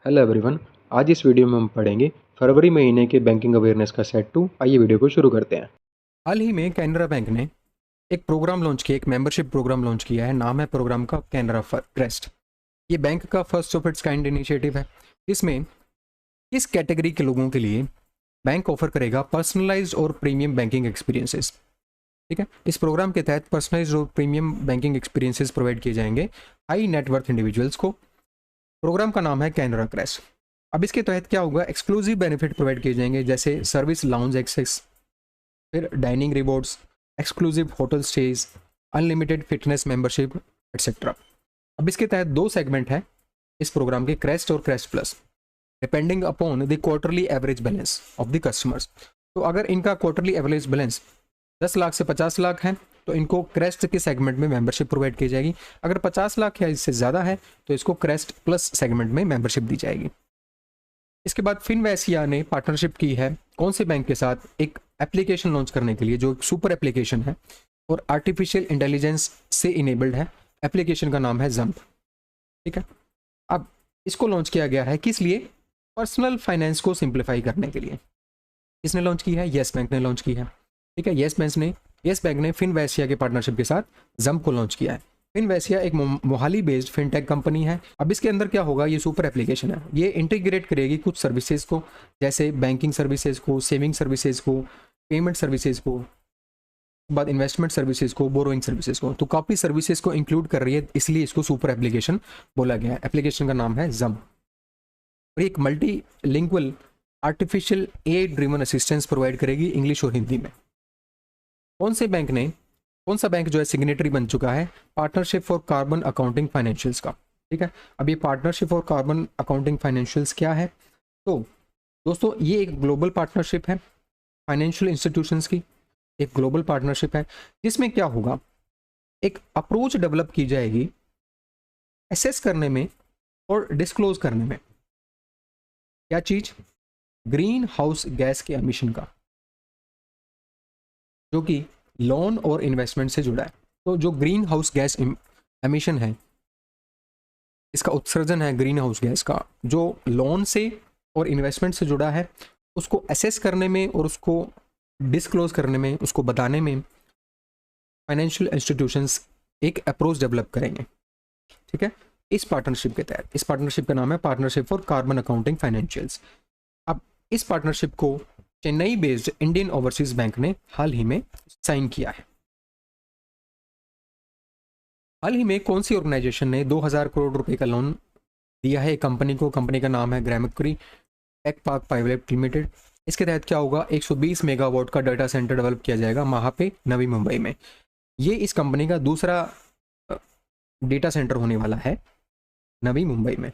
Hello everyone. आज इस video में हम पढ़ेंगे फरवरी महीने के बैंकिंग अवेयरनेस का सेट 2। आइए वीडियो को शुरू करते हैं। हाल ही में कैनरा बैंक ने एक प्रोग्राम लॉन्च किया, एक मेंबरशिप प्रोग्राम लॉन्च किया है। नाम है प्रोग्राम का कैनरा क्रेस्ट। ये बैंक का first of its kind initiative है। इसमें इस कैटेगरी के लोगों के लिए बैंक ऑफर करेगा पर्सनलाइज्ड और प्रीमियम बैंकिंग एक्सपीरियंसेस। ठीक है, इस प्रोग्राम के तहत पर्सनलाइज्ड और प्रीमियम बैंकिंग एक्सपीरियंसेस प्रोवाइड किए जाएंगे हाई नेटवर्थ इंडिविजुअल्स को। प्रोग्राम का नाम है कैनरा क्रेस्ट। अब इसके तहत क्या होगा, एक्सक्लूसिव बेनिफिट प्रोवाइड किए जाएंगे जैसे सर्विस लाउंज एक्सेस, फिर dining rewards, exclusive hotel stage, unlimited fitness membership etcetera. अब इसके तहत दो सेगमेंट है इस प्रोग्राम के, क्रेस्ट और crest plus, depending upon the quarterly average balance of the customers. तो अगर इनका क्वार्टरली एवरेज बैलेंस 10 लाख से 50 लाख है तो इनको क्रेस्ट के सेगमेंट में मेंबरशिप प्रोवाइड की जाएगी। अगर 50 लाख या इससे ज़्यादा है तो इसको क्रेस्ट प्लस सेगमेंट में मेंबरशिप दी जाएगी। इसके बाद फिनवैसिया ने पार्टनरशिप की है कौन से बैंक के साथ, एक एप्लीकेशन लॉन्च करने के लिए जो एक सुपर एप्लीकेशन है और आर्टिफिशियल इंटेलिजेंस से इनेबल्ड है। एप्लीकेशन का नाम है जंप। ठीक है, अब इसको लॉन्च किया गया है किस लिए, पर्सनल फाइनेंस को सिंप्लीफाई करने के लिए। किसने लॉन्च की है, येस बैंक ने लॉन्च की है। ठीक है, येस बैंक ने फिनवैसिया के पार्टनरशिप के साथ जंप को लॉन्च किया है। फिनवैसिया एक मोहाली बेस्ड फिनटेक कंपनी है। अब इसके अंदर क्या होगा, ये सुपर एप्लीकेशन है, ये इंटीग्रेट करेगी कुछ सर्विसेज को, जैसे बैंकिंग सर्विसेज को, सेविंग सर्विसेज को, पेमेंट सर्विसेज को, बाद इन्वेस्टमेंट सर्विसेज को, बोरोइंग सर्विसेज को। तो काफ़ी सर्विसेज को इंक्लूड कर रही है, इसलिए इसको सुपर एप्लीकेशन बोला गया है। एप्लीकेशन का नाम है जंप। और एक मल्टी लिंगुअल आर्टिफिशियल ए ड्रिवन असिस्टेंस प्रोवाइड करेगी इंग्लिश और हिंदी में। कौन सा बैंक जो है सिग्नेटरी बन चुका है partnership for carbon accounting financials का। ठीक है, अब ये partnership for carbon accounting financials क्या है, तो दोस्तों ये एक ग्लोबल पार्टनरशिप है फाइनेंशियल इंस्टीट्यूशंस की, एक ग्लोबल पार्टनरशिप है जिसमें क्या होगा, एक अप्रोच डेवलप की जाएगी एसेस करने में और डिस्क्लोज करने में। क्या चीज, ग्रीन हाउस गैस के एमिशन का, जो कि लोन और इन्वेस्टमेंट से जुड़ा है। तो जो ग्रीन हाउस गैस एमिशन है, इसका उत्सर्जन है ग्रीन हाउस गैस का, जो लोन से और इन्वेस्टमेंट से जुड़ा है, उसको एसेस करने में और उसको डिस्क्लोज करने में, उसको बताने में फाइनेंशियल इंस्टीट्यूशंस एक अप्रोच डेवलप करेंगे। ठीक है, इस पार्टनरशिप के तहत, इस पार्टनरशिप का नाम है partnership for carbon accounting financials. अब इस पार्टनरशिप को Chennai based Indian overseas bank ने हाल ही में साइन किया है। हाल ही में कौन सी ऑर्गेनाइजेशन ने 2000 करोड़ रुपए का लोन दिया है कंपनी को, कंपनी का नाम है ग्रामक्री टेक पार्क प्राइवेट लिमिटेड। इसके तहत क्या होगा, 120 मेगावाट का डाटा सेंटर डेवलप किया जाएगा महापे नवी मुंबई में। ये इस कंपनी का दूसरा डेटा सेंटर होने वाला है नवी मुंबई में।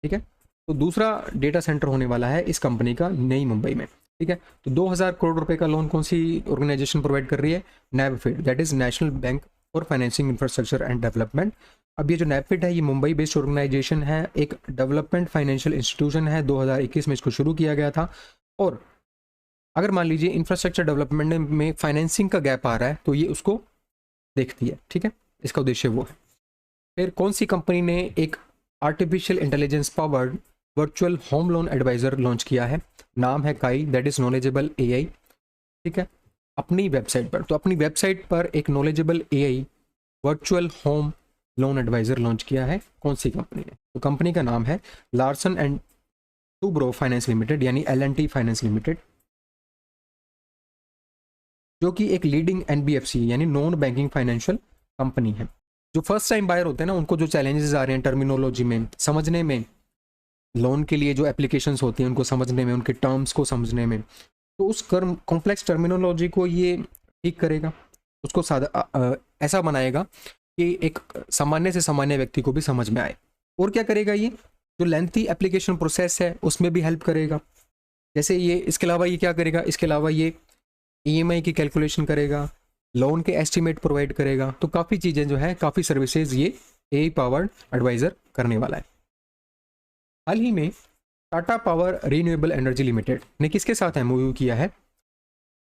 ठीक है, तो दूसरा डेटा सेंटर होने वाला है इस कंपनी का नई मुंबई में। ठीक है, तो 2000 करोड़ रुपए का लोन कौन सी ऑर्गेनाइजेशन प्रोवाइड कर रही है, NaBFID, that is national bank for financing infrastructure and development. अब ये जो नैबफेड है ये मुंबई बेस्ड ऑर्गेनाइजेशन है, एक डेवलपमेंट फाइनेंशियल इंस्टीट्यूशन है। 2021 में इसको शुरू किया गया था। और अगर मान लीजिए इंफ्रास्ट्रक्चर डेवलपमेंट में फाइनेंसिंग का गैप आ रहा है तो ये उसको देखती है। ठीक है, इसका उद्देश्य वो है। फिर कौन सी कंपनी ने एक artificial intelligence powered virtual home loan advisor launch किया है, नाम है काई, दैट इज नॉलेजेबल एआई। ठीक है, अपनी वेबसाइट पर, तो अपनी वेबसाइट पर एक knowledgeable AI virtual home loan advisor launch किया है कौन सी कंपनी ने, तो कंपनी का नाम है Larsen and Toubro finance limited, यानी एल&टी फाइनेंस लिमिटेड, जो कि एक लीडिंग एनबीएफसी यानी नॉन बैंकिंग फाइनेंशियल कंपनी है। जो फर्स्ट टाइम बायर होते हैं ना, उनको जो चैलेंजेस आ रहे हैं टर्मिनोलॉजी में समझने में, लोन के लिए जो एप्लीकेशंस होती हैं उनको समझने में, उनके टर्म्स को समझने में, तो उस कॉम्प्लेक्स टर्मिनोलॉजी को ये ठीक करेगा, उसको सादा ऐसा बनाएगा कि एक सामान्य से सामान्य व्यक्ति को भी समझ में आए। और क्या करेगा, ये जो लेंथी एप्लीकेशन प्रोसेस है उसमें भी हेल्प करेगा। जैसे ये, इसके अलावा ये क्या करेगा, इसके अलावा ये ईएमआई की कैलकुलेशन करेगा, लोन के एस्टीमेट प्रोवाइड करेगा। तो काफ़ी चीज़ें जो है, काफ़ी सर्विसेज ये एआई पावर्ड एडवाइजर करने वाला है। हाल ही में Tata power renewable energy limited ने किसके साथ एमओयू किया है,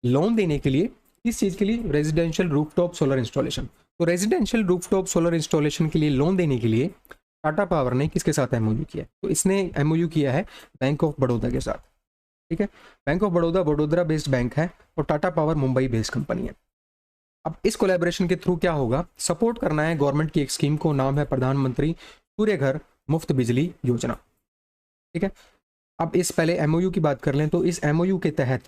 लोन देने के लिए, किस चीज़ के लिए, रेजिडेंशियल रूफटॉप सोलर इंस्टॉलेशन। तो रेजिडेंशियल रूफटॉप सोलर इंस्टॉलेशन के लिए लोन देने के लिए टाटा पावर ने किसके साथ एमओयू किया है? तो इसने एमओयू किया है बैंक ऑफ बड़ौदा के साथ। ठीक है, bank of Baroda Vadodara based bank है और Tata power Mumbai based company है। अब इस कोलैबोरेशन के थ्रू क्या होगा, सपोर्ट करना है गवर्नमेंट की एक स्कीम को, नाम है प्रधानमंत्री सूर्य घर मुफ्त बिजली योजना। ठीक है, अब इस पहले एमओयू की बात कर लें तो इस एमओयू के तहत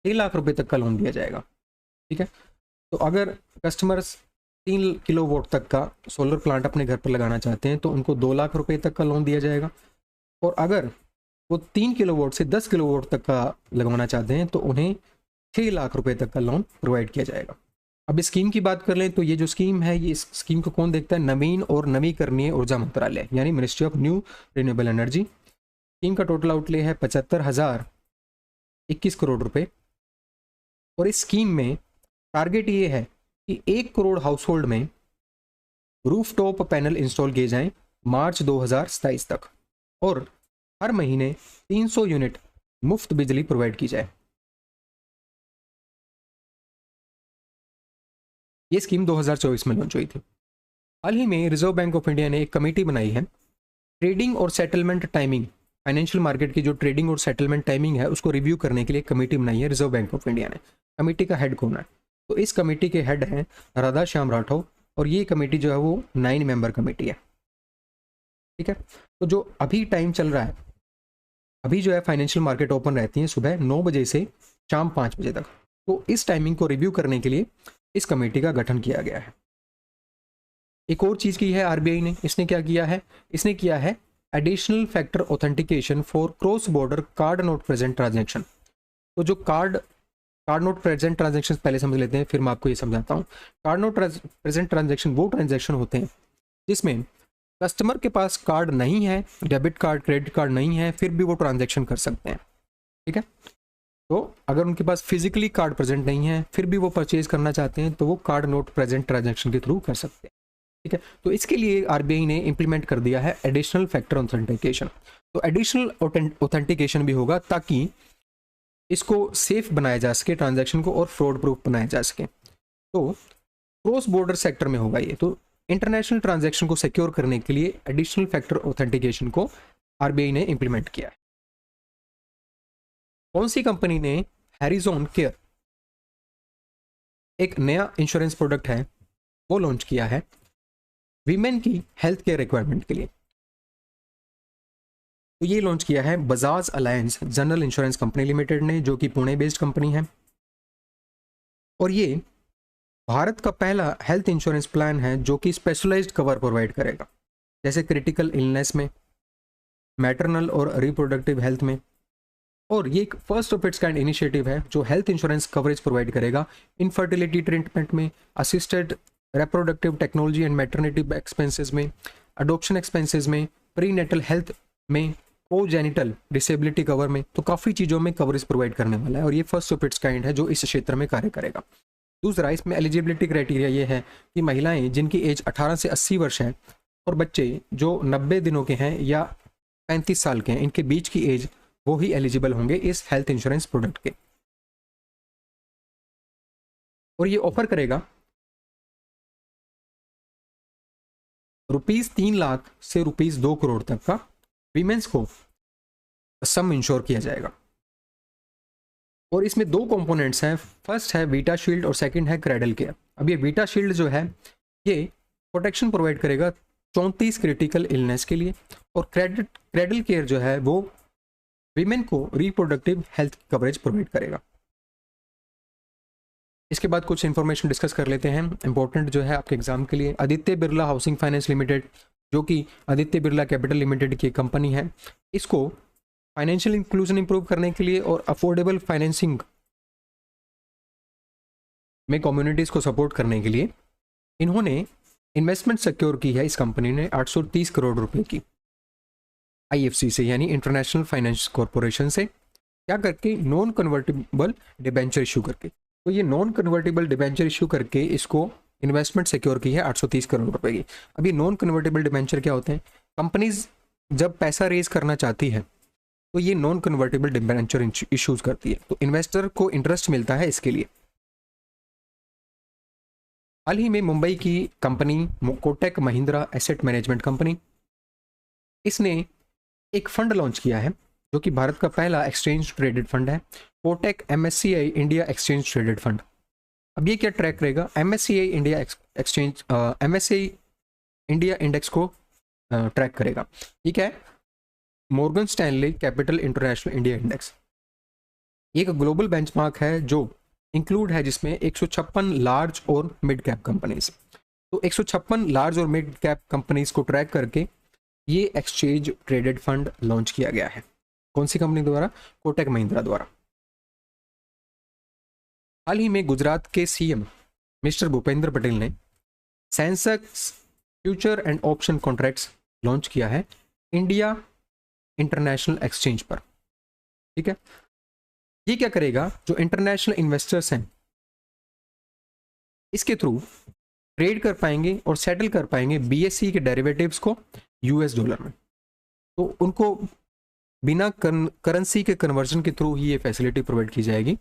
6 लाख रुपए तक का लोन दिया जाएगा। ठीक है, तो अगर कस्टमर्स 3 किलोवाट तक का सोलर प्लांट अपने घर पर लगाना चाहते हैं तो उनको 2 लाख रुपए तक का लोन दिया जाएगा, और अगर वो 3 किलोवाट से 10 किलोवाट तक का लगवाना चाहते हैं तो उन्हें 6 लाख रुपए तक का लोन प्रोवाइड किया जाएगा। अब इस स्कीम की बात कर लें तो ये जो स्कीम है, ये इस स्कीम को कौन देखता है? नवीन और नवीकरणीय ऊर्जा मंत्रालय यानी ministry of new renewable energy. Scheme का टोटल आउटले है 75,021 करोड़ रुपए, और इस स्कीम में टारगेट ये है कि 1 करोड़ हाउसहोल्ड में रूफटॉप पैनल इंस्टॉल किए जाएं मार्च 2027 तक, और हर महीने 300 यूनिट मुफ्त बिजली प्रोवाइड की जाए। ये स्कीम 2024 में लॉन्च हुई थी। हाल ही में रिजर्व बैंक ऑफ इंडिया ने एक कमेटी बनाई है, ट्रेडिंग और सेटलमेंट टाइमिंग, फाइनेंशियल मार्केट की जो ट्रेडिंग और सेटलमेंट टाइमिंग है उसको रिव्यू करने के लिए कमेटी बनाई है रिजर्व बैंक ऑफ इंडिया ने। कमेटी का हेड कौन है? तो इस कमेटी के हेड हैं राधा श्याम राठौर, और ये कमेटी जो है वो 9 मेंबर कमेटी है। ठीक है, तो जो अभी टाइम चल रहा है, अभी जो है फाइनेंशियल मार्केट ओपन रहती है सुबह 9 बजे से शाम 5 बजे तक, तो इस टाइमिंग को रिव्यू करने के लिए इस कमेटी का गठन किया गया है। एक और चीज़ की है आरबीआई ने, इसने क्या किया है? इसने किया है additional factor authentication for cross border card note present transaction. तो जो कार्ड नोट प्रेजेंट ट्रांजैक्शन पहले समझ लेते हैं, फिर मैं आपको ये समझाता हूँ। कार्ड नोट प्रेजेंट ट्रांजैक्शन वो ट्रांजैक्शन होते हैं जिसमें कस्टमर के पास कार्ड नहीं है, डेबिट कार्ड क्रेडिट कार्ड नहीं है, फिर भी वो ट्रांजैक्शन कर सकते हैं। ठीक है, तो अगर उनके पास फिजिकली कार्ड प्रेजेंट नहीं है फिर भी वो परचेज करना चाहते हैं तो वो कार्ड नोट प्रेजेंट ट्रांजैक्शन के थ्रू कर सकते हैं। ठीक है, तो इसके लिए आरबीआई ने इंप्लीमेंट कर दिया है एडिशनल फैक्टर ऑथेंटिकेशन। तो एडिशनल ऑथेंटिकेशन भी होगा ताकि इसको सेफ बनाया जा सके, ट्रांजैक्शन को, और फ्रॉड प्रूफ बनाया जा सके। तो क्रॉस बॉर्डर सेक्टर में होगा ये। तो इंटरनेशनल ट्रांजैक्शन को सिक्योर करने के लिए एडिशनल फैक्टर ऑथेंटिकेशन को आरबीआई ने इंप्लीमेंट किया है। कौन सी कंपनी ने हैरिजॉन केयर, एक नया इंश्योरेंस प्रोडक्ट है, वो लॉन्च किया है वीमेन की हेल्थ केयर रिक्वायरमेंट के लिए? तो ये लॉन्च किया है Bajaj alliance general insurance company limited ने, जो कि पुणे बेस्ड कंपनी है, और ये भारत का पहला हेल्थ इंश्योरेंस प्लान है जो कि स्पेशलाइज्ड कवर प्रोवाइड करेगा, जैसे क्रिटिकल इलनेस में, मैटरनल और रिप्रोडक्टिव हेल्थ में। और ये एक first of its kind initiative है जो हेल्थ इंश्योरेंस कवरेज प्रोवाइड करेगा इनफर्टिलिटी ट्रीटमेंट में, assisted reproductive technology and maternity expenses में, अडॉप्शन एक्सपेंसेस में, प्रीनेटल हेल्थ में, कोजेनिटल डिसेबिलिटी कवर में। तो काफ़ी चीज़ों में कवरेज प्रोवाइड करने वाला है और ये फर्स्ट ऑफ इट्स काइंड है जो इस क्षेत्र में कार्य करेगा। दूसरा, इसमें एलिजिबिलिटी क्राइटेरिया ये है कि महिलाएं जिनकी एज 18 से 80 वर्ष है और बच्चे जो 90 दिनों के हैं या 35 साल के हैं, इनके बीच की एज, वो ही एलिजिबल होंगे इस हेल्थ इंश्योरेंस प्रोडक्ट के। और ये ऑफर करेगा ₹3 लाख से ₹2 करोड़ तक का वीमेंस को सम इंश्योर किया जाएगा। और इसमें 2 कंपोनेंट्स हैं, फर्स्ट है वीटा शील्ड और सेकंड है क्रेडल केयर। अब ये वीटा शील्ड जो है ये प्रोटेक्शन प्रोवाइड करेगा 34 क्रिटिकल इलनेस के लिए, और क्रेडल केयर जो है वो वीमेन को रिप्रोडक्टिव हेल्थ कवरेज प्रोवाइड करेगा। इसके बाद कुछ इन्फॉर्मेशन डिस्कस कर लेते हैं इंपॉर्टेंट जो है आपके एग्जाम के लिए। Aditya Birla housing finance limited, जो कि आदित्य बिरला कैपिटल लिमिटेड की कंपनी है, इसको फाइनेंशियल इंक्लूजन इंप्रूव करने के लिए और अफोर्डेबल फाइनेंसिंग में कम्युनिटीज़ को सपोर्ट करने के लिए इन्होंने इन्वेस्टमेंट सिक्योर की है इस कंपनी ने 830 करोड़ रुपए की आईएफसी से, यानी इंटरनेशनल फाइनेंस कॉरपोरेशन से, क्या करके? नॉन कन्वर्टेबल डिबेंचर इशू करके। तो ये नॉन कन्वर्टेबल डिबेंचर इशू करके इसको इन्वेस्टमेंट सिक्योर की है 830 करोड़ रुपए की। अभी नॉन कन्वर्टेबल डिबेंचर क्या होते हैं? कंपनीज जब पैसा रेज करना चाहती है तो ये नॉन कन्वर्टेबल डिबेंचर इश्यूज करती है, तो इन्वेस्टर को इंटरेस्ट मिलता है इसके लिए। हाल ही में मुंबई की company Kotak Mahindra asset management company, इसने एक फंड लॉन्च किया है जो कि भारत का पहला एक्सचेंज ट्रेडेड फंड है, Kotak MSCI India exchange traded fund. अब ये क्या ट्रैक करेगा? MSCI India exchange MSCI India index को ट्रैक करेगा। ये क्या है? Morgan Stanley capital international India index. ये एक ग्लोबल बेंचमार्क है जो इंक्लूड है जिसमें 156 लार्ज और मिड कैप कंपनीज। तो 156 लार्ज और मिड कैप कंपनीज को ट्रैक करके ये एक्सचेंज ट्रेडेड फंड लॉन्च किया गया है। कौन सी कंपनी द्वारा? कोटक महिंद्रा द्वारा। हाल ही में गुजरात के CM मिस्टर भूपेंद्र पटेल ने Sensex future and option contracts launch किया है इंडिया इंटरनेशनल एक्सचेंज पर। ठीक है, ये क्या करेगा? जो इंटरनेशनल इन्वेस्टर्स हैं इसके थ्रू ट्रेड कर पाएंगे और सेटल कर पाएंगे BSE के डेरिवेटिव्स को US डॉलर में। तो उनको बिना करेंसी के कन्वर्जन के थ्रू ही ये फैसिलिटी प्रोवाइड की जाएगी।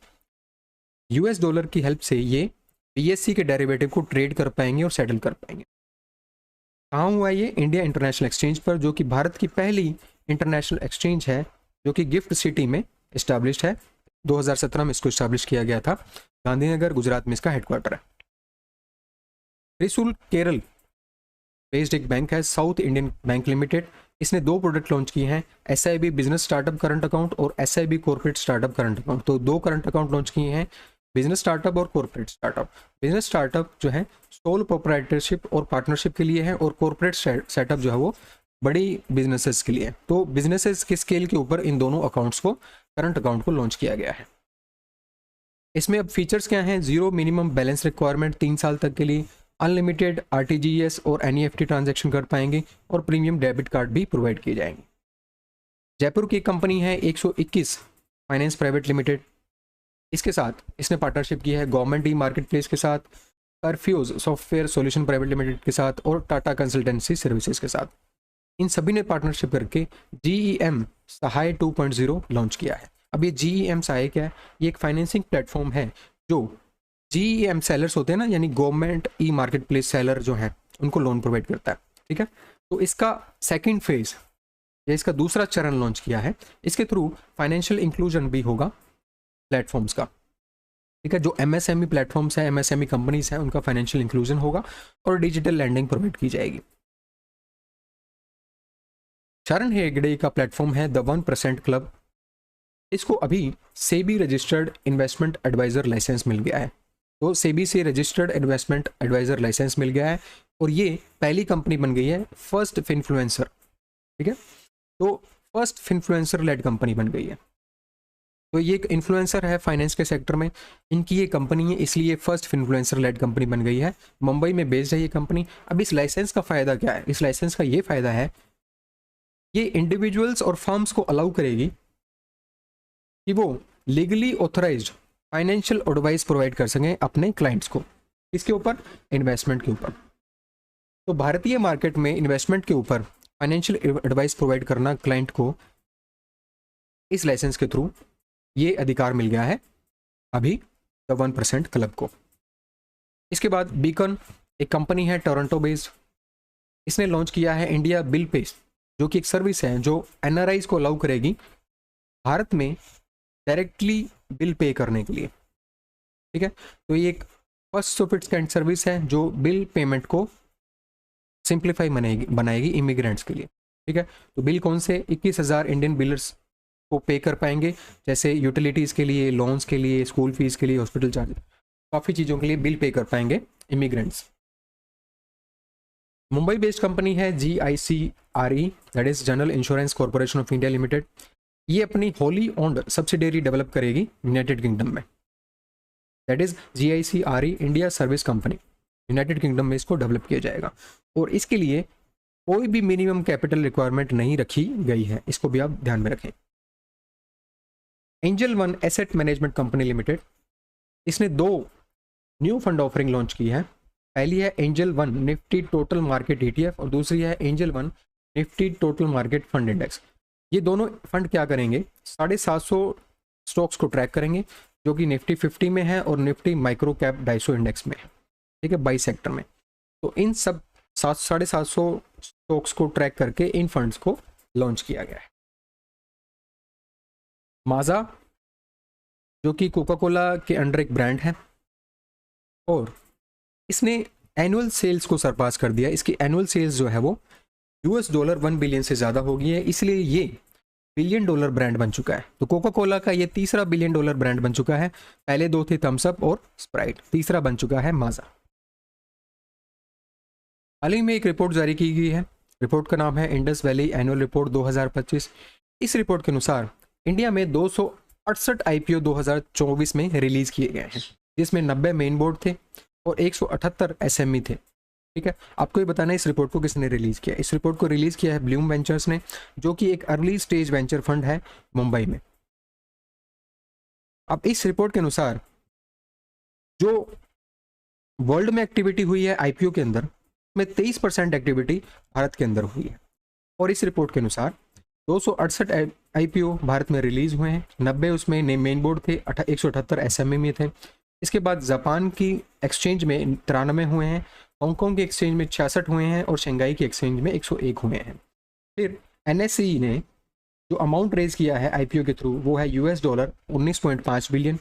US डॉलर की हेल्प से ये BSE के डेरिवेटिव को ट्रेड कर पाएंगे और सेटल कर पाएंगे। कहाँ हुआ ये? इंडिया इंटरनेशनल एक्सचेंज पर, जो कि भारत की पहली इंटरनेशनल एक्सचेंज है, जो कि गिफ्ट सिटी में इस्टेब्लिश्ड है। 2017 में इसको इस्टेब्लिश किया गया था। गांधीनगर गुजरात में इसका हेडक्वार्टर है। त्रिशूल केरल बेस्ड एक बैंक है, साउथ इंडियन बैंक लिमिटेड। इसने 2 प्रोडक्ट लॉन्च किए हैं, SIB business startup current account और SIB corporate startup current account. तो 2 करंट अकाउंट लॉन्च किए हैं, बिजनेस स्टार्टअप और कॉर्पोरेट स्टार्टअप। बिजनेस स्टार्टअप जो है सोल प्रोप्राइटरशिप और पार्टनरशिप के लिए है, और कॉर्पोरेट सेटअप जो है वो बड़ी बिजनेसेस के लिए है। तो बिजनेसेस के स्केल के ऊपर इन दोनों अकाउंट्स को, करंट अकाउंट को लॉन्च किया गया है। इसमें अब फीचर्स क्या हैं? 0 मिनिमम बैलेंस रिक्वायरमेंट 3 साल तक के लिए, अनलिमिटेड RTGS और NEFT ट्रांजैक्शन कर पाएंगे, और प्रीमियम डेबिट कार्ड भी प्रोवाइड किए जाएंगे। जयपुर की कंपनी है 121 फाइनेंस प्राइवेट लिमिटेड। इसके साथ इसने पार्टनरशिप की है गवर्नमेंट ई मार्केट प्लेस के साथ, perfuse software solution private limited के साथ और टाटा कंसल्टेंसी सर्विसेज के साथ। इन सभी ने पार्टनरशिप करके GEM सहाय 2.0 लॉन्च किया है। अब ये GEM सहाय क्या है? ये एक फाइनेंसिंग प्लेटफॉर्म है जो GEM सेलर्स होते हैं ना, यानी government e market place seller जो हैं उनको लोन प्रोवाइड करता है। ठीक है, तो इसका सेकंड फेज या इसका दूसरा चरण लॉन्च किया है। इसके थ्रू फाइनेंशियल इंक्लूजन भी होगा प्लेटफॉर्म्स का। ठीक है, जो MSME प्लेटफॉर्म्स है, MSME कंपनीज है, उनका फाइनेंशियल इंक्लूजन होगा और डिजिटल लैंडिंग प्रोवाइड की जाएगी। शरण हेगड़े का प्लेटफॉर्म है द 1% क्लब। इसको अभी SEBI registered investment adviser licence मिल गया है। तो सेबी से रजिस्टर्ड इन्वेस्टमेंट एडवाइजर लाइसेंस मिल गया है और ये पहली कंपनी बन गई है फर्स्ट फिनफ्लुएंसर। ठीक है, तो फर्स्ट फिनफ्लुएंसर लेड कंपनी बन गई है। तो ये एक इन्फ्लुएंसर है फाइनेंस के सेक्टर में, इनकी ये कंपनी है, इसलिए फर्स्ट फिनफ्लुएंसर लेड कंपनी बन गई है। मुंबई में बेस्ड है ये कंपनी। अब इस लाइसेंस का फ़ायदा क्या है? इस लाइसेंस का ये फ़ायदा है, ये इंडिविजुअल्स और फर्म्स को अलाउ करेगी कि वो legally authorised financial advice provide कर सकें अपने क्लाइंट्स को। इसके ऊपर? इन्वेस्टमेंट के ऊपर। तो भारतीय मार्केट में इन्वेस्टमेंट के ऊपर फाइनेंशियल एडवाइस प्रोवाइड करना क्लाइंट को इस लाइसेंस के थ्रू ये अधिकार मिल गया है अभी द 1% क्लब को। इसके बाद बीकन एक कंपनी है टोरंटो बेस्ड। इसने लॉन्च किया है इंडिया बिल पे, जो कि एक सर्विस है जो NRIs को अलाउ करेगी भारत में डायरेक्टली बिल पे करने के लिए। ठीक है, तो ये एक first of its kind service है जो बिल पेमेंट को सिंप्लीफाई बनाएगी इमिग्रेंट्स के लिए। ठीक है, तो बिल कौन से? 21,000 इंडियन बिलर्स को पे कर पाएंगे, जैसे यूटिलिटीज़ के लिए, लोन्स के लिए, स्कूल फीस के लिए, हॉस्पिटल चार्ज, काफ़ी चीज़ों के लिए बिल पे कर पाएंगे इमिग्रेंट्स। मुंबई बेस्ड कंपनी है GICRE, that is general insurance corporation of India limited. ये अपनी होली ओन्ड सब्सिडरी डेवलप करेगी यूनाइटेड किंगडम में, that is GICRE India service company. United kingdom में इसको डेवलप किया जाएगा और इसके लिए कोई भी मिनिमम कैपिटल रिक्वायरमेंट नहीं रखी गई है, इसको भी आप ध्यान में रखें। Angel one asset management company limited, इसने 2 न्यू फंड ऑफरिंग लॉन्च की है। पहली है angel one Nifty total market ETF और दूसरी है angel one Nifty total market fund index. ये दोनों फंड क्या करेंगे? 750 स्टॉक्स को ट्रैक करेंगे जो कि निफ्टी 50 में है और निफ्टी माइक्रो कैप 250 इंडेक्स में है। ठीक है, 22 सेक्टर में। तो इन सब 750 स्टॉक्स को ट्रैक करके इन फंड्स को लॉन्च किया गया है। माजा जो कि कोका कोला के अंडर एक ब्रांड है, और इसने एनुअल सेल्स को सरपास कर दिया। इसकी एनुअल सेल्स जो है वो $1 बिलियन से ज़्यादा हो गई है, इसलिए ये $1 बिलियन ब्रांड बन चुका है। तो कोका कोला का ये तीसरा $1 बिलियन ब्रांड बन चुका है। पहले दो थे थम्स अप और स्प्राइट, तीसरा बन चुका है माजा। हाल ही में एक रिपोर्ट जारी की गई है, रिपोर्ट का नाम है इंडस वैली एनुअल रिपोर्ट 2025। इस रिपोर्ट के अनुसार इंडिया में 268 IPO 2024 में रिलीज किए गए हैं, जिसमें 90 मेन बोर्ड थे और 178 SME थे। ठीक है, आपको ये बताना है इस रिपोर्ट को किसने रिलीज किया। इस रिपोर्ट को रिलीज किया है ब्लूम वेंचर्स ने, जो कि एक अर्ली स्टेज वेंचर फंड है मुंबई में। अब इस रिपोर्ट के अनुसार जो वर्ल्ड में एक्टिविटी हुई है IPO के अंदर, में 23% एक्टिविटी भारत के अंदर हुई है। और इस रिपोर्ट के अनुसार 268 IPO भारत में रिलीज हुए हैं, 90 उसमें मेन बोर्ड थे, 178 SME में थे। इसके बाद जापान की एक्सचेंज में 93 हुए हैं, हांगकांग की एक्सचेंज में 66 हुए हैं और शंघाई की एक्सचेंज में 101 हुए हैं। फिर NSE ने जो अमाउंट रेज किया है IPO के थ्रू वो है $19.5 बिलियन।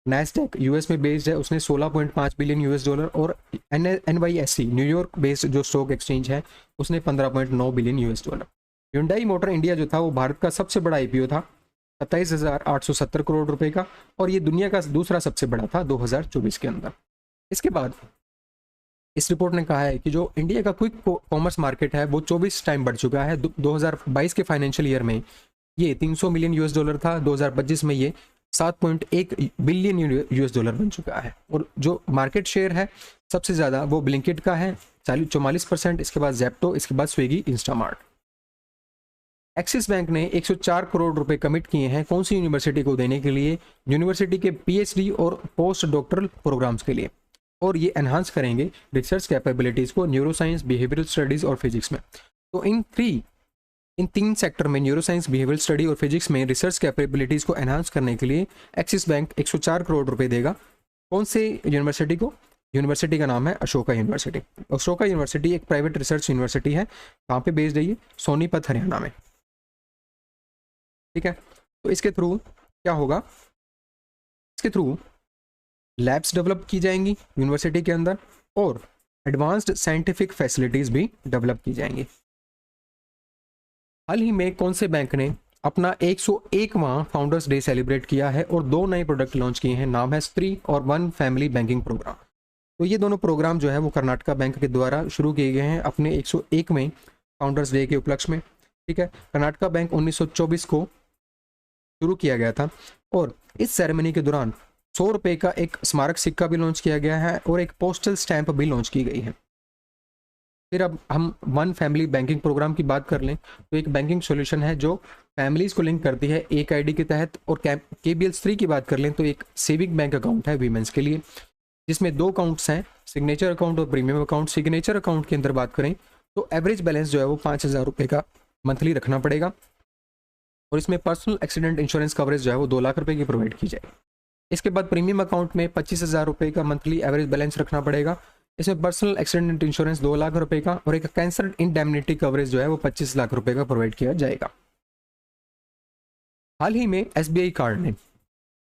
नैस्डैक US में बेस्ड है, उसने $16.5 बिलियन और NYSE न्यूयॉर्क बेस्ड जो स्टॉक एक्सचेंज है उसने $15.9 बिलियन। Hyundai मोटर इंडिया जो था वो भारत का सबसे बड़ा IPO था, 27,870 करोड़ रुपए का, और ये दुनिया का दूसरा सबसे बड़ा था 2024 के अंदर। इसके बाद इस रिपोर्ट ने कहा है कि जो इंडिया का क्विक कॉमर्स मार्केट है वो 24 टाइम बढ़ चुका है। 2022 के फाइनेंशियल ईयर में ये $300 मिलियन था, 2025 में ये $7.1 बिलियन बन चुका है। और जो मार्केट शेयर है सबसे ज़्यादा वो ब्लिंकिट का है 44%, इसके बाद जेप्टो, इसके बाद स्विगी, इंस्टामार्ट। एक्सिस बैंक ने 104 करोड़ रुपए कमिट किए हैं कौन सी यूनिवर्सिटी को देने के लिए, यूनिवर्सिटी के PhD और पोस्ट डॉक्टरल प्रोग्राम्स के लिए, और ये एनहांस करेंगे रिसर्च कैपेबिलिटीज़ को न्यूरो साइंस, बिहेवियरल स्टडीज़ और फिजिक्स में। तो इन तीन सेक्टर में, न्यूरो साइंस, बिहेवियरल स्टडी और फिजिक्स में रिसर्च कैपेबिलिटीज़ को एनहांस करने के लिए एक्सिस बैंक 104 करोड़ रुपए देगा। कौन से यूनिवर्सिटी को? यूनिवर्सिटी का नाम है अशोका यूनिवर्सिटी। अशोका यूनिवर्सिटी एक प्राइवेट रिसर्च यूनिवर्सिटी है, कहाँ पे बेस्ड है ये? सोनीपत, हरियाणा में। ठीक है, तो इसके थ्रू क्या होगा? इसके थ्रू लैब्स डेवलप की जाएंगी यूनिवर्सिटी के अंदर और एडवांस्ड साइंटिफिक फैसिलिटीज़ भी डेवलप की जाएंगी। हाल ही में कौन से बैंक ने अपना 101वां फाउंडर्स डे सेलिब्रेट किया है और 2 नए प्रोडक्ट लॉन्च किए हैं, नाम है स्त्री और वन फैमिली बैंकिंग प्रोग्राम। तो ये दोनों प्रोग्राम जो है वो कर्नाटका बैंक के द्वारा शुरू किए गए हैं अपने 101वें फाउंडर्स डे के उपलक्ष्य में। ठीक है, कर्नाटका बैंक 1924 को शुरू किया गया था और इस सेरेमनी के दौरान 100 रुपये का एक स्मारक सिक्का भी लॉन्च किया गया है और एक पोस्टल स्टैंप भी लॉन्च की गई है। फिर अब हम वन फैमिली बैंकिंग प्रोग्राम की बात कर लें तो एक बैंकिंग सॉल्यूशन है जो फैमिलीज को लिंक करती है एक आईडी के तहत। और KBL स्त्री की बात कर लें तो एक सेविंग बैंक अकाउंट है वीमेंस के लिए, जिसमें 2 अकाउंट्स हैं, सिग्नेचर अकाउंट और प्रीमियम अकाउंट। सिग्नेचर अकाउंट के अंदर बात करें तो एवरेज बैलेंस जो है वो 5,000 रुपये का मंथली रखना पड़ेगा और इसमें पर्सनल एक्सीडेंट इंश्योरेंस कवरेज जो है वो 2 लाख रुपए की प्रोवाइड की जाएगी। इसके बाद प्रीमियम अकाउंट में 25,000 रुपये का मंथली एवरेज बैलेंस रखना पड़ेगा। इसमें पर्सनल एक्सीडेंट इंश्योरेंस 2 लाख रुपए का और एक कैंसर इंडेमनिटी कवरेज जो है वो 25 लाख रुपए का प्रोवाइड किया जाएगा। हाल ही में SBI कार्ड ने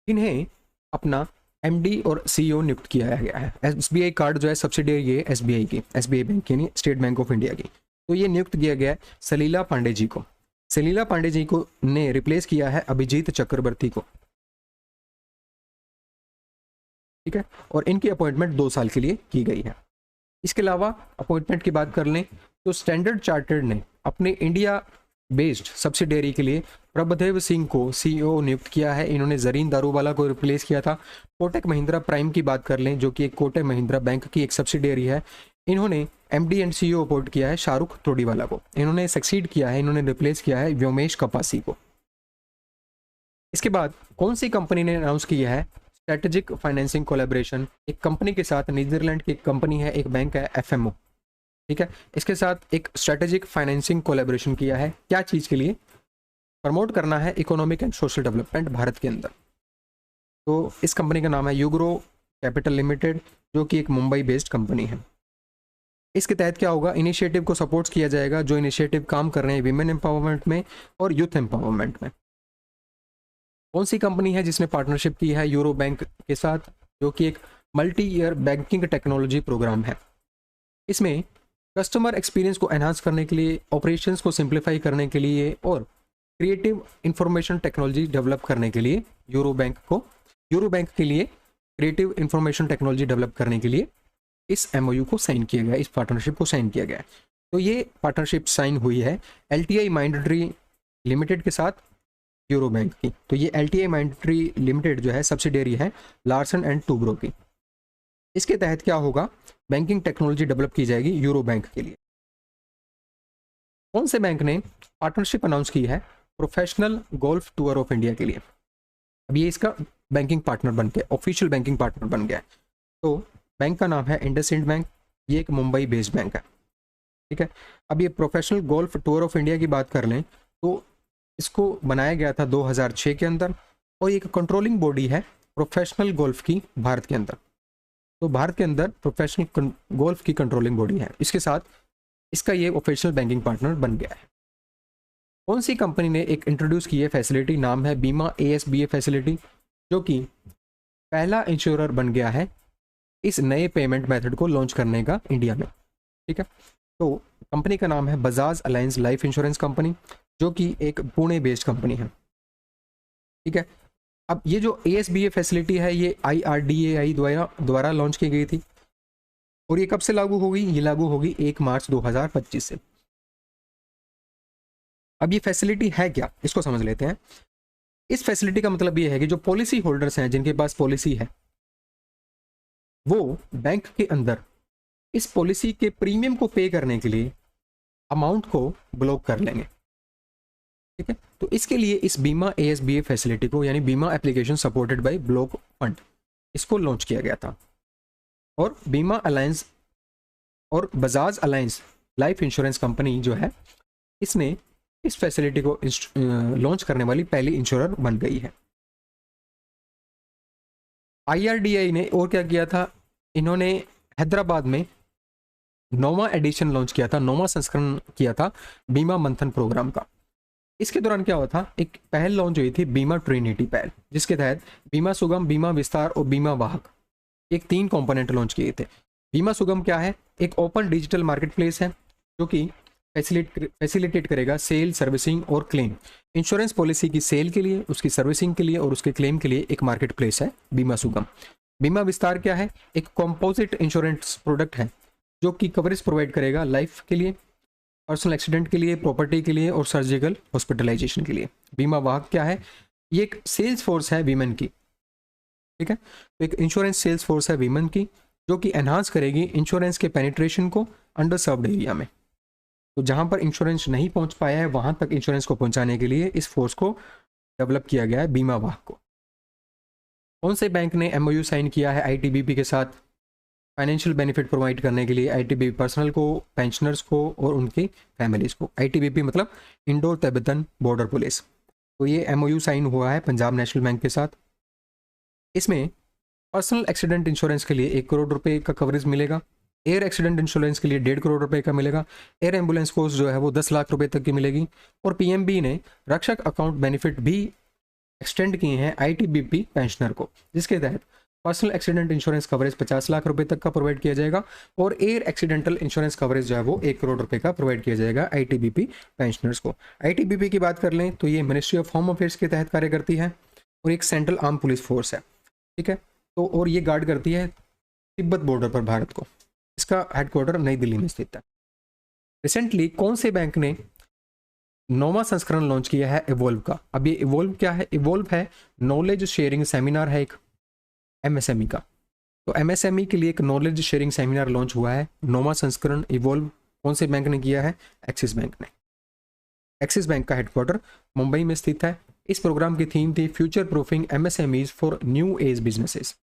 इन्हें अपना MD और CEO नियुक्त किया गया है। SBI कार्ड जो है सब्सिडियरी है SBI की, SBI बैंक यानी स्टेट बैंक ऑफ इंडिया की। तो ये नियुक्त किया गया है सलीला पांडे जी को। सलीला पांडे जी को ने रिप्लेस किया है अभिजीत चक्रवर्ती को। ठीक है, और इनकी अपॉइंटमेंट 2 साल के लिए की गई है। इसके अलावा अपॉइंटमेंट की बात कर लें तो स्टैंडर्ड चार्टर्ड ने अपने इंडिया बेस्ड सब्सिडियरी के लिए प्रभदेव सिंह को CEO नियुक्त किया है। इन्होंने जरीन दारूवाला को रिप्लेस किया था। कोटक महिंद्रा प्राइम की बात कर लें जो कि एक कोटक महिंद्रा बैंक की एक सब्सिडियरी है, इन्होंने MD एंड CEO अपॉइंट किया है शाहरुख तोड़ीवाला को। इन्होंने सक्सीड किया है, इन्होंने रिप्लेस किया है व्योमेश कपासी को। इसके बाद कौन सी कंपनी ने अनाउंस किया है स्ट्रेटेजिक फाइनेंसिंग कोलैबोरेशन एक कंपनी के साथ? नीदरलैंड की एक कंपनी है, एक बैंक है FMO। ठीक है, इसके साथ एक स्ट्रेटेजिक फाइनेंसिंग कोलैबोरेशन किया है। क्या चीज़ के लिए? प्रमोट करना है economic and social development Bharat के अंदर। तो इस कंपनी का नाम है यूग्रो कैपिटल लिमिटेड, जो कि एक मुंबई बेस्ड कंपनी है। इसके तहत क्या होगा, इनिशिएटिव को सपोर्ट किया जाएगा जो इनिशिएटिव काम कर रहे हैं विमेन एम्पावरमेंट में और यूथ एम्पावरमेंट में। कौन सी कंपनी है जिसने पार्टनरशिप की है यूरो बैंक के साथ, जो कि एक multi year banking technology programme है। इसमें कस्टमर एक्सपीरियंस को एनहांस करने के लिए, ऑपरेशंस को सिंप्लीफाई करने के लिए और क्रिएटिव इंफॉर्मेशन टेक्नोलॉजी डेवलप करने के लिए यूरो बैंक के लिए क्रिएटिव इंफॉर्मेशन टेक्नोलॉजी डेवलप करने के लिए इस एमओयू को साइन किया गया, इस पार्टनरशिप को साइन किया गया है। तो ये पार्टनरशिप साइन हुई है एलटीआई माइंडट्री लिमिटेड के साथ यूरो बैंक की। तो ये एलटीआई माइंडट्री लिमिटेड जो है सब्सिडियरी है लार्सन एंड टूब्रो की। इसके तहत क्या होगा, बैंकिंग टेक्नोलॉजी डेवलप की जाएगी यूरो बैंक के लिए। कौन से बैंक ने पार्टनरशिप अनाउंस की है professional golf tour of India के लिए। अब ये इसका बैंकिंग पार्टनर बन गया, ऑफिशियल बैंकिंग पार्टनर बन गया है। तो बैंक का नाम है इंडसइंड बैंक, ये एक मुंबई बेस्ड बैंक है, ठीक है। अब ये professional golf tour of India की बात कर लें तो इसको बनाया गया था 2006 के अंदर, और एक कंट्रोलिंग बॉडी है प्रोफेशनल गोल्फ की भारत के अंदर। तो भारत के अंदर प्रोफेशनल गोल्फ की कंट्रोलिंग बॉडी है, इसके साथ इसका ये ऑफिशियल बैंकिंग पार्टनर बन गया है। कौन सी कंपनी ने एक इंट्रोड्यूस की है फैसिलिटी, नाम है बीमा ASBA फैसिलिटी, जो कि पहला इंश्योरर बन गया है इस नए पेमेंट मेथड को लॉन्च करने का इंडिया में, ठीक है। तो कंपनी का नाम है Bajaj alliance life insurance company, जो कि एक पुणे बेस्ड कंपनी है, ठीक है। अब ये जो ASBA फैसिलिटी है ये IRDAI द्वारा लॉन्च की गई थी, और ये कब से लागू होगी, ये लागू होगी 1 मार्च 2025 से। अब ये फैसिलिटी है क्या, इसको समझ लेते हैं। इस फैसिलिटी का मतलब ये है कि जो पॉलिसी होल्डर्स हैं, जिनके पास पॉलिसी है, वो बैंक के अंदर इस पॉलिसी के प्रीमियम को पे करने के लिए अमाउंट को ब्लॉक कर लेंगे, ठीक है। तो इसके लिए इस बीमा ASBA फैसिलिटी को, यानी बीमा application supported by block fund, इसको लॉन्च किया गया था। और बीमा अलायंस और Bajaj alliance life insurance company जो है, इसने इस फैसिलिटी को लॉन्च करने वाली पहली इंश्योरर बन गई है। IRDAI ने और क्या किया था, इन्होंने हैदराबाद में 9वां एडिशन लॉन्च किया था, 9वां संस्करण किया था बीमा मंथन प्रोग्राम का। इसके दौरान क्या हुआ था, एक पहल लॉन्च हुई थी बीमा ट्रिनिटी पहल, जिसके तहत बीमा सुगम, बीमा विस्तार और बीमा वाहक, एक 3 कंपोनेंट लॉन्च किए थे। बीमा सुगम क्या है, एक ओपन डिजिटल मार्केट प्लेस है जो कि फैसिलिटेट करेगा सेल, सर्विसिंग और क्लेम। इंश्योरेंस पॉलिसी की सेल के लिए, उसकी सर्विसिंग के लिए और उसके क्लेम के लिए एक मार्केट प्लेस है बीमा सुगम। बीमा विस्तार क्या है, एक कॉम्पोजिट इंश्योरेंस प्रोडक्ट है जो कि कवरेज प्रोवाइड करेगा लाइफ के लिए, पर्सनल एक्सीडेंट के लिए, प्रॉपर्टी के लिए और सर्जिकल हॉस्पिटलाइजेशन के लिए। बीमा वाहक क्या है, ये एक सेल्स फोर्स है वीमेन की, ठीक है। तो एक इंश्योरेंस सेल्स फोर्स है वीमेन की, जो कि एनहांस करेगी इंश्योरेंस के पेनिट्रेशन को अंडर सर्व्ड एरिया में। तो जहां पर इंश्योरेंस नहीं पहुंच पाया है वहां तक इंश्योरेंस को पहुंचाने के लिए इस फोर्स को डेवलप किया गया है, बीमा वाहक को। कौन से बैंक ने MOU साइन किया है ITBP के साथ फाइनेंशियल बेनिफिट प्रोवाइड करने के लिए, ITBP पर्सनल को, पेंशनर्स को और उनकी फैमिलीज को। ITBP मतलब इंडो तिब्बतन बॉर्डर पुलिस। तो ये MOU साइन हुआ है पंजाब नेशनल बैंक के साथ। इसमें पर्सनल एक्सीडेंट इंश्योरेंस के लिए 1 करोड़ रुपए का कवरेज मिलेगा, एयर एक्सीडेंट इंश्योरेंस के लिए 1.5 करोड़ रुपए का मिलेगा, एयर एम्बुलेंस कोस्ट जो है वो 10 लाख रुपए तक की मिलेगी, और PMB ने रक्षक अकाउंट बेनिफिट भी एक्सटेंड किए हैं ITBP पेंशनर को, जिसके तहत personal accident insurance coverage 50 lakh रुपए तक का प्रोवाइड किया जाएगा, और एयर एक्सीडेंटल इंश्योरेंस कवरेज जो है वो 1 करोड़ रुपए का प्रोवाइड किया जाएगा ITBP पेंशनर्स को। ITBP की बात कर लें तो ये मिनिस्ट्री ऑफ होम अफेयर्स के तहत कार्य करती है और एक सेंट्रल आर्म पुलिस फोर्स है, ठीक है। तो और ये गार्ड करती है तिब्बत बॉर्डर पर भारत को। इसका हेडक्वार्टर नई दिल्ली में स्थित है। रिसेंटली कौन से बैंक ने 9वां संस्करण लॉन्च किया है इवोल्व का। अब ये इवोल्व क्या है, इवोल्व है नॉलेज शेयरिंग सेमिनार है एक MSME का। तो MSME के लिए एक नॉलेज शेयरिंग सेमिनार लॉन्च हुआ है, 9वां संस्करण इवोल्व। कौन से बैंक ने किया है, एक्सिस बैंक ने। एक्सिस बैंक का हेडक्वार्टर मुंबई में स्थित है। इस प्रोग्राम की थीम थी future proofing MSMEs for new age businesses.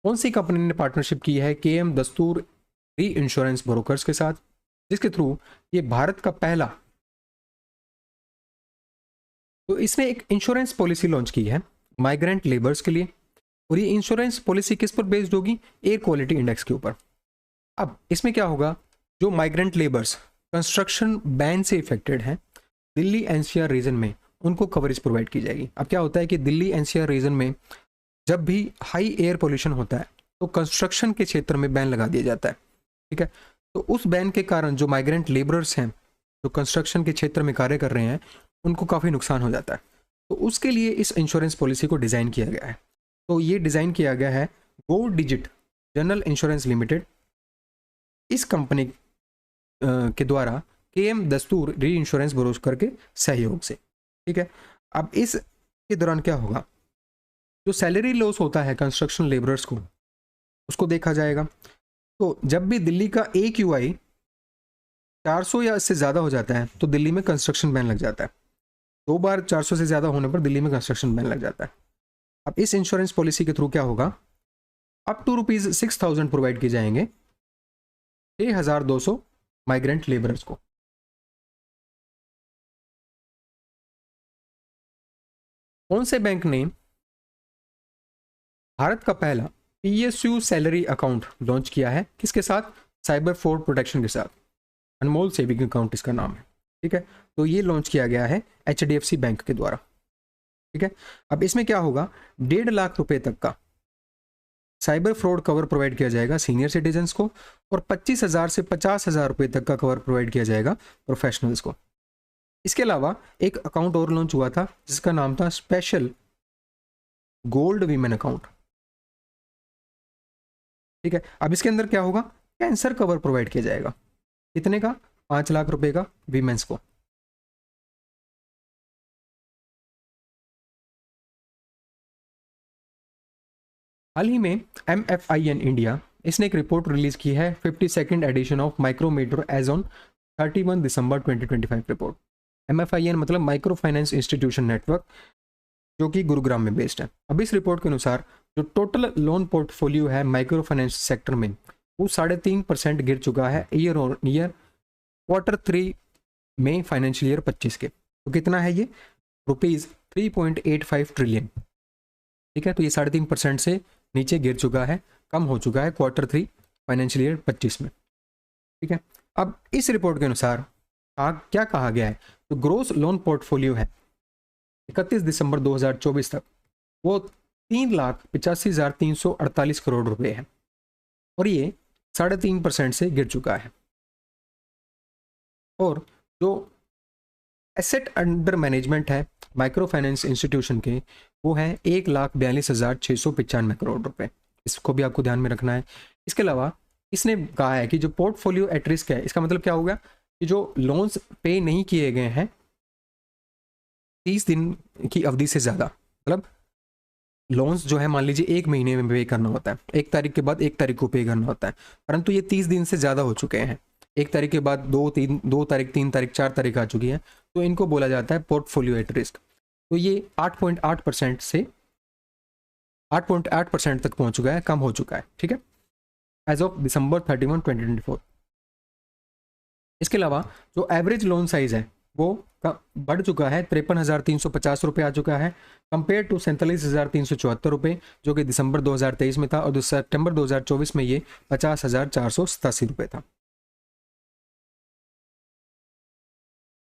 कौन सी कंपनी ने पार्टनरशिप की है KM दस्तूर री इंश्योरेंस ब्रोकर्स के साथ, जिसके थ्रू ये भारत का पहला, तो इसने एक इंश्योरेंस पॉलिसी लॉन्च की है माइग्रेंट लेबर्स के लिए, और ये इंश्योरेंस पॉलिसी किस पर बेस्ड होगी? एयर क्वालिटी इंडेक्स के ऊपर। अब इसमें क्या होगा, जो माइग्रेंट लेबर्स कंस्ट्रक्शन बैन से इफेक्टेड हैं दिल्ली एनसीआर रीजन में, उनको कवरेज प्रोवाइड की जाएगी। अब क्या होता है कि दिल्ली एनसीआर रीजन में जब भी हाई एयर पोल्यूशन होता है तो कंस्ट्रक्शन के क्षेत्र में बैन लगा दिया जाता है, ठीक है। तो उस बैन के कारण जो माइग्रेंट लेबरर्स हैं जो कंस्ट्रक्शन के क्षेत्र में कार्य कर रहे हैं उनको काफ़ी नुकसान हो जाता है। तो उसके लिए इस इंश्योरेंस पॉलिसी को डिज़ाइन किया गया है। तो ये डिज़ाइन किया गया है गो डिजिट जनरल इंश्योरेंस लिमिटेड, इस कंपनी के द्वारा केएम दस्तूर री इंश्योरेंस ब्रोकर के सहयोग से, ठीक है। अब इस के दौरान क्या होगा, जो सैलरी लॉस होता है कंस्ट्रक्शन लेबरर्स को, उसको देखा जाएगा। तो जब भी दिल्ली का AQI 400 या इससे ज़्यादा हो जाता है तो दिल्ली में कंस्ट्रक्शन बैन लग जाता है। 2 बार 400 से ज़्यादा होने पर दिल्ली में कंस्ट्रक्शन बैन लग जाता है। अब इस इंश्योरेंस पॉलिसी के थ्रू क्या होगा, अप टू ₹6,000 प्रोवाइड किए जाएंगे 6,200 माइग्रेंट लेबरर्स को। कौन से बैंक ने भारत का पहला PSU सैलरी अकाउंट लॉन्च किया है? किसके साथ? साइबर फ्रॉड प्रोटेक्शन के साथ। अनमोल सेविंग अकाउंट इसका नाम है, ठीक है। तो ये लॉन्च किया गया है HDFC बैंक के द्वारा, ठीक है। अब इसमें क्या होगा, 1.5 लाख रुपए तक का साइबर फ्रॉड कवर प्रोवाइड किया जाएगा सीनियर सिटीजन्स को, और 25,000 से 50,000 रुपए तक का कवर प्रोवाइड किया जाएगा प्रोफेशनल्स को। इसके अलावा एक अकाउंट और लॉन्च हुआ था जिसका नाम था स्पेशल गोल्ड वीमेन अकाउंट, ठीक है। अब इसके अंदर क्या होगा, कैंसर कवर प्रोवाइड किया जाएगा। कितने का? 5 लाख रुपए का वीमेंस को। हाल ही में MFIN इंडिया इसने एक रिपोर्ट रिलीज की है 52nd edition of micrometer as on 31 दिसंबर 2025 रिपोर्ट। MFIN मतलब माइक्रो फाइनेंस इंस्टीट्यूशन नेटवर्क, जो कि गुरुग्राम में बेस्ड है। अब इस रिपोर्ट के अनुसार जो टोटल लोन पोर्टफोलियो है माइक्रो फाइनेंस सेक्टर में वो 3.5% गिर चुका है ईयर ऑन ईयर Q3 में फाइनेंशियल ईयर 25 के। तो कितना है ये? ₹3.85 ट्रिलियन, ठीक है। तो ये 3.5% से नीचे गिर चुका है, कम हो चुका है Q3 फाइनेंशियल ईयर 25 में, ठीक है। अब इस रिपोर्ट के अनुसार क्या कहा गया है, तो ग्रोस लोन पोर्टफोलियो है 31 दिसंबर 2024 तक वो 3,85,348 करोड़ रुपए है, और ये 3.5% से गिर चुका है। और जो एसेट अंडर मैनेजमेंट है माइक्रो फाइनेंस इंस्टीट्यूशन के, वो है 1,42,695 करोड़ रुपए। इसको भी आपको ध्यान में रखना है। इसके अलावा इसने कहा है कि जो पोर्टफोलियो एट रिस्क है, इसका मतलब क्या होगा कि जो लोन्स पे नहीं किए गए हैं 30 दिन की अवधि से ज़्यादा, मतलब लोन्स जो है मान लीजिए 1 महीने में पे करना होता है, 1 तारीख के बाद 1 तारीख को पे करना होता है, परंतु ये 30 दिन से ज़्यादा हो चुके हैं, 1 तारीख के बाद 2 तारीख 3 तारीख 4 तारीख आ चुकी है, तो इनको बोला जाता है पोर्टफोलियो एट रिस्क। तो ये 8.8% से 8.8% तक पहुंच चुका है, कम हो चुका है, ठीक है, एज ऑफ दिसंबर 31, 2024। इसके अलावा जो एवरेज लोन साइज है वो बढ़ चुका है, 53,350 रुपये आ चुका है, कंपेयर टू 47,374 रुपये जो कि दिसंबर 2023 में था, और सितंबर 2024 में ये 50,487 रुपये था।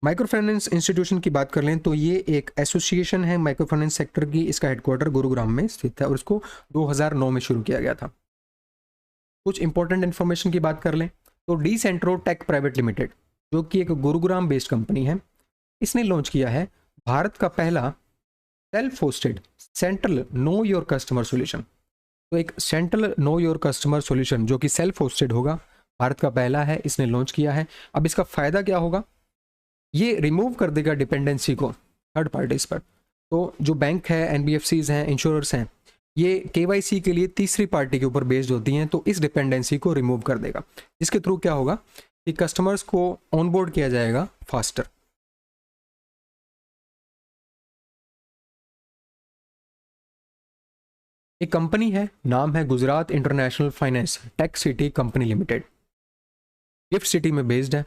माइक्रो फाइनेंस इंस्टीट्यूशन की बात कर लें तो ये एक एसोसिएशन है माइक्रो फाइनेंस सेक्टर की, इसका हेडक्वार्टर गुरुग्राम में स्थित है और इसको 2009 में शुरू किया गया था। कुछ इंपॉर्टेंट इन्फॉर्मेशन की बात कर लें तो डिसेंट्रो टेक प्राइवेट लिमिटेड, जो कि एक गुरुग्राम बेस्ड कंपनी है, इसने लॉन्च किया है भारत का पहला self hosted central know your customer solution. तो एक central know your customer solution जो कि सेल्फ होस्टेड होगा, भारत का पहला है, इसने लॉन्च किया है। अब इसका फ़ायदा क्या होगा, ये रिमूव कर देगा डिपेंडेंसी को थर्ड पार्टीज पर। तो जो बैंक है, NBFCs हैं, इंश्योरर्स हैं, ये KYC के लिए तीसरी पार्टी के ऊपर बेस्ड होती हैं, तो इस डिपेंडेंसी को रिमूव कर देगा, जिसके थ्रू क्या होगा कि कस्टमर्स को ऑनबोर्ड किया जाएगा फास्टर। एक कंपनी है, नाम है Gujarat international finance tech city company limited, gift city में बेस्ड है।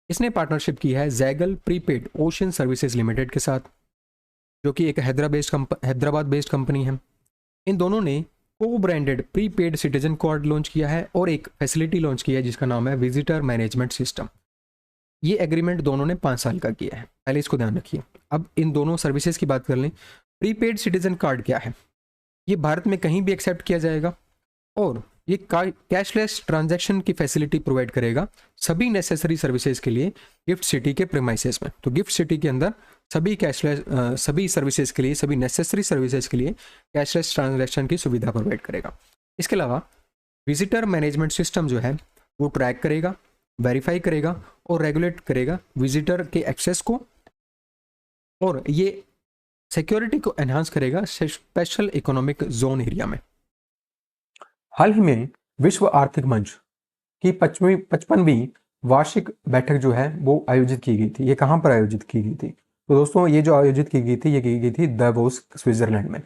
इसने पार्टनरशिप की है Zaggle prepaid ocean services limited के साथ, जो कि एक हैदराबाद बेस्ड कंपनी है। इन दोनों ने को branded prepaid citizen card launch किया है और एक फैसिलिटी लॉन्च किया है जिसका नाम है विजिटर मैनेजमेंट सिस्टम। ये एग्रीमेंट दोनों ने 5 साल का किया है, पहले इसको ध्यान रखिए। अब इन दोनों सर्विसेज की बात कर लें। प्रीपेड सिटीजन कार्ड क्या है? ये भारत में कहीं भी एक्सेप्ट किया जाएगा और ये कैशलेस ट्रांजैक्शन की फैसिलिटी प्रोवाइड करेगा सभी नेसेसरी सर्विसेज के लिए गिफ्ट सिटी के प्रीमाइसेस में। तो गिफ्ट सिटी के अंदर सभी कैशलेस सभी सर्विसेज के लिए, सभी नेसेसरी सर्विसेज के लिए कैशलेस ट्रांजैक्शन की सुविधा प्रोवाइड करेगा। इसके अलावा विजिटर मैनेजमेंट सिस्टम जो है वो ट्रैक करेगा, वेरीफाई करेगा और रेगुलेट करेगा विजिटर के एक्सेस को, और ये सिक्योरिटी को एनहांस करेगा स्पेशल इकोनॉमिक जोन एरिया में। हाल ही में विश्व आर्थिक मंच की 55वीं वार्षिक बैठक जो है वो आयोजित की गई थी। ये कहाँ पर आयोजित की गई थी? तो दोस्तों ये जो आयोजित की गई थी ये की गई थी दावोस स्विट्जरलैंड में।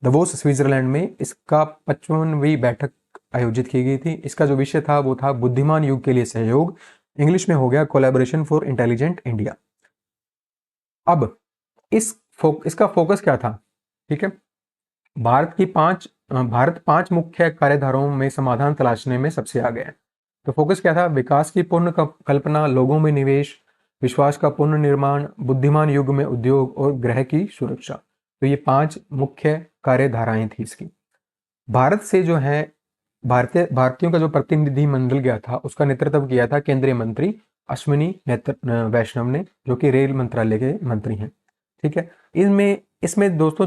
दावोस स्विट्जरलैंड में इसका 55वीं बैठक आयोजित की गई थी। इसका जो विषय था वो था बुद्धिमान युग के लिए सहयोग, इंग्लिश में हो गया कोलैबोरेशन फॉर इंटेलिजेंट इंडिया। अब इसका फोकस क्या था? ठीक है, भारत 5 मुख्य कार्यधाराओं में समाधान तलाशने में सबसे आगे है। तो फोकस क्या था? विकास की पूर्ण कल्पना, लोगों में निवेश, विश्वास का पूर्ण निर्माण, बुद्धिमान युग में उद्योग और ग्रह की सुरक्षा। तो ये 5 मुख्य कार्यधाराएं थी इसकी। भारत से जो है भारतीयों का जो प्रतिनिधि मंडल गया था उसका नेतृत्व किया था केंद्रीय मंत्री अश्विनी वैष्णव ने, जो कि रेल मंत्रालय के मंत्री हैं। ठीक है, इसमें दोस्तों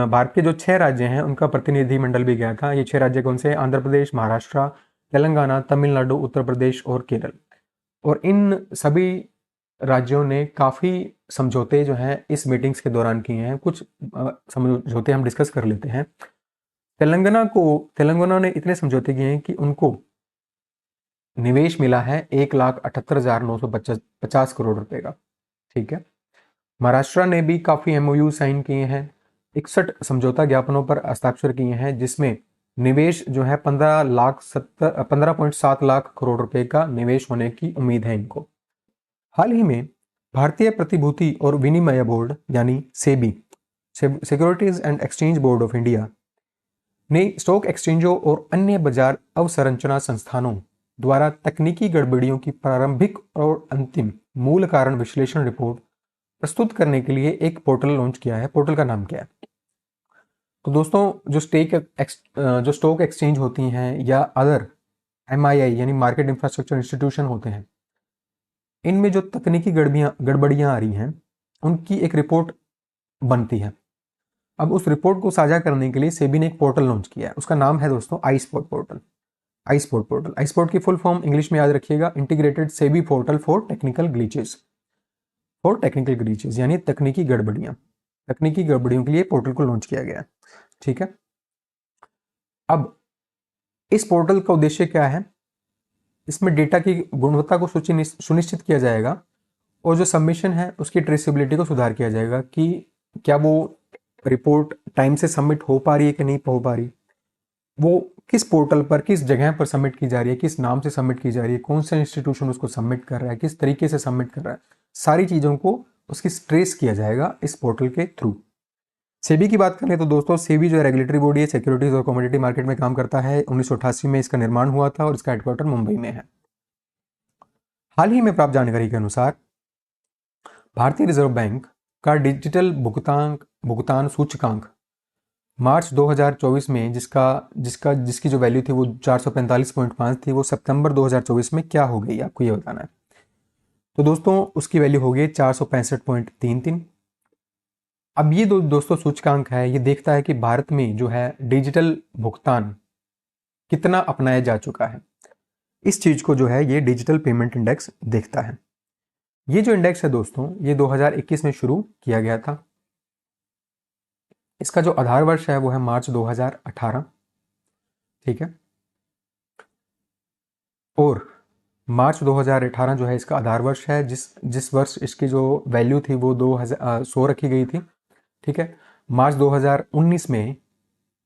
भारत के जो 6 राज्य हैं उनका प्रतिनिधि मंडल भी गया था। ये 6 राज्य कौन से हैं? आंध्र प्रदेश, महाराष्ट्र, तेलंगाना, तमिलनाडु, उत्तर प्रदेश और केरल। और इन सभी राज्यों ने काफी समझौते जो हैं इस मीटिंग्स के दौरान किए हैं। कुछ समझौते हम डिस्कस कर लेते हैं। तेलंगाना ने इतने समझौते किए हैं कि उनको निवेश मिला है 1,78,950 करोड़ रुपए का। ठीक है, महाराष्ट्र ने भी काफी एमओयू साइन किए हैं, 61 समझौता ज्ञापनों पर हस्ताक्षर किए हैं, जिसमें निवेश जो है 15.7 लाख करोड़ रुपए का निवेश होने की उम्मीद है इनको। हाल ही में भारतीय प्रतिभूति और विनिमय बोर्ड यानी SEBI, securities and exchange board of India ने स्टॉक एक्सचेंजों और अन्य बाजार अवसंरचना संस्थानों द्वारा तकनीकी गड़बड़ियों की प्रारंभिक और अंतिम मूल कारण विश्लेषण रिपोर्ट प्रस्तुत करने के लिए एक पोर्टल लॉन्च किया है। पोर्टल का नाम क्या है? तो दोस्तों जो स्टॉक एक्सचेंज होती हैं या अदर MII यानी मार्केट इंफ्रास्ट्रक्चर इंस्टीट्यूशन होते हैं, इनमें जो तकनीकी गड़बड़ियां आ रही हैं उनकी एक रिपोर्ट बनती है। अब उस रिपोर्ट को साझा करने के लिए सेबी ने एक पोर्टल लॉन्च किया है। उसका नाम है दोस्तों iSpot portal. iSpot portal, iSpot की फुल फॉर्म इंग्लिश में याद रखिएगा, integrated SEBI portal for technical glitches. यानी तकनीकी गड़बड़ियों के लिए पोर्टल को लॉन्च किया गया। ठीक है, अब इस पोर्टल का उद्देश्य क्या है? इसमें डेटा की गुणवत्ता को सुनिश्चित किया जाएगा और जो सबमिशन है उसकी ट्रेसेबिलिटी को सुधार किया जाएगा कि क्या वो रिपोर्ट टाइम से सबमिट हो पा रही है कि नहीं हो पा रही, वो किस पोर्टल पर, किस जगह पर सबमिट की जा रही है, किस नाम से सबमिट की जा रही है, कौन सा इंस्टीट्यूशन उसको सबमिट कर रहा है, किस तरीके से सबमिट कर रहा है, सारी चीज़ों को उसकी ट्रेस किया जाएगा इस पोर्टल के थ्रू। सेबी की बात करें तो दोस्तों सेबी जो रेगुलेटरी बॉडी है, सिक्योरिटीज और कमोडिटी मार्केट में काम करता है। 1988 में इसका निर्माण हुआ था और इसका हेडक्वार्टर मुंबई में है। हाल ही में प्राप्त जानकारी के अनुसार भारतीय रिजर्व बैंक का डिजिटल भुगतान सूचकांक मार्च 2024 में जिसकी जो वैल्यू थी वो 445.5 थी, वो सितंबर 2024 में क्या हो गई आपको ये बताना है। तो दोस्तों उसकी वैल्यू हो गई 465.33। अब ये दोस्तों सूचकांक है, ये देखता है कि भारत में जो है डिजिटल भुगतान कितना अपनाया जा चुका है। इस चीज को जो है ये डिजिटल पेमेंट इंडेक्स देखता है। ये जो इंडेक्स है दोस्तों ये 2021 में शुरू किया गया था। इसका जो आधार वर्ष है वो है मार्च 2018। ठीक है, और मार्च 2018 जो है इसका आधार वर्ष है, जिस वर्ष इसकी जो वैल्यू थी वो 2100 रखी गई थी। ठीक है, मार्च 2019 में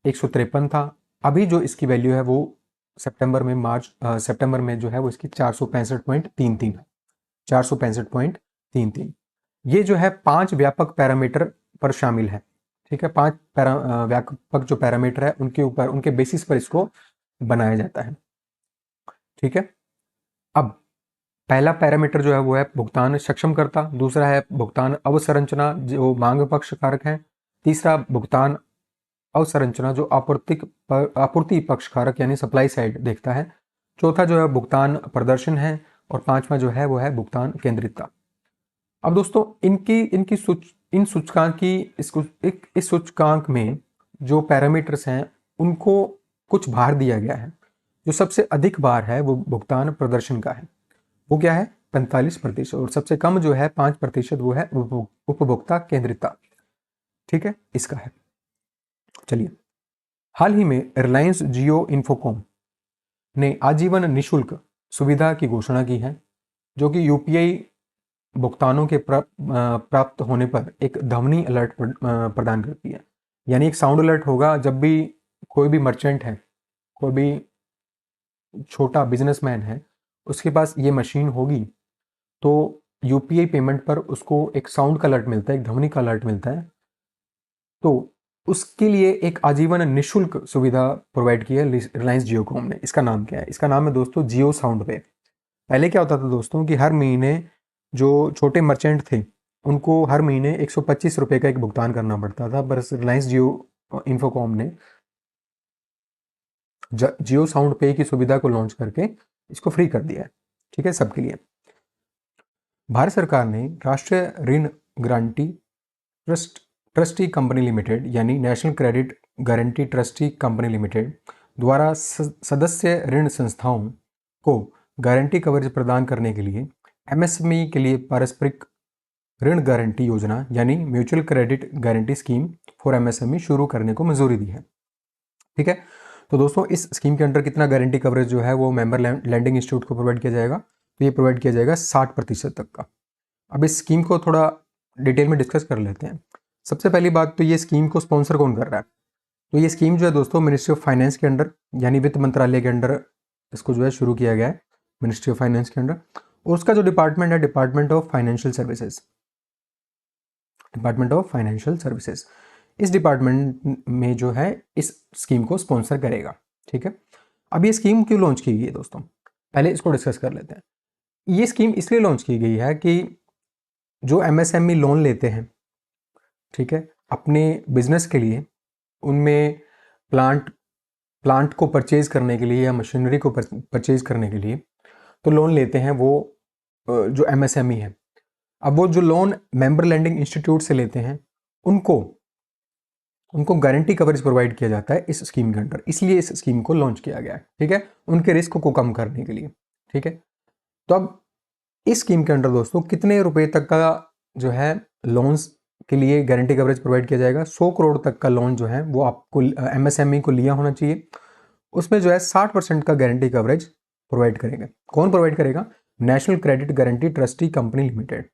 153 था। अभी जो इसकी वैल्यू है वो सितंबर में जो है वो इसकी 465.33 है, 465.33। ये जो है 5 व्यापक पैरामीटर पर शामिल है। ठीक है, 5 व्यापक जो पैरामीटर है उनके ऊपर, उनके बेसिस पर इसको बनाया जाता है। ठीक है, अब पहला पैरामीटर जो है वो है भुगतान सक्षमकर्ता, दूसरा है भुगतान अवसंरचना जो मांग पक्ष कारक है, तीसरा भुगतान अवसंरचना जो आपूर्ति पक्ष कारक यानी सप्लाई साइड देखता है, चौथा जो है भुगतान प्रदर्शन है, और पांचवा जो है वो है भुगतान केंद्रितता। अब दोस्तों इन सूचकांक की इस सूचकांक में जो पैरामीटर्स हैं उनको कुछ भार दिया गया है। जो सबसे अधिक भार है वो भुगतान प्रदर्शन का है, वो क्या है 45%, और सबसे कम जो है 5% वो है उपभोक्ता केंद्रितता। ठीक है, इसका है। चलिए, हाल ही में रिलायंस जियो इन्फोकॉम ने आजीवन निशुल्क सुविधा की घोषणा की है, जो कि यूपीआई भुगतानों के प्राप्त होने पर एक ध्वनि अलर्ट प्रदान करती है। यानी एक साउंड अलर्ट होगा जब भी कोई भी मर्चेंट है, कोई भी छोटा बिजनेसमैन है, उसके पास ये मशीन होगी तो यूपीआई पेमेंट पर उसको एक साउंड का अलर्ट मिलता है, एक ध्वनि का अलर्ट मिलता है। तो उसके लिए एक आजीवन निशुल्क सुविधा प्रोवाइड की है रिलायंस जियोकॉम ने। इसका नाम क्या है? इसका नाम है दोस्तों जियो साउंड पे। पहले क्या होता था दोस्तों कि हर महीने जो छोटे मर्चेंट थे उनको हर महीने 125 रुपये का एक भुगतान करना पड़ता था, पर रिलायंस जियो इन्फोकॉम ने जियो साउंड पे की सुविधा को लॉन्च करके इसको फ्री कर दिया है। ठीक है, सबके लिए। भारत सरकार ने राष्ट्रीय ऋण गारंटी ट्रस्टी कंपनी लिमिटेड यानी national credit guarantee trustee company limited द्वारा सदस्य ऋण संस्थाओं को गारंटी कवरेज प्रदान करने के लिए एमएसएमई के लिए पारस्परिक ऋण गारंटी योजना यानी mutual credit guarantee scheme for MSME शुरू करने को मंजूरी दी है। ठीक है, तो दोस्तों इस स्कीम के अंडर कितना गारंटी कवरेज जो है वो मेंबर लैंडिंग इंस्टीट्यूट को प्रोवाइड किया जाएगा? तो ये प्रोवाइड किया जाएगा 60% तक का। अब इस स्कीम को थोड़ा डिटेल में डिस्कस कर लेते हैं। सबसे पहली बात तो ये स्कीम को स्पॉन्सर कौन कर रहा है? तो ये स्कीम जो है दोस्तों मिनिस्ट्री ऑफ फाइनेंस के अंडर यानी वित्त मंत्रालय के अंडर इसको जो है शुरू किया गया है, मिनिस्ट्री ऑफ फाइनेंस के अंडर। और उसका जो डिपार्टमेंट है department of financial services, department of financial services इस डिपार्टमेंट में जो है इस स्कीम को स्पॉन्सर करेगा। ठीक है, अब ये स्कीम क्यों लॉन्च की गई है दोस्तों, पहले इसको डिस्कस कर लेते हैं। ये स्कीम इसलिए लॉन्च की गई है कि जो एमएसएमई लोन लेते हैं, ठीक है, अपने बिजनेस के लिए, उनमें प्लांट को परचेज करने के लिए या मशीनरी को परचेज करने के लिए तो लोन लेते हैं वो जो एमएसएमई है। अब वो जो लोन मेंबर लैंडिंग इंस्टीट्यूट से लेते हैं उनको गारंटी कवरेज प्रोवाइड किया जाता है इस स्कीम के अंडर, इसलिए इस स्कीम को लॉन्च किया गया है। ठीक है, उनके रिस्क को कम करने के लिए। ठीक है, तो अब इस स्कीम के अंडर दोस्तों कितने रुपए तक का जो है लोन्स के लिए गारंटी कवरेज प्रोवाइड किया जाएगा? 100 करोड़ तक का लोन जो है वो आपको एमएसएमई को लिया होना चाहिए। उसमें जो है 60% का गारंटी कवरेज प्रोवाइड करेगा। कौन प्रोवाइड करेगा? National credit guarantee trustee company limited.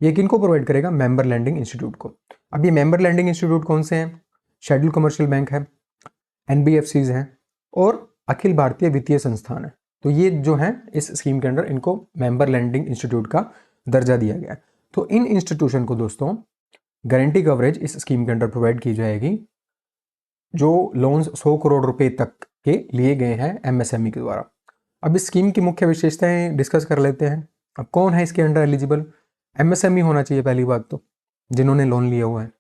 ये किनको प्रोवाइड करेगा? मेंबर लैंडिंग इंस्टीट्यूट को। अब ये मेंबर लैंडिंग इंस्टीट्यूट कौन से हैं? शेड्यूल कमर्शियल बैंक है, एनबीएफसीज हैं और अखिल भारतीय वित्तीय संस्थान है। तो ये जो है इस स्कीम के अंडर इनको मेंबर लैंडिंग इंस्टीट्यूट का दर्जा दिया गया है। तो इन इंस्टीट्यूशन को दोस्तों गारंटी कवरेज इस स्कीम के अंडर प्रोवाइड की जाएगी जो लोन्स 100 करोड़ रुपए तक के लिए गए हैं एमएसएमई के द्वारा। अब इस स्कीम की मुख्य विशेषताएं डिस्कस कर लेते हैं। अब कौन है इसके अंडर एलिजिबल? एमएसएमई होना चाहिए पहली बात तो, जिन्होंने लोन लिया हुआ है।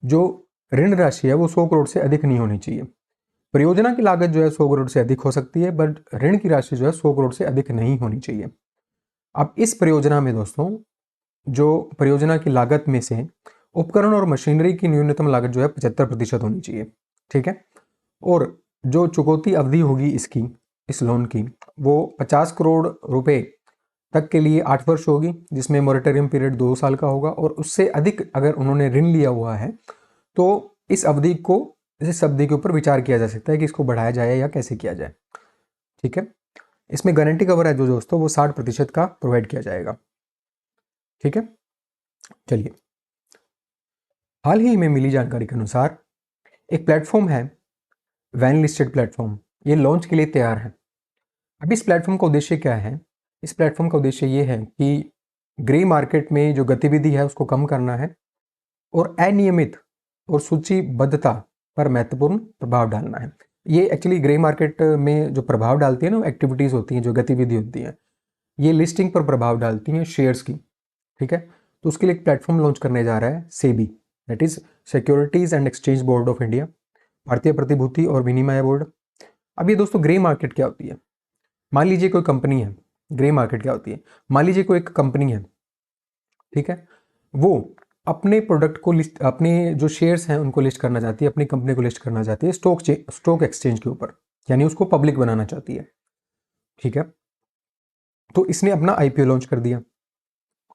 जो ऋण राशि है वो 100 करोड़ से अधिक नहीं होनी चाहिए। परियोजना की लागत जो है 100 करोड़ से अधिक हो सकती है, बट ऋण की राशि जो है 100 करोड़ से अधिक नहीं होनी चाहिए। अब इस परियोजना में दोस्तों जो परियोजना की लागत में से उपकरण और मशीनरी की न्यूनतम लागत जो है 75% होनी चाहिए। ठीक है, और जो चुकौती अवधि होगी इसकी, इस लोन की, वो 50 करोड़ रुपए तक के लिए 8 वर्ष होगी, जिसमें मॉरेटोरियम पीरियड 2 साल का होगा। और उससे अधिक अगर उन्होंने ऋण लिया हुआ है तो इस अवधि के ऊपर विचार किया जा सकता है कि इसको बढ़ाया जाए या कैसे किया जाए। ठीक है, इसमें गारंटी कवर है जो दोस्तों वो 60% का प्रोवाइड किया जाएगा। ठीक है, चलिए, हाल ही में मिली जानकारी के अनुसार एक प्लेटफॉर्म है वैन लिस्टेड प्लेटफॉर्म, ये लॉन्च के लिए तैयार है। अब इस प्लेटफॉर्म का उद्देश्य क्या है? इस प्लेटफॉर्म का उद्देश्य ये है कि ग्रे मार्केट में जो गतिविधि है उसको कम करना है और अनियमित और सूचीबद्धता पर महत्वपूर्ण प्रभाव डालना है। ये एक्चुअली ग्रे मार्केट में जो प्रभाव डालती है ना, एक्टिविटीज़ होती हैं, जो गतिविधि होती हैं, ये लिस्टिंग पर प्रभाव डालती हैं शेयर्स की। ठीक है, तो उसके लिए एक प्लेटफॉर्म लॉन्च करने जा रहा है SEBI, that is securities and exchange board of India, भारतीय प्रतिभूति और विनिमय बोर्ड। अब ये दोस्तों ग्रे मार्केट क्या होती है? मान लीजिए कोई कंपनी है, ग्रे मार्केट क्या होती है? मान लीजिए कोई एक कंपनी है, ठीक है, वो अपने प्रोडक्ट को लिस्ट, अपने जो शेयर्स हैं उनको लिस्ट करना चाहती है, अपनी कंपनी को लिस्ट करना चाहती है स्टॉक एक्सचेंज के ऊपर, यानी उसको पब्लिक बनाना चाहती है। ठीक है, तो इसने अपना आईपीओ लॉन्च कर दिया,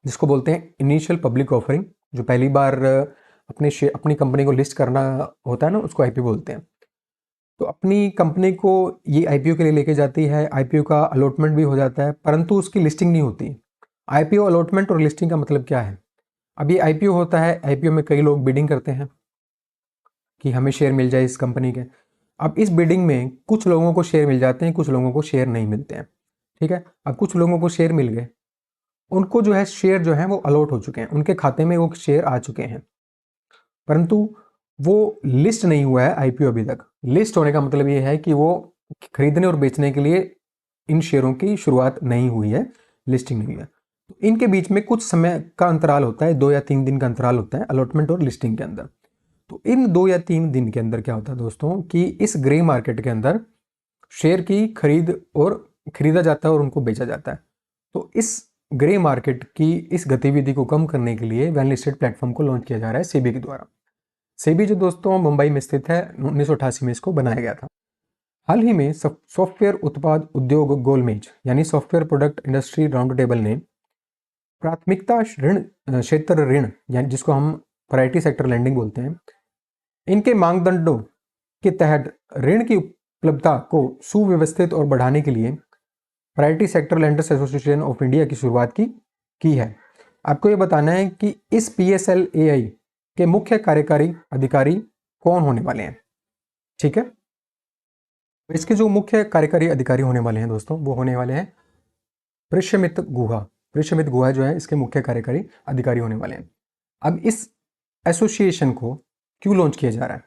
जिसको बोलते हैं इनिशियल पब्लिक ऑफरिंग। जो पहली बार अपनी कंपनी को लिस्ट करना होता है ना, उसको आईपीओ बोलते हैं। तो अपनी कंपनी को ये आईपीओ के लिए लेके जाती है, आईपीओ का अलॉटमेंट भी हो जाता है, परंतु उसकी लिस्टिंग नहीं होती। आईपीओ अलॉटमेंट और लिस्टिंग का मतलब क्या है? अब ये आईपीओ होता है, आईपीओ में कई लोग बिडिंग करते हैं कि हमें शेयर मिल जाए इस कंपनी के। अब इस बिडिंग में कुछ लोगों को शेयर मिल जाते हैं, कुछ लोगों को शेयर नहीं मिलते हैं। ठीक है, अब कुछ लोगों को शेयर मिल गए, उनको जो है शेयर जो है वो अलॉट हो चुके हैं, उनके खाते में वो शेयर आ चुके हैं, परंतु वो लिस्ट नहीं हुआ है आईपीओ अभी तक। लिस्ट होने का मतलब ये है कि वो खरीदने और बेचने के लिए इन शेयरों की शुरुआत नहीं हुई है, लिस्टिंग नहीं हुई है। तो इनके बीच में कुछ समय का अंतराल होता है, 2 या 3 दिन का अंतराल होता है अलॉटमेंट और लिस्टिंग के अंदर। तो इन 2 या 3 दिन के अंदर क्या होता है दोस्तों, कि इस ग्रे मार्केट के अंदर शेयर की खरीदा जाता है और उनको बेचा जाता है। तो इस ग्रे मार्केट की इस गतिविधि को कम करने के लिए वेल लिस्टेड प्लेटफॉर्म को लॉन्च किया जा रहा है सेबी के द्वारा। सेबी जो दोस्तों मुंबई में स्थित है, 1988 में इसको बनाया गया था। हाल ही में सॉफ्टवेयर उत्पाद उद्योग गोलमेज यानी software product industry round table ने प्राथमिकता ऋण क्षेत्र ऋण, यानी जिसको हम प्रायोरिटी सेक्टर लैंडिंग बोलते हैं, इनके मानदंडों के तहत ऋण की उपलब्धता को सुव्यवस्थित और बढ़ाने के लिए priority sector lenders association of India की शुरुआत की है। आपको ये बताना है कि इस PSLAI के मुख्य कार्यकारी अधिकारी कौन होने वाले हैं। ठीक है, तो इसके जो मुख्य कार्यकारी अधिकारी होने वाले हैं दोस्तों, वो होने वाले हैं प्रेष्यमित गुहा। प्रेष्यमित गुहा जो है इसके मुख्य कार्यकारी अधिकारी होने वाले हैं। अब इस एसोसिएशन को क्यों लॉन्च किया जा रहा है?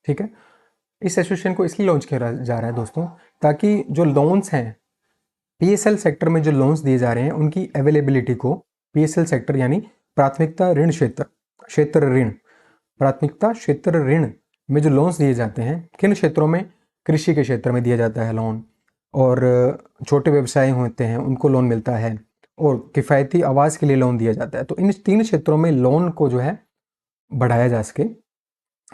ठीक है, इस एसोसिएशन को इसलिए लॉन्च किया जा रहा है दोस्तों, ताकि जो लोन्स हैं PSL सेक्टर में, जो लोन्स दिए जा रहे हैं उनकी अवेलेबिलिटी को PSL सेक्टर यानी प्राथमिकता ऋण क्षेत्र ऋण, प्राथमिकता क्षेत्र ऋण में जो लोन्स दिए जाते हैं, किन क्षेत्रों में? कृषि के क्षेत्र में दिया जाता है लोन, और छोटे व्यवसाय होते हैं उनको लोन मिलता है, और किफ़ायती आवास के लिए लोन दिया जाता है। तो इन 3 क्षेत्रों में लोन को जो है बढ़ाया जा सके।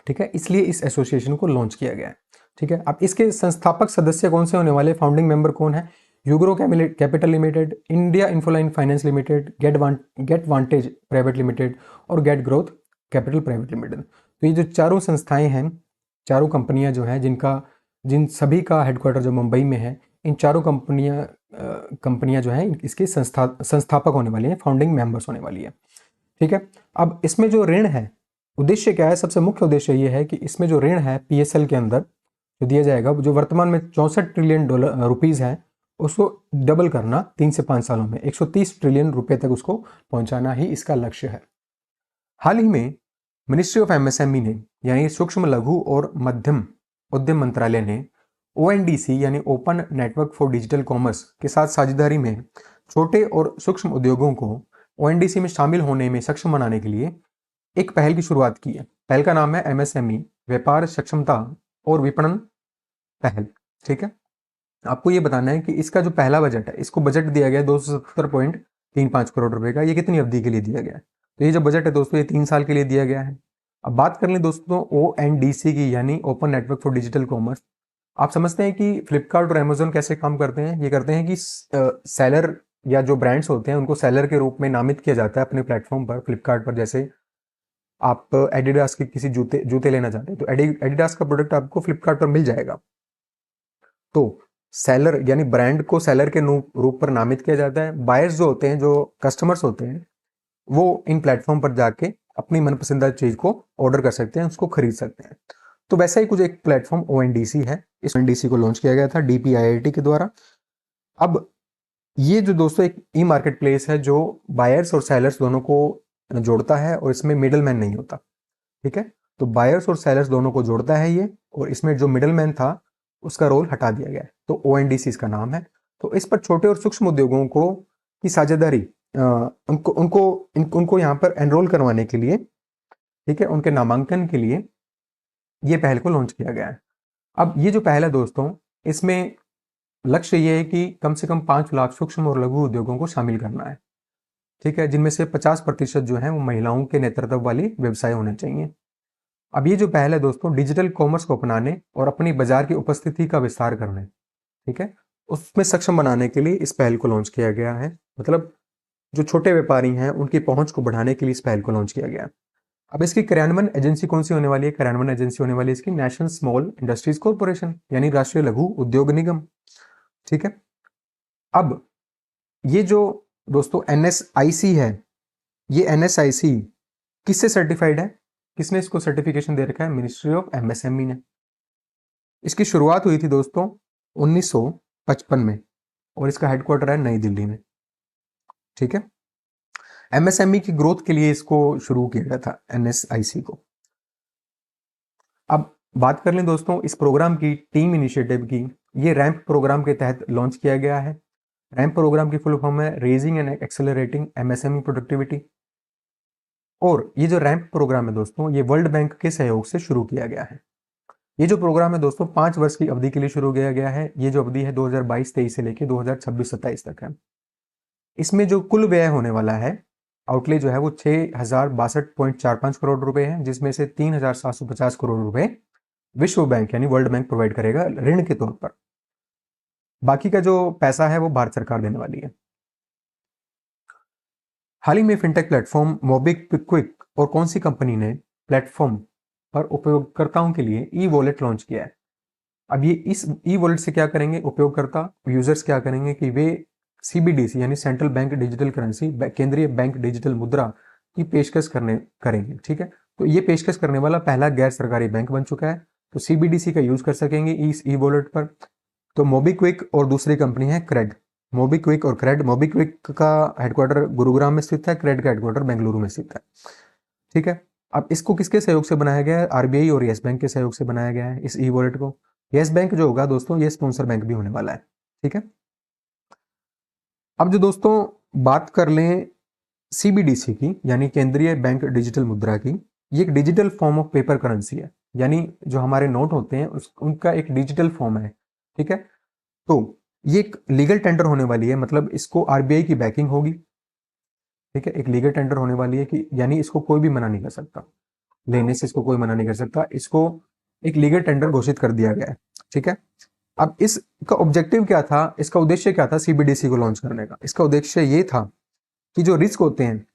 ठीक है, इसलिए इस एसोसिएशन को लॉन्च किया गया है। ठीक है, अब इसके संस्थापक सदस्य कौन से होने वाले? फाउंडिंग मेंबर कौन है? Ugro capital limited, India Infoline finance limited, get vantage private limited और get growth capital private limited. तो ये जो चारों संस्थाएं हैं, चारों कंपनियां जो हैं, जिन सभी का हेडक्वार्टर जो मुंबई में है, इन चारों कंपनियां जो हैं इसके संस्थापक होने वाली हैं, फाउंडिंग मेंबर्स होने वाली है। ठीक है, अब इसमें जो ऋण है, उद्देश्य क्या है? सबसे मुख्य उद्देश्य ये है कि इसमें जो ऋण है PSL के अंदर जो दिया जाएगा, जो वर्तमान में 64 ट्रिलियन रुपीज़ है, उसको डबल करना 3 से 5 सालों में 130 ट्रिलियन रुपए तक उसको पहुंचाना ही इसका लक्ष्य है। हाल ही में मिनिस्ट्री ऑफ MSME ने, यानी सूक्ष्म लघु और मध्यम उद्यम मंत्रालय ने ONDC यानी open network for digital commerce के साथ साझेदारी में छोटे और सूक्ष्म उद्योगों को ONDC में शामिल होने में सक्षम बनाने के लिए एक पहल की शुरुआत की है। पहल का नाम है MSME व्यापार सक्षमता और विपणन पहल। ठीक है, आपको ये बताना है कि इसका जो पहला बजट है, इसको बजट दिया गया है 270.35 करोड़ रुपए का। ये कितनी अवधि के लिए दिया गया है? तो ये जो बजट है दोस्तों, ये 3 साल के लिए दिया गया है। अब बात कर लें दोस्तों ONDC की, यानी open network for digital commerce. आप समझते हैं कि फ्लिपकार्ट और अमेजोन कैसे काम करते हैं? ये करते हैं कि सेलर या जो ब्रांड्स होते हैं उनको सेलर के रूप में नामित किया जाता है अपने प्लेटफॉर्म पर। फ्लिपकार्ट पर जैसे आप एडिडास के किसी जूते लेना चाहते हैं, तो एडिडास का प्रोडक्ट आपको फ्लिपकार्ट पर मिल जाएगा। तो सेलर यानी ब्रांड को सेलर के रूप पर नामित किया जाता है। बायर्स जो होते हैं, जो कस्टमर्स होते हैं, वो इन प्लेटफॉर्म पर जाके अपनी मनपसंदा चीज को ऑर्डर कर सकते हैं, उसको खरीद सकते हैं। तो वैसा ही कुछ एक प्लेटफॉर्म ONDC है। इस ONDC को लॉन्च किया गया था DPIIT के द्वारा। अब ये जो दोस्तों एक ई मार्केट प्लेस है जो बायर्स और सेलर्स दोनों को जोड़ता है, और इसमें मिडल मैन नहीं होता। ठीक है, तो बायर्स और सेलर्स दोनों को जोड़ता है ये, और इसमें जो मिडलमैन था उसका रोल हटा दिया गया है, तो ONDC इसका नाम है। तो इस पर छोटे और सूक्ष्म उद्योगों को की साझेदारी उनको उनको उनको यहाँ पर एनरोल करवाने के लिए, ठीक है, उनके नामांकन के लिए ये पहल को लॉन्च किया गया है। अब ये जो पहल है दोस्तों, इसमें लक्ष्य ये है कि कम से कम 5 लाख सूक्ष्म और लघु उद्योगों को शामिल करना है, ठीक है, जिनमें से 50% जो है वो महिलाओं के नेतृत्व वाली व्यवसाय होने चाहिए। अब ये जो पहल है दोस्तों, डिजिटल कॉमर्स को अपनाने और अपनी बाजार की उपस्थिति का विस्तार करने, ठीक है, उसमें सक्षम बनाने के लिए इस पहल को लॉन्च किया गया है। मतलब जो छोटे व्यापारी हैं उनकी पहुंच को बढ़ाने के लिए इस पहल को लॉन्च किया गया है। अब इसकी क्रियान्वयन एजेंसी कौन सी होने वाली है? क्रियान्वयन एजेंसी होने वाली है इसकी नेशनल स्मॉल इंडस्ट्रीज कॉर्पोरेशन, यानी राष्ट्रीय लघु उद्योग निगम, ठीक है। अब ये जो दोस्तों NSIC है, ये NSIC किससे सर्टिफाइड है? किसने इसको सर्टिफिकेशन दे रखा है? मिनिस्ट्री ऑफ MSME ने। इसकी शुरुआत हुई थी दोस्तों 1955 में, और इसका हेडक्वार्टर है नई दिल्ली में, ठीक है। MSME की ग्रोथ के लिए इसको शुरू किया गया था, NSIC को। अब बात कर लें दोस्तों इस प्रोग्राम की टीम इनिशिएटिव की, ये रैंप प्रोग्राम के तहत लॉन्च किया गया है। रैंप प्रोग्राम की फुल फॉर्म है raising and accelerating MSME productivity. और ये जो रैंप प्रोग्राम है दोस्तों, ये वर्ल्ड बैंक के सहयोग से शुरू किया गया है। ये जो प्रोग्राम है दोस्तों 5 वर्ष की अवधि के लिए शुरू किया गया है। ये जो अवधि है 2022-23 से लेकर 2026-27 तक है। इसमें जो कुल व्यय होने वाला है, आउटले जो है वो 6062.45 करोड़ रुपए है, जिसमें से 3750 करोड़ रुपए विश्व बैंक यानी वर्ल्ड बैंक प्रोवाइड करेगा ऋण के तौर पर। बाकी का जो पैसा है वो भारत सरकार देने वाली है। हाल ही में फिनटेक प्लेटफॉर्म मोबीक्विक और कौन सी कंपनी ने प्लेटफॉर्म पर उपयोगकर्ताओं के लिए ई वॉलेट लॉन्च किया है? अब ये इस ई वॉलेट से क्या करेंगे उपयोगकर्ता यूजर्स, क्या करेंगे कि वे CBDC यानी सेंट्रल बैंक डिजिटल करेंसी, केंद्रीय बैंक डिजिटल मुद्रा की पेशकश करेंगे, ठीक है। तो ये पेशकश करने वाला पहला गैर सरकारी बैंक बन चुका है, तो CBDC का यूज कर सकेंगे इस ई वॉलेट पर। तो मोबीक्विक और दूसरी कंपनी है क्रेड, मोबीक्विक और क्रेड। मोबीक्विक का हेडक्वार्टर गुरुग्राम में स्थित है, क्रेड का हेडक्वार्टर बेंगलुरु में स्थित है, ठीक है। अब इसको किसके सहयोग से बनाया गया है? RBI और येस बैंक के सहयोग से बनाया गया है इस ई वॉलेट को। येस बैंक जो होगा दोस्तों, ये स्पॉन्सर बैंक भी होने वाला है, ठीक है। अब जो दोस्तों बात कर लें CBDC की, यानी केंद्रीय बैंक डिजिटल मुद्रा की, ये एक digital form of paper currency है, यानी जो हमारे नोट होते हैं उनका एक डिजिटल फॉर्म है, ठीक है। तो ये एक लीगल टेंडर होने वाली है, मतलब इसको RBI की बैकिंग होगी, ठीक है। एक लीगल टेंडर होने वाली है कि यानी इसको कोई भी मना नहीं कर सकता, लेने से इसको कोई मना नहीं कर सकता, इसको एक लीगल टेंडर घोषित कर दिया गया है, ठीक है। अब इसका ऑब्जेक्टिव क्या था, इसका उद्देश्य क्या था CBDC को लॉन्च करने का? इसका उद्देश्य ये था कि जो रिस्क होते हैं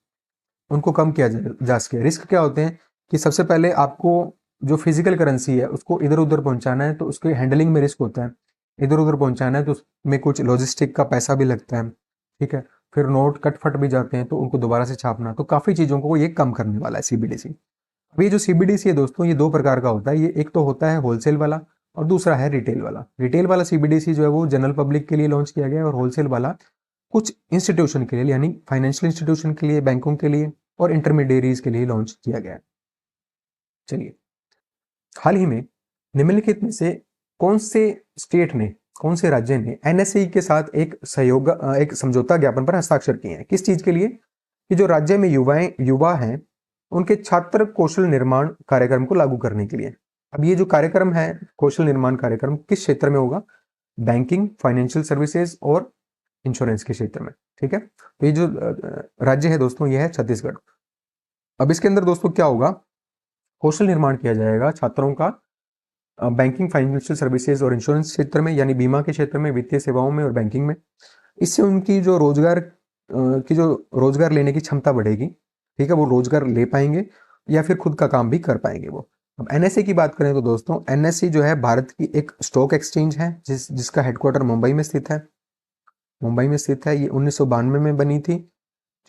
उनको कम किया जा सके। रिस्क क्या होते हैं कि सबसे पहले आपको जो फिजिकल करेंसी है उसको इधर उधर पहुंचाना है, तो उसके हैंडलिंग में रिस्क होता है। इधर उधर पहुंचाना है तो उसमें कुछ लॉजिस्टिक का पैसा भी लगता है, ठीक है। फिर नोट कट फट भी जाते हैं तो उनको दोबारा से छापना, तो काफ़ी चीज़ों को ये कम करने वाला है CBDC। अब ये जो CBDC है दोस्तों, ये 2 प्रकार का होता है। ये एक तो होता है होलसेल वाला और दूसरा है रिटेल वाला। रिटेल वाला CBDC जो है वो जनरल पब्लिक के लिए लॉन्च किया गया है, और होलसेल वाला कुछ इंस्टीट्यूशन के लिए, यानी फाइनेंशियल इंस्टीट्यूशन के लिए, बैंकों के लिए और इंटरमीडियरीज के लिए लॉन्च किया गया है। चलिए, हाल ही में निम्नलिखित में से कौन से स्टेट ने, कौन से राज्य ने NSE के साथ एक समझौता ज्ञापन पर हस्ताक्षर किए हैं? किस चीज के लिए? कि जो राज्य में युवा हैं उनके छात्र कौशल निर्माण कार्यक्रम को लागू करने के लिए। अब ये जो कार्यक्रम है कौशल निर्माण कार्यक्रम किस क्षेत्र में होगा? बैंकिंग, फाइनेंशियल सर्विसेज और इंश्योरेंस के क्षेत्र में, ठीक है। तो ये जो राज्य है दोस्तों, ये है छत्तीसगढ़। अब इसके अंदर दोस्तों क्या होगा, कौशल निर्माण किया जाएगा छात्रों का बैंकिंग, फाइनेंशियल सर्विसेज और इंश्योरेंस क्षेत्र में, यानी बीमा के क्षेत्र में, वित्तीय सेवाओं में और बैंकिंग में। इससे उनकी जो रोजगार लेने की क्षमता बढ़ेगी, ठीक है। वो रोजगार ले पाएंगे या फिर खुद का काम भी कर पाएंगे वो। अब NSE की बात करें तो दोस्तों, NSE जो है भारत की एक स्टॉक एक्सचेंज है जिसका हेडक्वार्टर मुंबई में स्थित है। मुंबई में स्थित है, ये 1992 में बनी थी,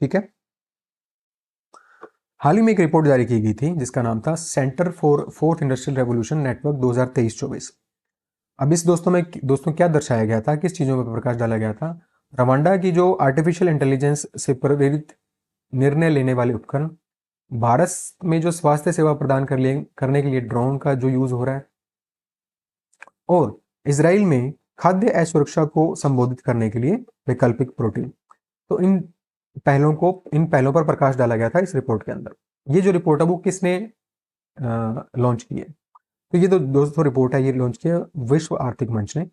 ठीक है। हाल ही में एक रिपोर्ट जारी की गई थी जिसका नाम था centre for fourth industrial revolution network 2023-24। अब इस दोस्तों क्या दर्शाया गया था, किस चीज़ों पर प्रकाश डाला गया था? रवांडा की जो आर्टिफिशियल इंटेलिजेंस से प्रेरित निर्णय लेने वाले उपकरण, भारत में जो स्वास्थ्य सेवा प्रदान करने के लिए ड्रोन का जो यूज हो रहा है, और इसराइल में खाद्य असुरक्षा को संबोधित करने के लिए वैकल्पिक प्रोटीन। तो इन पहलों पर प्रकाश डाला गया था इस रिपोर्ट के अंदर। ये जो रिपोर्ट है वो किसने लॉन्च की है? तो ये तो दोस्तों रिपोर्ट है, ये लॉन्च किया विश्व आर्थिक मंच ने।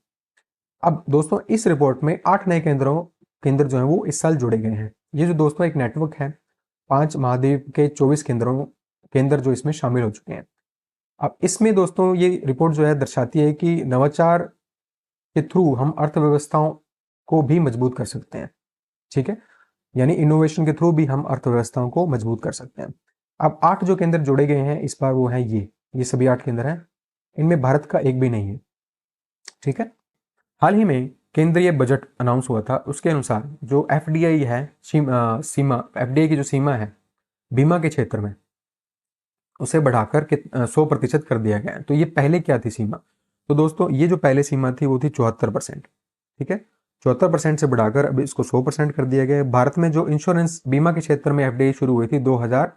अब दोस्तों इस रिपोर्ट में 8 नए केंद्र जो हैं वो इस साल जुड़े गए हैं। ये जो दोस्तों एक नेटवर्क है, 5 महाद्वीप के 24 केंद्र जो इसमें शामिल हो चुके हैं। अब इसमें दोस्तों ये रिपोर्ट जो है दर्शाती है कि नवाचार के थ्रू हम अर्थव्यवस्थाओं को भी मजबूत कर सकते हैं। ठीक है, यानी इनोवेशन के थ्रू भी हम अर्थव्यवस्थाओं को मजबूत कर सकते हैं। अब 8 जो केंद्र जोड़े गए हैं इस बार वो हैं ये सभी 8 केंद्र हैं, इनमें भारत का एक भी नहीं है। ठीक है, हाल ही में केंद्रीय बजट अनाउंस हुआ था, उसके अनुसार जो एफडीआई है सीमा एफडीआई की जो सीमा है बीमा के क्षेत्र में, उसे बढ़ाकर 100% कर दिया गया है। तो ये पहले क्या थी सीमा? तो दोस्तों ये जो पहले सीमा थी वो थी 74%। ठीक है, 74% से बढ़ाकर अब इसको 100% कर दिया गया है। भारत में जो इंश्योरेंस बीमा के क्षेत्र में एफडीआई शुरू हुई थी 2000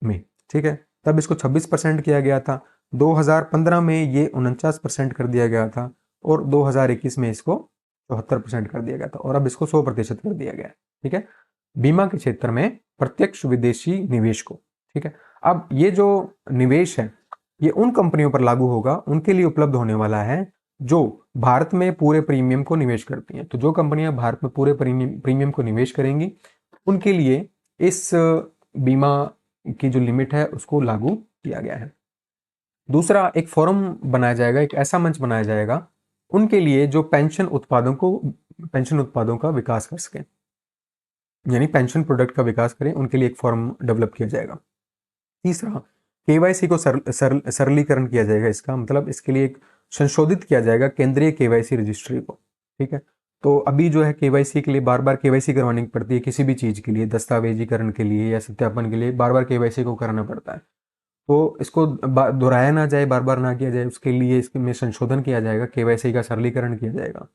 में, ठीक है, तब इसको 26% किया गया था। 2015 में ये 49% कर दिया गया था, और 2021 में इसको 74% कर दिया गया था, और अब इसको 100% कर दिया गया है। ठीक है, बीमा के क्षेत्र में प्रत्यक्ष विदेशी निवेश को। ठीक है, अब ये जो निवेश है ये उन कंपनियों पर लागू होगा, उनके लिए उपलब्ध होने वाला है जो भारत में पूरे प्रीमियम को निवेश करती हैं। तो जो कंपनियां भारत में पूरे प्रीमियम को निवेश करेंगी उनके लिए इस बीमा की जो लिमिट है उसको लागू किया गया है। दूसरा, एक फोरम बनाया जाएगा, एक ऐसा मंच बनाया जाएगा उनके लिए जो पेंशन उत्पादों का विकास कर सके, यानी पेंशन प्रोडक्ट का विकास करें, उनके लिए एक फॉर्म डेवलप किया जाएगा। तीसरा, केवाईसी को सरलीकरण किया जाएगा। इसका मतलब इसके लिए एक संशोधित किया जाएगा केंद्रीय केवाईसी रजिस्ट्री को। ठीक है, तो अभी जो है केवाईसी के लिए बार बार केवाईसी करवानी पड़ती है, किसी भी चीज के लिए, दस्तावेजीकरण के लिए या सत्यापन के लिए बार बार केवाईसी को कराना पड़ता है। तो इसको दोहराया ना जाए, बार बार ना किया जाए, उसके लिए इसमें संशोधन किया जाएगा, केवाईसी का सरलीकरण किया जाएगा।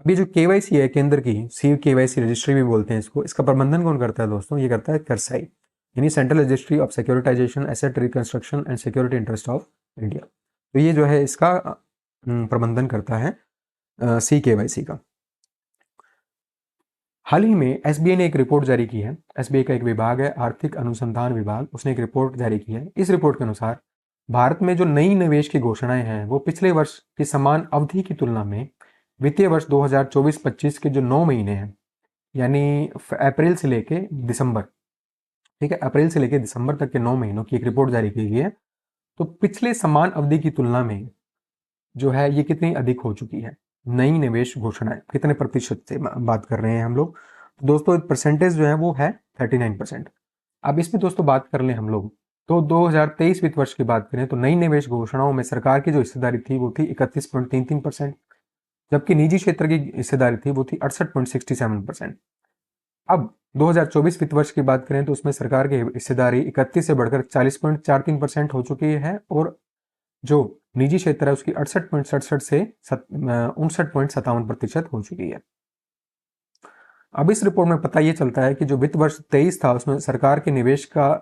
अभी जो केवाईसी है केंद्र की, सी केवाईसी रजिस्ट्री भी बोलते हैं इसको, इसका प्रबंधन कौन करता है दोस्तों? ये करता है करसाई, यानी central registry of securitisation asset reconstruction and security interest of India. तो ये जो है इसका प्रबंधन करता है सी केवाईसी का। हाल ही में एसबीआई ने एक रिपोर्ट जारी की है। एसबीआई का एक विभाग है, आर्थिक अनुसंधान विभाग, उसने एक रिपोर्ट जारी की है। इस रिपोर्ट के अनुसार भारत में जो नई निवेश की घोषणाएं हैं वो पिछले वर्ष की समान अवधि की तुलना में वित्तीय वर्ष 2024-25 के जो 9 महीने हैं, यानी अप्रैल से लेके दिसंबर, ठीक है, अप्रैल से लेके दिसंबर तक के 9 महीनों की एक रिपोर्ट जारी की गई है। तो पिछले समान अवधि की तुलना में जो है ये कितनी अधिक हो चुकी है नई निवेश घोषणाएं, कितने प्रतिशत से बात कर रहे हैं हम लोग? तो दोस्तों परसेंटेज जो है वो है 39%। अब इसमें दोस्तों बात कर लें हम लोग, तो 2023 वित्त वर्ष की बात करें तो नई निवेश घोषणाओं में सरकार की जो हिस्सेदारी थी वो थी 31.33%, जबकि निजी क्षेत्र की हिस्सेदारी थी वो थी 68.67%। अब 2024 वित्त वर्ष की बात करें तो उसमें सरकार की हिस्सेदारी 31 से बढ़कर 40.43% हो चुकी है, और जो निजी क्षेत्र है उसकी 68.67 से 59.57% हो चुकी है। अब इस रिपोर्ट में पता ये चलता है कि जो वित्त वर्ष 23 था उसमें सरकार के निवेश का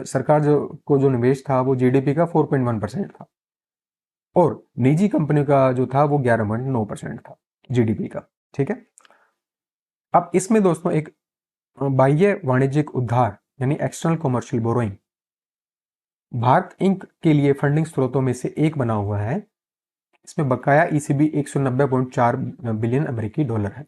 सरकार जो निवेश था वो जीडीपी का 4.1% था, और निजी कंपनियों का जो था वो 11.9% था जीडीपी का। ठीक है, अब इसमें दोस्तों एक बाह्य वाणिज्यिक उद्धार यानी external commercial borrowing Bharat Inc के लिए फंडिंग स्रोतों में से एक बना हुआ है। इसमें बकाया ईसीबी 190.4 बिलियन अमेरिकी डॉलर है।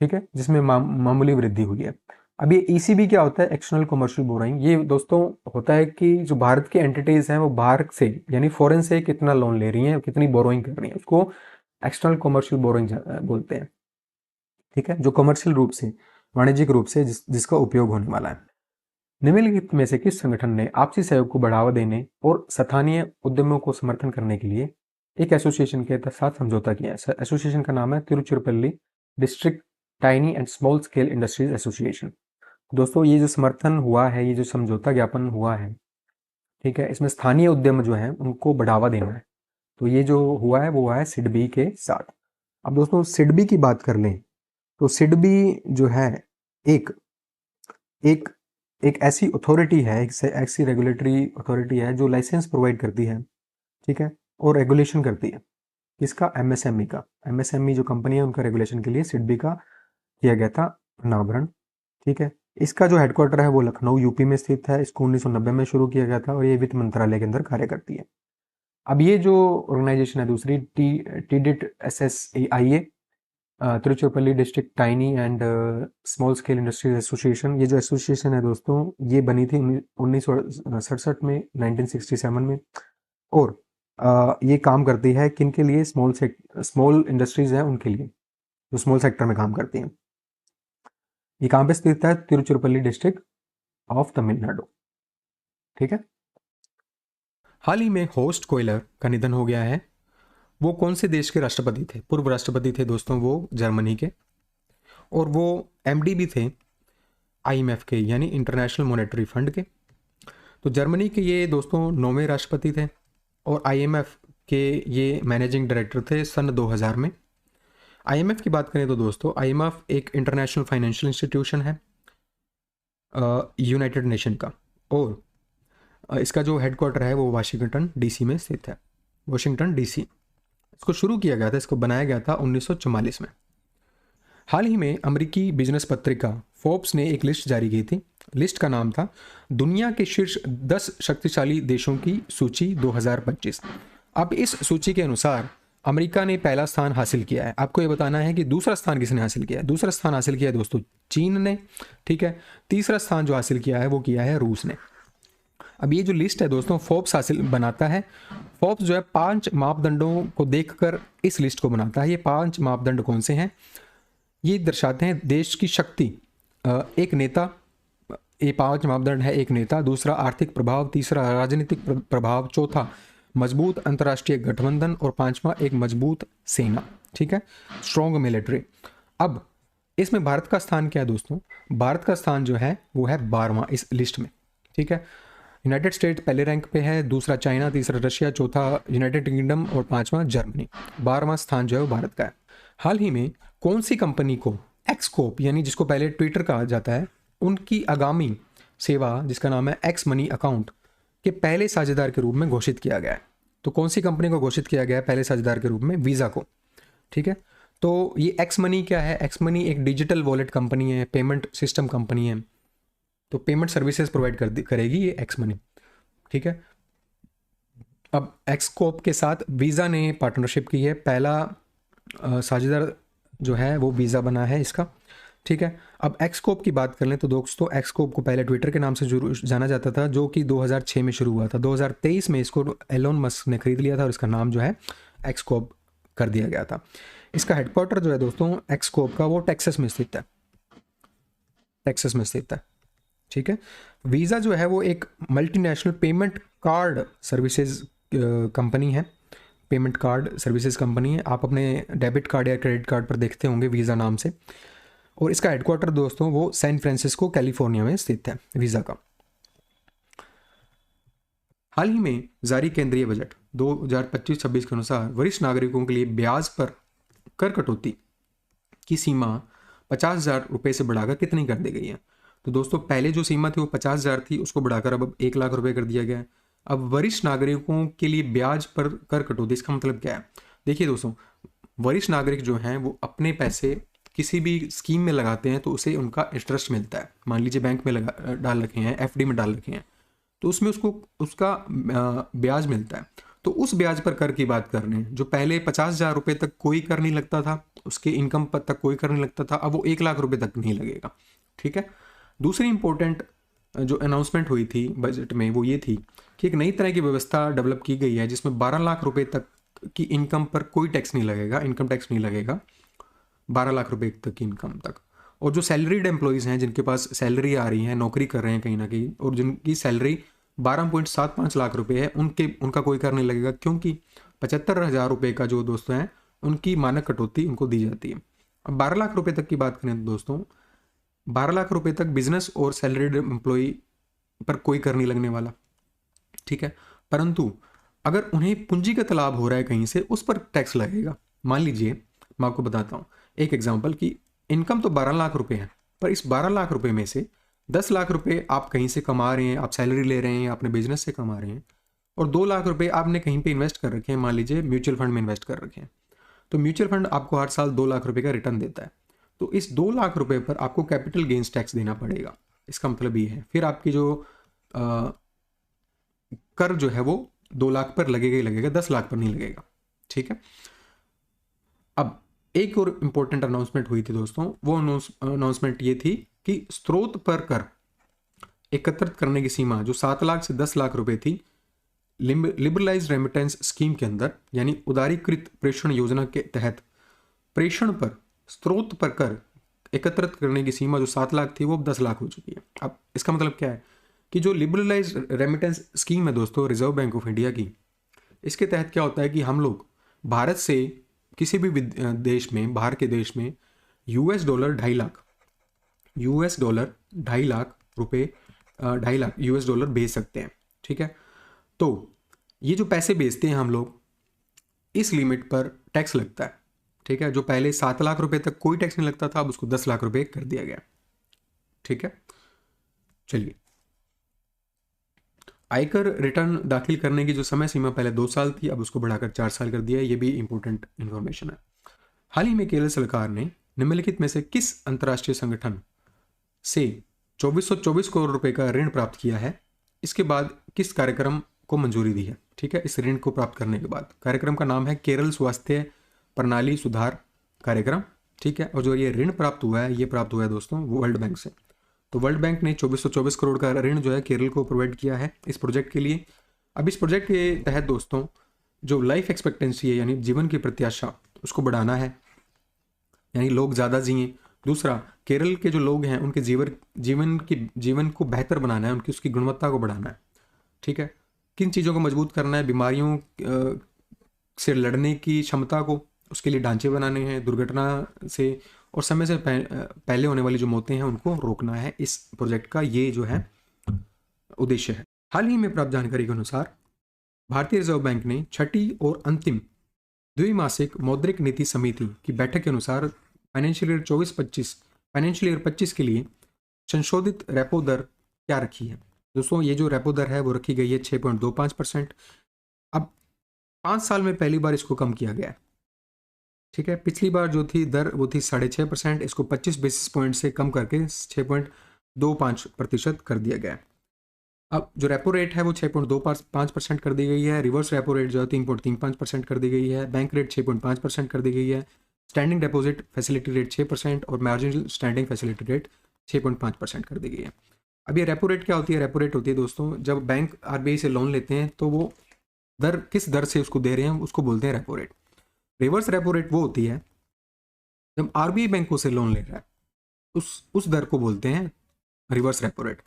ठीक है, जिसमें मामूली वृद्धि हुई है। अब ये ईसीबी क्या होता है? External commercial borrowing. ये दोस्तों होता है कि जो भारत की एंटिटीज हैं वो बाहर से यानी फॉरेन से कितना लोन ले रही हैं, कितनी बोरोइंग कर रही हैं, उसको एक्सटर्नल कॉमर्शियल बोरोइंग बोलते हैं। ठीक है, जो कमर्शियल रूप से, वाणिज्यिक रूप से जिसका उपयोग होने वाला है। निम्नलिखित में से किस संगठन ने आपसी सहयोग को बढ़ावा देने और स्थानीय उद्यमों को समर्थन करने के लिए एक एसोसिएशन के साथ समझौता किया है? एसोसिएशन का नाम है Tiruchirappalli district tiny and small scale industries association. दोस्तों ये जो समर्थन हुआ है, ये जो समझौता ज्ञापन हुआ है, ठीक है, इसमें स्थानीय उद्यम जो है उनको बढ़ावा देना है। तो ये जो हुआ है वो हुआ है सिडबी के साथ। अब दोस्तों सिडबी की बात कर लें तो सिडबी जो है एक एक ऐसी अथॉरिटी है, एक ऐसी रेगुलेटरी अथॉरिटी है जो लाइसेंस प्रोवाइड करती है, ठीक है, और रेगुलेशन करती है। किसका? एमएसएमई का। एमएसएमई जो कंपनी है उनका रेगुलेशन के लिए सिडबी का किया गया था अनावरण, ठीक है। इसका जो हेडक्वार्टर है वो लखनऊ यूपी में स्थित है। इसको 1990 में शुरू किया गया था और ये वित्त मंत्रालय के अंदर कार्य करती है। अब ये जो ऑर्गेनाइजेशन है दूसरी, टीडिट SSAIA, Tiruchirappalli district tiny and small scale industries association, ये जो एसोसिएशन है दोस्तों ये बनी थी 1967 में, 1967 में। और ये काम करती है किन के लिए? स्मॉल इंडस्ट्रीज हैं उनके लिए, जो स्मॉल सेक्टर में काम करती हैं। ये कहाँ पे स्थित है? तिरुचिरापल्ली डिस्ट्रिक्ट ऑफ तमिलनाडु, ठीक है। हाल ही में होस्ट कोयलर का निधन हो गया है। वो कौन से देश के राष्ट्रपति थे? पूर्व राष्ट्रपति थे दोस्तों वो जर्मनी के, और वो MD भी थे IMF के, यानी इंटरनेशनल मॉनेटरी फंड के। तो जर्मनी के ये दोस्तों 9वें राष्ट्रपति थे और IMF के ये मैनेजिंग डायरेक्टर थे सन 2000 में। IMF की बात करें तो दोस्तों IMF एक इंटरनेशनल फाइनेंशियल इंस्टीट्यूशन है यूनाइटेड नेशन का, और इसका जो हेडक्वार्टर है वो वाशिंगटन DC में स्थित है, वाशिंगटन DC। इसको शुरू किया गया था, इसको बनाया गया था 1944 में। हाल ही में अमेरिकी बिजनेस पत्रिका फोर्ब्स ने एक लिस्ट जारी की थी। लिस्ट का नाम था दुनिया के शीर्ष 10 शक्तिशाली देशों की सूची 2025। अब इस सूची के अनुसार अमेरिका ने पहला स्थान हासिल किया है। आपको ये बताना है कि दूसरा स्थान किसने हासिल किया है। दूसरा स्थान हासिल किया है दोस्तों चीन ने, ठीक है। तीसरा स्थान जो हासिल किया है वो किया है रूस ने। अब ये जो लिस्ट है दोस्तों फोर्ब्स हासिल बनाता है। फोर्ब्स जो है 5 मापदंडों को देखकर इस लिस्ट को बनाता है। ये 5 मापदंड कौन से हैं? ये दर्शाते हैं देश की शक्ति, एक नेता, ये 5 मापदंड है। एक नेता, दूसरा आर्थिक प्रभाव, तीसरा राजनीतिक प्रभाव, चौथा मजबूत अंतर्राष्ट्रीय गठबंधन और पांचवा एक मजबूत सेना, ठीक है, स्ट्रॉन्ग मिलिट्री। अब इसमें भारत का स्थान क्या है दोस्तों? भारत का स्थान जो है वो है 12वां इस लिस्ट में, ठीक है। यूनाइटेड स्टेट्स पहले रैंक पे है, दूसरा चाइना, तीसरा रशिया, चौथा यूनाइटेड किंगडम और पांचवा जर्मनी। 12वां स्थान जो है वो भारत का है। हाल ही में कौन सी कंपनी को एक्सकोप, यानी जिसको पहले ट्विटर कहा जाता है, उनकी आगामी सेवा जिसका नाम है एक्स मनी अकाउंट के पहले साझेदार के रूप में घोषित किया गया है? तो कौन सी कंपनी को घोषित किया गया है पहले साझेदार के रूप में? वीज़ा को, ठीक है। तो ये एक्स मनी क्या है? एक्स मनी एक डिजिटल वॉलेट कंपनी है, पेमेंट सिस्टम कंपनी है, तो पेमेंट सर्विसेज प्रोवाइड करेगी ये एक्स मनी, ठीक है। अब एक्सकोप के साथ वीज़ा ने पार्टनरशिप की है। पहला साझेदार जो है वो वीज़ा बना है इसका, ठीक है। अब एक्सकोप की बात कर लें तो दोस्तों एक्सकोप को पहले ट्विटर के नाम से जाना जाता था, जो कि 2006 में शुरू हुआ था। 2023 में इसको एलोन मस्क ने खरीद लिया था और इसका नाम जो है एक्सकोप कर दिया गया था। इसका हेडक्वार्टर जो है दोस्तों एक्सकोप का वो टेक्सास में स्थित है, टेक्सास में स्थित है, ठीक है। वीज़ा जो है वो एक multinational payment card services company है, पेमेंट कार्ड सर्विसेज कंपनी है। आप अपने डेबिट कार्ड या क्रेडिट कार्ड पर देखते होंगे वीज़ा नाम से। और इसका हेडक्वार्टर दोस्तों वो सैन फ्रांसिस्को कैलिफोर्निया में स्थित है वीज़ा का। हाल ही में जारी केंद्रीय बजट 2025-26 के अनुसार वरिष्ठ नागरिकों के लिए ब्याज पर कर कटौती की सीमा 50,000 रुपये से बढ़ाकर कितनी कर दी गई है? तो दोस्तों पहले जो सीमा थी वो 50,000 थी, उसको बढ़ाकर अब 1 लाख रुपये कर दिया गया है। अब वरिष्ठ नागरिकों के लिए ब्याज पर कर कटौती, इसका मतलब क्या है? देखिए दोस्तों, वरिष्ठ नागरिक जो हैं वो अपने पैसे किसी भी स्कीम में लगाते हैं तो उसे उनका इंटरेस्ट मिलता है। मान लीजिए बैंक में डाल रखे हैं, FD में डाल रखे हैं, तो उसमें उसका ब्याज मिलता है। तो उस ब्याज पर कर की बात कर रहे हैं। जो पहले 50,000 रुपये तक कोई कर नहीं लगता था, उसके इनकम पर तक कोई कर नहीं लगता था, अब वो 1 लाख रुपये तक नहीं लगेगा, ठीक है। दूसरी इंपॉर्टेंट जो अनाउंसमेंट हुई थी बजट में वो ये थी कि एक नई तरह की व्यवस्था डेवलप की गई है जिसमें 12 लाख रुपये तक की इनकम पर कोई टैक्स नहीं लगेगा, इनकम टैक्स नहीं लगेगा 12 लाख रुपये तक की इनकम तक। और जो सैलरीड एम्प्लॉयज़ हैं जिनके पास सैलरी आ रही है, नौकरी कर रहे हैं कहीं ना कहीं, और जिनकी सैलरी 12.75 लाख रुपये है, उनका कोई कर नहीं लगेगा, क्योंकि 75,000 रुपये का जो दोस्तों हैं उनकी मानक कटौती उनको दी जाती है। अब 12 लाख रुपये तक की बात करें तो दोस्तों 12 लाख रुपये तक बिजनेस और सैलरीड एम्प्लॉय पर कोई कर नहीं लगने वाला, ठीक है। परंतु अगर उन्हें पूंजीगत लाभ हो रहा है कहीं से, उस पर टैक्स लगेगा। मान लीजिए मैं आपको बताता हूँ एक एग्जांपल कि इनकम तो 12 लाख रुपए है, पर इस 12 लाख रुपए में से 10 लाख रुपए आप कहीं से कमा रहे हैं, आप सैलरी ले रहे हैं, अपने बिजनेस से कमा रहे हैं, और 2 लाख रुपए आपने कहीं पे इन्वेस्ट कर रखे हैं, मान लीजिए म्यूचुअल फंड में इन्वेस्ट कर रखे हैं, तो म्यूचुअल फंड आपको हर साल 2 लाख रुपए का रिटर्न देता है। तो इस 2 लाख रुपए पर आपको कैपिटल गेन्स टैक्स देना पड़ेगा। इसका मतलब ये है, फिर आपकी जो कर जो है वो 2 लाख पर लगेगा ही लगेगा, 10 लाख पर नहीं लगेगा। ठीक है। अब एक और इम्पोर्टेंट अनाउंसमेंट हुई थी दोस्तों, वो अनाउंसमेंट ये थी कि स्रोत पर कर एकत्रित करने की सीमा जो 7 लाख से 10 लाख रुपए थी, लिबरलाइज्ड रेमिटेंस स्कीम के अंदर यानी उदारीकृत प्रेषण योजना के तहत प्रेषण पर स्रोत पर कर एकत्रित करने की सीमा जो 7 लाख थी वो अब 10 लाख हो चुकी है। अब इसका मतलब क्या है कि जो लिबरलाइज्ड रेमिटेंस स्कीम है दोस्तों रिजर्व बैंक ऑफ इंडिया की, इसके तहत क्या होता है कि हम लोग भारत से किसी भी देश में, बाहर के देश में यूएस डॉलर 2.5 लाख रुपए 2.5 लाख यूएस डॉलर भेज सकते हैं। ठीक है। तो ये जो पैसे भेजते हैं हम लोग, इस लिमिट पर टैक्स लगता है। ठीक है। जो पहले 7 लाख रुपए तक कोई टैक्स नहीं लगता था, अब उसको 10 लाख रुपए कर दिया गया। ठीक है। चलिए, आयकर रिटर्न दाखिल करने की जो समय सीमा पहले 2 साल थी, अब उसको बढ़ाकर 4 साल कर दिया है। ये भी इंपॉर्टेंट इन्फॉर्मेशन है। हाल ही में केरल सरकार ने निम्नलिखित में से किस अंतर्राष्ट्रीय संगठन से 2424 करोड़ रुपए का ऋण प्राप्त किया है? इसके बाद किस कार्यक्रम को मंजूरी दी है? ठीक है। इस ऋण को प्राप्त करने के बाद कार्यक्रम का नाम है केरल स्वास्थ्य प्रणाली सुधार कार्यक्रम। ठीक है। और जो ये ऋण प्राप्त हुआ है, ये प्राप्त हुआ है दोस्तों वर्ल्ड बैंक से। तो वर्ल्ड बैंक ने 2424 करोड़ का ऋण जो है केरल को प्रोवाइड किया है इस प्रोजेक्ट के लिए। अब इस प्रोजेक्ट के तहत दोस्तों जो लाइफ एक्सपेक्टेंसी है यानी जीवन की प्रत्याशा, उसको बढ़ाना है, यानी लोग ज़्यादा जिए। दूसरा, केरल के जो लोग हैं उनके जीवन को बेहतर बनाना है, उनकी उसकी गुणवत्ता को बढ़ाना है। ठीक है। किन चीज़ों को मजबूत करना है? बीमारियों से लड़ने की क्षमता को, उसके लिए ढांचे बनाने हैं, दुर्घटना से और समय से पहले होने वाली जो मौतें हैं उनको रोकना है। इस प्रोजेक्ट का ये जो है उद्देश्य है। हाल ही में प्राप्त जानकारी के अनुसार भारतीय रिजर्व बैंक ने छठी और अंतिम द्विमासिक मौद्रिक नीति समिति की बैठक के अनुसार फाइनेंशियल ईयर 25 के लिए संशोधित रेपो दर क्या रखी है? दोस्तों ये जो रेपो दर है वो रखी गई है 6.25%। अब 5 साल में पहली बार इसको कम किया गया है। ठीक है। पिछली बार जो थी दर वो थी 6.5%, इसको 25 बेसिस पॉइंट से कम करके 6.25% कर दिया गया है। अब जो रेपो रेट है वो 6.25% कर दी गई है। रिवर्स रेपो रेट जो है 3.35% कर दी गई है। बैंक रेट 6.5% कर दी गई है। स्टैंडिंग डिपॉजिट फैसिलिटी रेट 6% और मार्जिनल स्टैंडिंग फैसिलिटी रेट 6.5% कर दी गई है। अब ये रेपो रेट क्या होती है? रेपो रेट होती है दोस्तों जब बैंक आरबीआई से लोन लेते हैं तो वो दर किस दर से उसको दे रहे हैं उसको बोलते हैं repo rate. Reverse repo rate वो होती है जब आरबीआई बैंकों से लोन ले रहा है, उस दर को बोलते हैं reverse repo rate.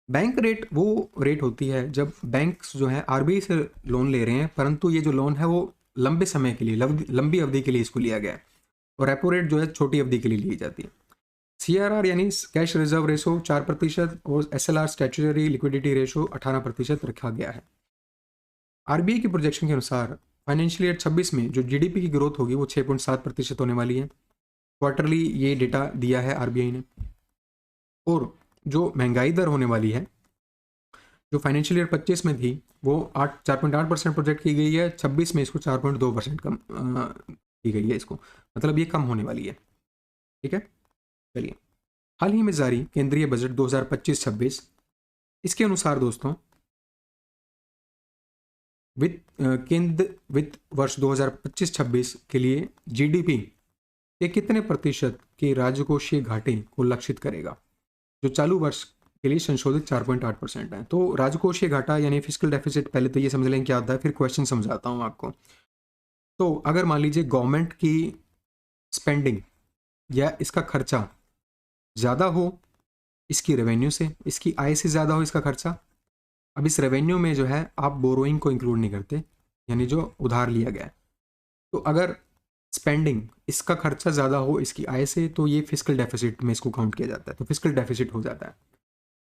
Bank rate वो रेट होती है जब बैंक्स जो है आरबीआई से लोन ले रहे हैं, परंतु ये जो लोन है वो लंबे समय के लिए, लंबी अवधि के लिए इसको लिया गया है, और रेपो रेट जो है छोटी अवधि के लिए ली जाती है। सीआरआर यानी कैश रिजर्व रेशो 4% और एसएलआर स्टैट्यूटरी लिक्विडिटी रेशो 18% रखा गया है। आरबीआई की प्रोजेक्शन के अनुसार फाइनेंशियल ईयर 26 में जो जीडीपी की ग्रोथ होगी वो 6.7% होने वाली है। क्वार्टरली ये डेटा दिया है आरबीआई ने। और जो महंगाई दर होने वाली है जो फाइनेंशियल ईयर 25 में थी वो 4.8% प्रोजेक्ट की गई है। 26 में इसको 4.2% कम की गई है, इसको मतलब ये कम होने वाली है। ठीक है। चलिए, हाल ही में जारी केंद्रीय बजट 2025-26 इसके अनुसार दोस्तों केंद्र वित्त वर्ष 2025-26 के लिए जीडीपी के कितने प्रतिशत के राजकोषीय घाटे को लक्षित करेगा? जो चालू वर्ष के लिए संशोधित 4.8% है। तो राजकोषीय घाटा यानी फिस्कल डेफिसिट, पहले तो ये समझ लें क्या होता है, फिर क्वेश्चन समझाता हूँ आपको। तो अगर मान लीजिए गवर्नमेंट की स्पेंडिंग या इसका खर्चा ज़्यादा हो इसकी रेवेन्यू से, इसकी आय से ज़्यादा हो इसका खर्चा। अब इस रेवेन्यू में जो है आप बोरोइंग को इंक्लूड नहीं करते, यानी जो उधार लिया गया है। तो अगर स्पेंडिंग इसका खर्चा ज़्यादा हो इसकी आय से तो ये फिस्कल डेफिसिट में इसको काउंट किया जाता है, तो फिस्कल डेफिसिट हो जाता है।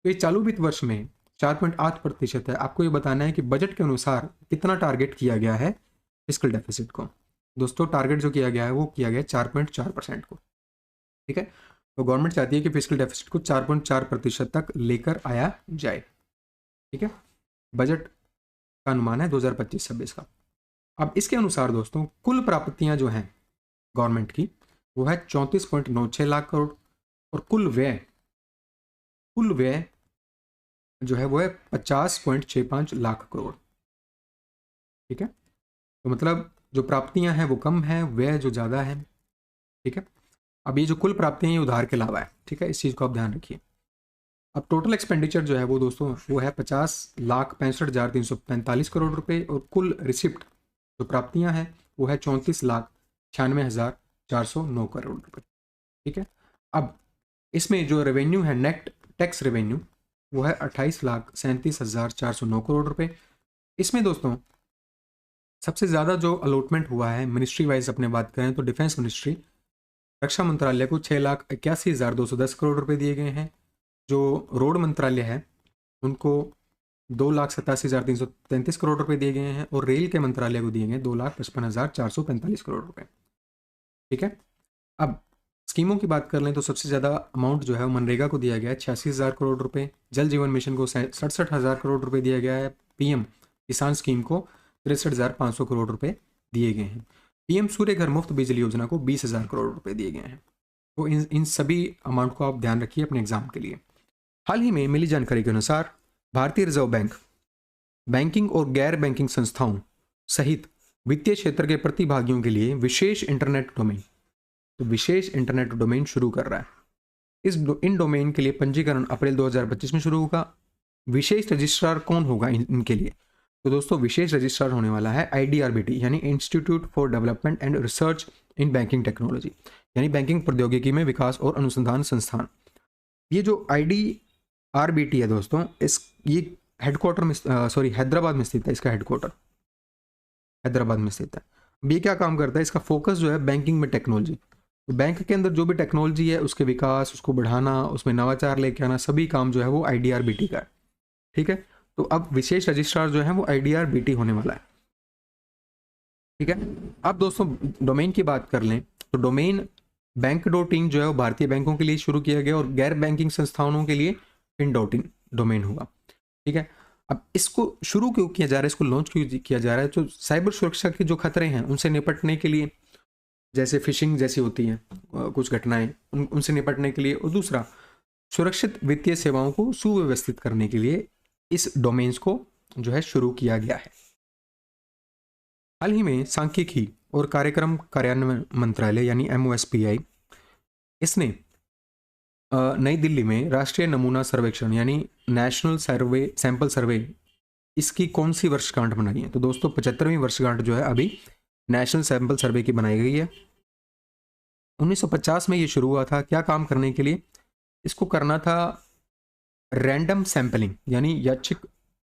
तो ये चालू वित्त वर्ष में 4.8% है। आपको ये बताना है कि बजट के अनुसार कितना टारगेट किया गया है फिस्कल डेफिसिट को। दोस्तों टारगेट जो किया गया है वो किया गया है 4.4% को। ठीक है। तो गवर्नमेंट चाहती है कि फिजिकल डेफिसिट को 4.4% तक लेकर आया जाए। ठीक है, बजट का अनुमान है 2025-26 का। अब इसके अनुसार दोस्तों कुल प्राप्तियां जो हैं गवर्नमेंट की वो है 34.96 लाख करोड़, और कुल व्यय जो है वो है 50.65 लाख करोड़। ठीक है, तो मतलब जो प्राप्तियां हैं वो कम है, व्यय जो ज़्यादा है। ठीक है, अब ये जो कुल प्राप्तियां ये उधार के अलावा है। ठीक है, इस चीज़ को आप ध्यान रखिए। अब टोटल एक्सपेंडिचर जो है वो दोस्तों वो है 50,65,345 करोड़ रुपए, और कुल रिसिप्ट जो प्राप्तियां हैं वो है 34,96,409 करोड़ रुपए। ठीक है, अब इसमें जो रेवेन्यू है नेट टैक्स रेवेन्यू वो है 28,37,409 करोड़ रुपए। इसमें दोस्तों सबसे ज़्यादा जो अलॉटमेंट हुआ है मिनिस्ट्री वाइज अपने बात करें तो डिफेंस मिनिस्ट्री रक्षा मंत्रालय को 6,81,210 करोड़ रुपए दिए गए हैं। जो रोड मंत्रालय है उनको 2,87,333 करोड़ रुपए दिए गए हैं, और रेल के मंत्रालय को दिए गए 2,55,445 करोड़ रुपए। ठीक है, अब स्कीमों की बात कर लें तो सबसे ज़्यादा अमाउंट जो है वो मनरेगा को दिया गया है 86,000 करोड़ रुपए, जल जीवन मिशन को 67,000 करोड़ रुपए दिया गया है, पीएम किसान स्कीम को 63,500 करोड़ रुपए दिए गए हैं, पीएम सूर्य घर मुफ्त बिजली योजना को 20,000 करोड़ रुपए दिए गए हैं। तो इन सभी अमाउंट को आप ध्यान रखिए अपने एग्जाम के लिए। हाल ही में मिली जानकारी के अनुसार भारतीय रिजर्व बैंक बैंकिंग और गैर बैंकिंग संस्थाओं सहित वित्तीय क्षेत्र के प्रतिभागियों के लिए विशेष इंटरनेट डोमेन शुरू कर रहा है। इन डोमेन के लिए पंजीकरण अप्रैल 2025 में शुरू होगा। विशेष रजिस्ट्रार कौन होगा इनके लिए? तो दोस्तों विशेष रजिस्ट्रार होने वाला है IDRBT यानी institute for development and research in banking technology, यानी बैंकिंग प्रौद्योगिकी में विकास और अनुसंधान संस्थान। ये जो IDRBT है दोस्तों ये हेडक्वार्टर में हैदराबाद में स्थित है। इसका हेडक्वार्टर हैदराबाद में स्थित है। ये क्या काम करता है? इसका फोकस जो है बैंकिंग में टेक्नोलॉजी, तो बैंक के अंदर जो भी टेक्नोलॉजी है उसके विकास, उसको बढ़ाना, उसमें नवाचार लेके आना, सभी काम जो है वो IDRBT का है। ठीक है, तो अब विशेष रजिस्ट्रार जो है वो IDRBT होने वाला है। ठीक है, अब दोस्तों डोमेन की बात कर लें तो डोमेन बैंक.इन जो है वो भारतीय बैंकों के लिए शुरू किया गया, और गैर बैंकिंग संस्थानों के लिए fin.in डोमेन होगा। ठीक है, अब इसको शुरू क्यों किया जा रहा है, इसको लॉन्च क्यों किया जा रहा है? तो साइबर सुरक्षा के जो खतरे हैं उनसे निपटने के लिए, जैसे फिशिंग जैसी होती हैं कुछ घटनाएं, उनसे निपटने के लिए, और दूसरा सुरक्षित वित्तीय सेवाओं को सुव्यवस्थित करने के लिए इस डोमेन्स को जो है शुरू किया गया है। हाल ही में सांख्यिकी और कार्यक्रम कार्यान्वयन मंत्रालय यानी MOSPI इसने नई दिल्ली में राष्ट्रीय नमूना सर्वेक्षण यानी नेशनल सैंपल सर्वे इसकी कौन सी वर्षगांठ बनाई है? तो दोस्तों 75वीं वर्षगांठ जो है अभी नेशनल सैंपल सर्वे की बनाई गई है। 1950 में ये शुरू हुआ था। क्या काम करने के लिए? इसको करना था रैंडम सैंपलिंग यानी यादृच्छिक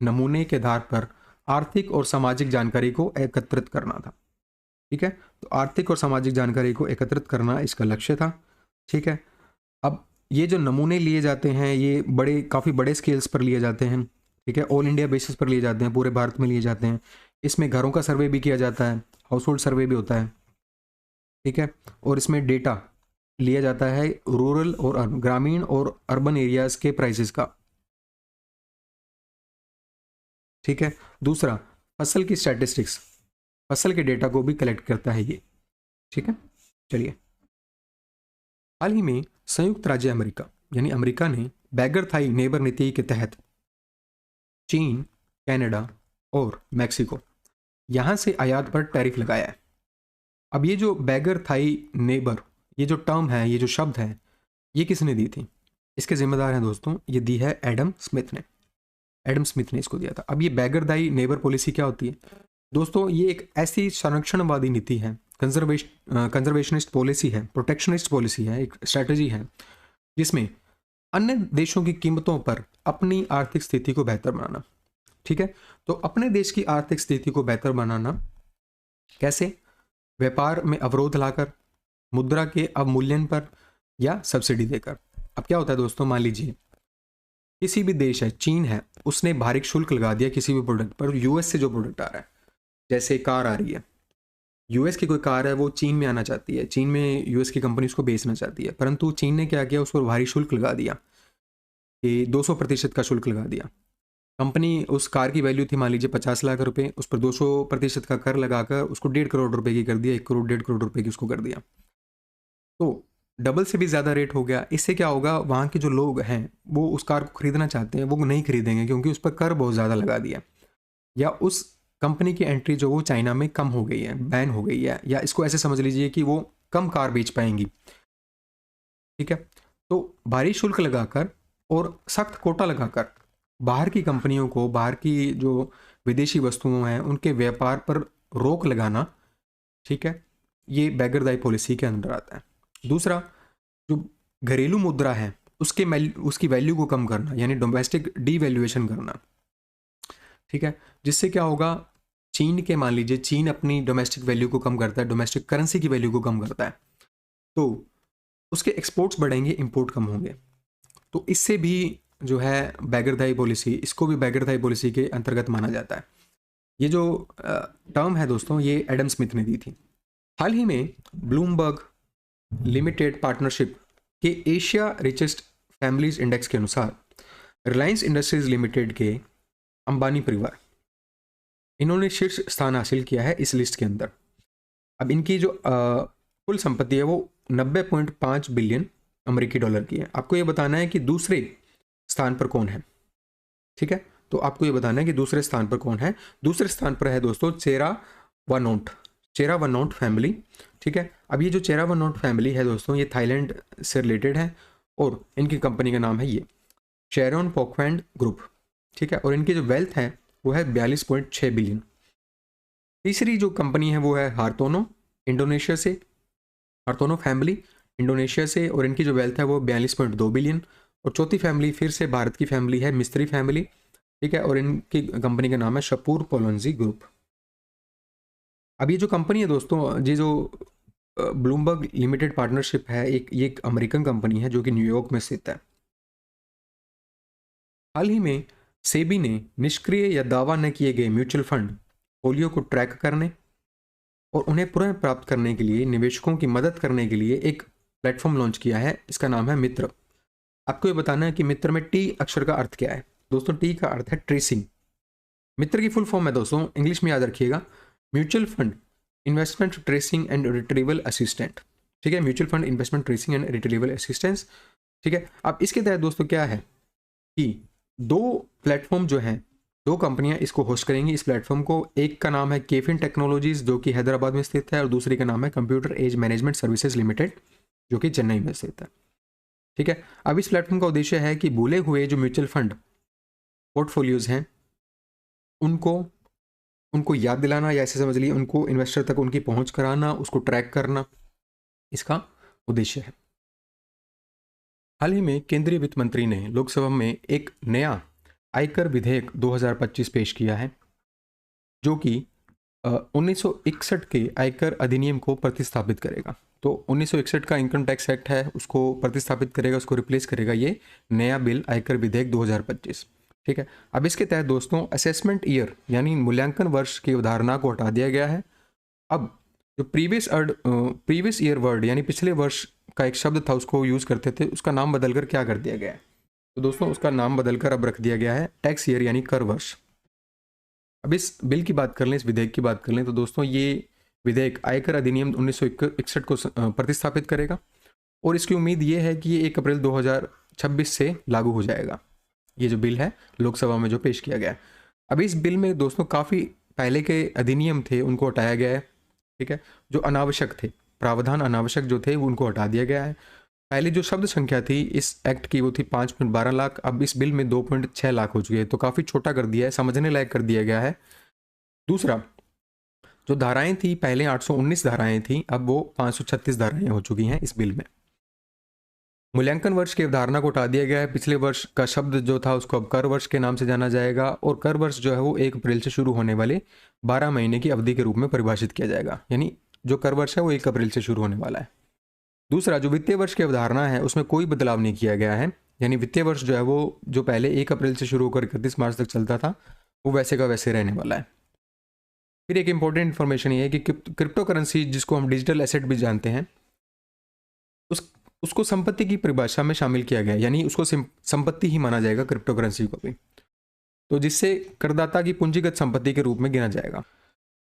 नमूने के आधार पर आर्थिक और सामाजिक जानकारी को एकत्रित करना था। ठीक है, तो आर्थिक और सामाजिक जानकारी को एकत्रित करना इसका लक्ष्य था। ठीक है, अब ये जो नमूने लिए जाते हैं ये काफ़ी बड़े स्केल्स पर लिए जाते हैं। ठीक है, ऑल इंडिया बेसिस पर लिए जाते हैं, पूरे भारत में लिए जाते हैं। इसमें घरों का सर्वे भी किया जाता है, हाउस होल्ड सर्वे भी होता है। ठीक है, और इसमें डेटा लिया जाता है रूरल और ग्रामीण और अर्बन एरियाज के प्राइसेस का। ठीक है, दूसरा फसल की स्टैटिस्टिक्स, फसल के डेटा को भी कलेक्ट करता है ये। ठीक है, चलिए। हाल ही में संयुक्त राज्य अमेरिका यानी अमेरिका ने बैगर थाई नेबर नीति के तहत चीन, कनाडा और मैक्सिको यहां से आयात पर टैरिफ लगाया है। अब ये जो बैगर थाई नेबर, ये जो टर्म है, ये जो शब्द है, ये किसने दी थी? इसके जिम्मेदार हैं दोस्तों, ये दी है एडम स्मिथ ने इसको दिया था। अब ये बैगर थाई नेबर पॉलिसी क्या होती है दोस्तों? ये एक ऐसी संरक्षणवादी नीति है, कंजर्वेशनिस्ट पॉलिसी है, प्रोटेक्शनिस्ट पॉलिसी है, एक स्ट्रैटेजी है जिसमें अन्य देशों की कीमतों पर अपनी आर्थिक स्थिति को बेहतर बनाना। ठीक है, तो अपने देश की आर्थिक स्थिति को बेहतर बनाना कैसे? व्यापार में अवरोध लाकर, मुद्रा के अवमूल्यन पर, या सब्सिडी देकर। अब क्या होता है दोस्तों, मान लीजिए किसी भी देश है, चीन है, उसने भारी शुल्क लगा दिया किसी भी प्रोडक्ट पर, US से जो प्रोडक्ट आ रहा है, जैसे कार आ रही है, यूएस की कोई कार है, वो चीन में आना चाहती है, चीन में यूएस की कंपनी उसको बेचना चाहती है, परंतु चीन ने क्या किया, उस पर भारी शुल्क लगा दिया कि 200% का शुल्क लगा दिया। कंपनी, उस कार की वैल्यू थी मान लीजिए 50 लाख रुपए, उस पर 200% का कर लगाकर उसको 1.5 करोड़ रुपए की कर दिया, 1 करोड़ 1.5 करोड़ रुपए की उसको कर दिया। तो डबल से भी ज़्यादा रेट हो गया। इससे क्या होगा, वहाँ के जो लोग हैं वो उस कार को खरीदना चाहते हैं, वो नहीं खरीदेंगे क्योंकि उस पर कर बहुत ज़्यादा लगा दिया, या उस कंपनी की एंट्री जो वो चाइना में कम हो गई है, बैन हो गई है, या इसको ऐसे समझ लीजिए कि वो कम कार बेच पाएंगी। ठीक है, तो भारी शुल्क लगाकर और सख्त कोटा लगाकर बाहर की कंपनियों को, बाहर की जो विदेशी वस्तुओं हैं उनके व्यापार पर रोक लगाना, ठीक है, ये बैगरदाई पॉलिसी के अंदर आता है। दूसरा, जो घरेलू मुद्रा है उसकी वैल्यू को कम करना, यानी डोमेस्टिक डीवैल्यूएशन करना। ठीक है, जिससे क्या होगा, चीन के, मान लीजिए चीन अपनी डोमेस्टिक वैल्यू को कम करता है, डोमेस्टिक करेंसी की वैल्यू को कम करता है, तो उसके एक्सपोर्ट्स बढ़ेंगे, इंपोर्ट कम होंगे। तो इससे भी जो है बैगरदाई पॉलिसी, इसको भी बैगरदाई पॉलिसी के अंतर्गत माना जाता है। ये जो टर्म है दोस्तों, ये एडम स्मिथ ने दी थी। हाल ही में ब्लूमबर्ग लिमिटेड पार्टनरशिप के एशिया रिचेस्ट फैमिलीज इंडेक्स के अनुसार रिलायंस इंडस्ट्रीज लिमिटेड के अंबानी परिवार, इन्होंने शीर्ष स्थान हासिल किया है इस लिस्ट के अंदर। अब इनकी जो कुल संपत्ति है वो 90.5 बिलियन अमेरिकी डॉलर की है। आपको ये बताना है कि दूसरे स्थान पर कौन है। ठीक है, तो आपको ये बताना है कि दूसरे स्थान पर कौन है। दूसरे स्थान पर है दोस्तों चेरा वनोट फैमिली। ठीक है, अब ये जो चेरा वनोट फैमिली है दोस्तों, ये थाईलैंड से रिलेटेड है और इनकी कंपनी का नाम है ये शेरॉन पॉकवैंड ग्रुप। ठीक है, और इनकी जो वेल्थ है वो है 42.6 बिलियन। तीसरी जो कंपनी है वो है हार्तोनो फैमिली इंडोनेशिया से, और इनकी जो वेल्थ है वो 42.2 बिलियन। और चौथी फैमिली फिर से भारत की फैमिली है, मिस्त्री फैमिली। ठीक है, और इनकी कंपनी का नाम है शपूर पोलोंजी ग्रुप। अब ये जो कंपनी है दोस्तों, ये जो ब्लूमबर्ग लिमिटेड पार्टनरशिप है, ये एक अमेरिकन कंपनी है जो कि न्यूयॉर्क में स्थित है। हाल ही में सेबी ने निष्क्रिय या दावा न किए गए म्यूचुअल फंड पोलियो को ट्रैक करने और उन्हें पुनः प्राप्त करने के लिए निवेशकों की मदद करने के लिए एक प्लेटफॉर्म लॉन्च किया है। इसका नाम है मित्र। आपको ये बताना है कि मित्र में टी अक्षर का अर्थ क्या है दोस्तों। टी का अर्थ है ट्रेसिंग। मित्र की फुल फॉर्म है दोस्तों, इंग्लिश में याद रखिएगा, mutual fund investment tracing and retrieval assistant. ठीक है, mutual fund investment tracing and retrieval assistance. ठीक है, अब इसके तहत दोस्तों क्या है कि दो प्लेटफॉर्म जो हैं, दो कंपनियां इसको होस्ट करेंगी इस प्लेटफॉर्म को। एक का नाम है केफिन टेक्नोलॉजीज जो कि हैदराबाद में स्थित है, और दूसरी का नाम है computer age management services limited जो कि चेन्नई में स्थित है। ठीक है, अब इस प्लेटफॉर्म का उद्देश्य है कि भूले हुए जो म्यूचुअल फंड पोर्टफोलियोज हैं उनको याद दिलाना, या ऐसे समझ लीजिए उनको इन्वेस्टर तक उनकी पहुंच कराना, उसको ट्रैक करना, इसका उद्देश्य है। हाल ही में केंद्रीय वित्त मंत्री ने लोकसभा में एक नया आयकर विधेयक 2025 पेश किया है जो कि 1961 के आयकर अधिनियम को प्रतिस्थापित करेगा। तो 1961 का इनकम टैक्स एक्ट है, उसको प्रतिस्थापित करेगा, उसको रिप्लेस करेगा ये नया बिल आयकर विधेयक 2025। ठीक है, अब इसके तहत दोस्तों असेसमेंट ईयर यानी मूल्यांकन वर्ष की अवधारणा को हटा दिया गया है। अब जो प्रीवियस ईयर वर्ड यानी पिछले वर्ष का एक शब्द था उसको यूज़ करते थे, उसका नाम बदलकर क्या कर दिया गया है, तो दोस्तों उसका नाम बदलकर अब रख दिया गया है टैक्स ईयर यानी कर वर्ष। अब इस बिल की बात कर लें, इस विधेयक की बात कर लें, तो दोस्तों ये विधेयक आयकर अधिनियम 1961 को प्रतिस्थापित करेगा, और इसकी उम्मीद ये है कि ये 1 अप्रैल 2026 से लागू हो जाएगा। ये जो बिल है लोकसभा में जो पेश किया गया है, अब इस बिल में दोस्तों काफ़ी पहले के अधिनियम थे उनको हटाया गया है। ठीक है, जो अनावश्यक थे, प्रावधान अनावश्यक जो थे वो उनको हटा दिया गया है। पहले जो शब्द संख्या थी इस एक्ट की वो थी 5.12 लाख, अब इस बिल में 2.6 लाख हो चुकी है, तो काफ़ी छोटा कर दिया है, समझने लायक कर दिया गया है। दूसरा, जो धाराएं थी पहले 819 धाराएं थी, अब वो 536 धाराएं हो चुकी हैं इस बिल में। मूल्यांकन वर्ष की अवधारणा को हटा दिया गया है, पिछले वर्ष का शब्द जो था उसको अब कर वर्ष के नाम से जाना जाएगा, और कर वर्ष जो है वो 1 अप्रैल से शुरू होने वाले 12 महीने की अवधि के रूप में परिभाषित किया जाएगा, यानी जो कर वर्ष है वो 1 अप्रैल से शुरू होने वाला है। दूसरा, जो वित्तीय वर्ष की अवधारणा है उसमें कोई बदलाव नहीं किया गया है, यानी वित्तीय वर्ष जो है वो जो पहले 1 अप्रैल से शुरू होकर 31 मार्च तक चलता था वो वैसे का वैसे रहने वाला है। फिर एक इंपॉर्टेंट इन्फॉर्मेशन ये है कि क्रिप्टो करेंसी, जिसको हम डिजिटल एसेट भी जानते हैं, उसको संपत्ति की परिभाषा में शामिल किया गया है, यानी उसको संपत्ति ही माना जाएगा क्रिप्टो करेंसी को भी, तो जिससे करदाता की पूंजीगत संपत्ति के रूप में गिना जाएगा।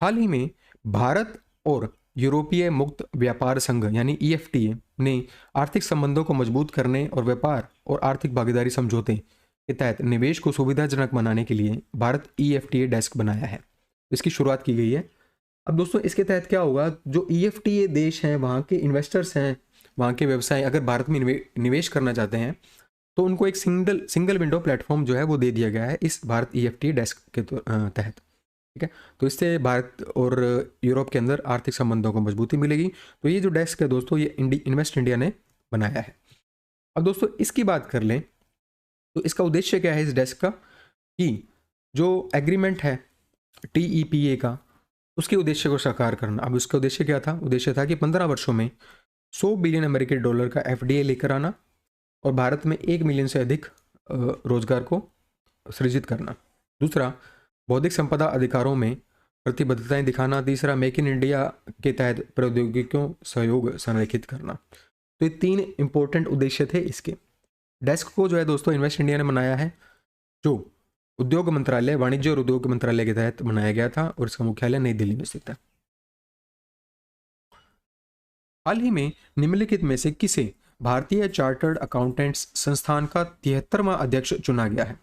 हाल ही में भारत और यूरोपीय मुक्त व्यापार संघ यानी EFTA ने आर्थिक संबंधों को मजबूत करने और व्यापार और आर्थिक भागीदारी समझौते के तहत निवेश को सुविधाजनक बनाने के लिए भारत EFTA डेस्क बनाया है। इसकी शुरुआत की गई है। अब दोस्तों इसके तहत क्या होगा, जो EFTA देश हैं, वहाँ के इन्वेस्टर्स हैं, वहाँ के व्यवसाय अगर भारत में निवेश करना चाहते हैं तो उनको एक सिंगल विंडो प्लेटफॉर्म जो है वो दे दिया गया है इस भारत EFTA डेस्क के तहत। ठीक है, तो इससे भारत और यूरोप के अंदर आर्थिक संबंधों को मजबूती मिलेगी। तो ये जो डेस्क है दोस्तों, ये इन्वेस्ट इंडिया ने बनाया है। अब दोस्तों इसकी बात कर लें तो इसका उद्देश्य क्या है इस डेस्क का, कि जो एग्रीमेंट है TEPA का, उसके उद्देश्य को साकार करना। अब उसका उद्देश्य क्या था? उद्देश्य था कि 15 वर्षों में $100 बिलियन का FDI लेकर आना और भारत में 1 मिलियन से अधिक रोजगार को सृजित करना। दूसरा, बौद्धिक संपदा अधिकारों में प्रतिबद्धताएं दिखाना। तीसरा, मेक इन इंडिया के तहत प्रौद्योगिकियों सहयोग संरेखित करना। तो ये 3 इंपॉर्टेंट उद्देश्य थे इसके। डेस्क को जो है दोस्तों इन्वेस्ट इंडिया ने बनाया है, जो उद्योग मंत्रालय, वाणिज्य और उद्योग मंत्रालय के तहत बनाया गया था और इसका मुख्यालय नई दिल्ली में स्थित है। हाल ही में निम्नलिखित में से किसे भारतीय चार्टर्ड अकाउंटेंट्स संस्थान का 73वां अध्यक्ष चुना गया है?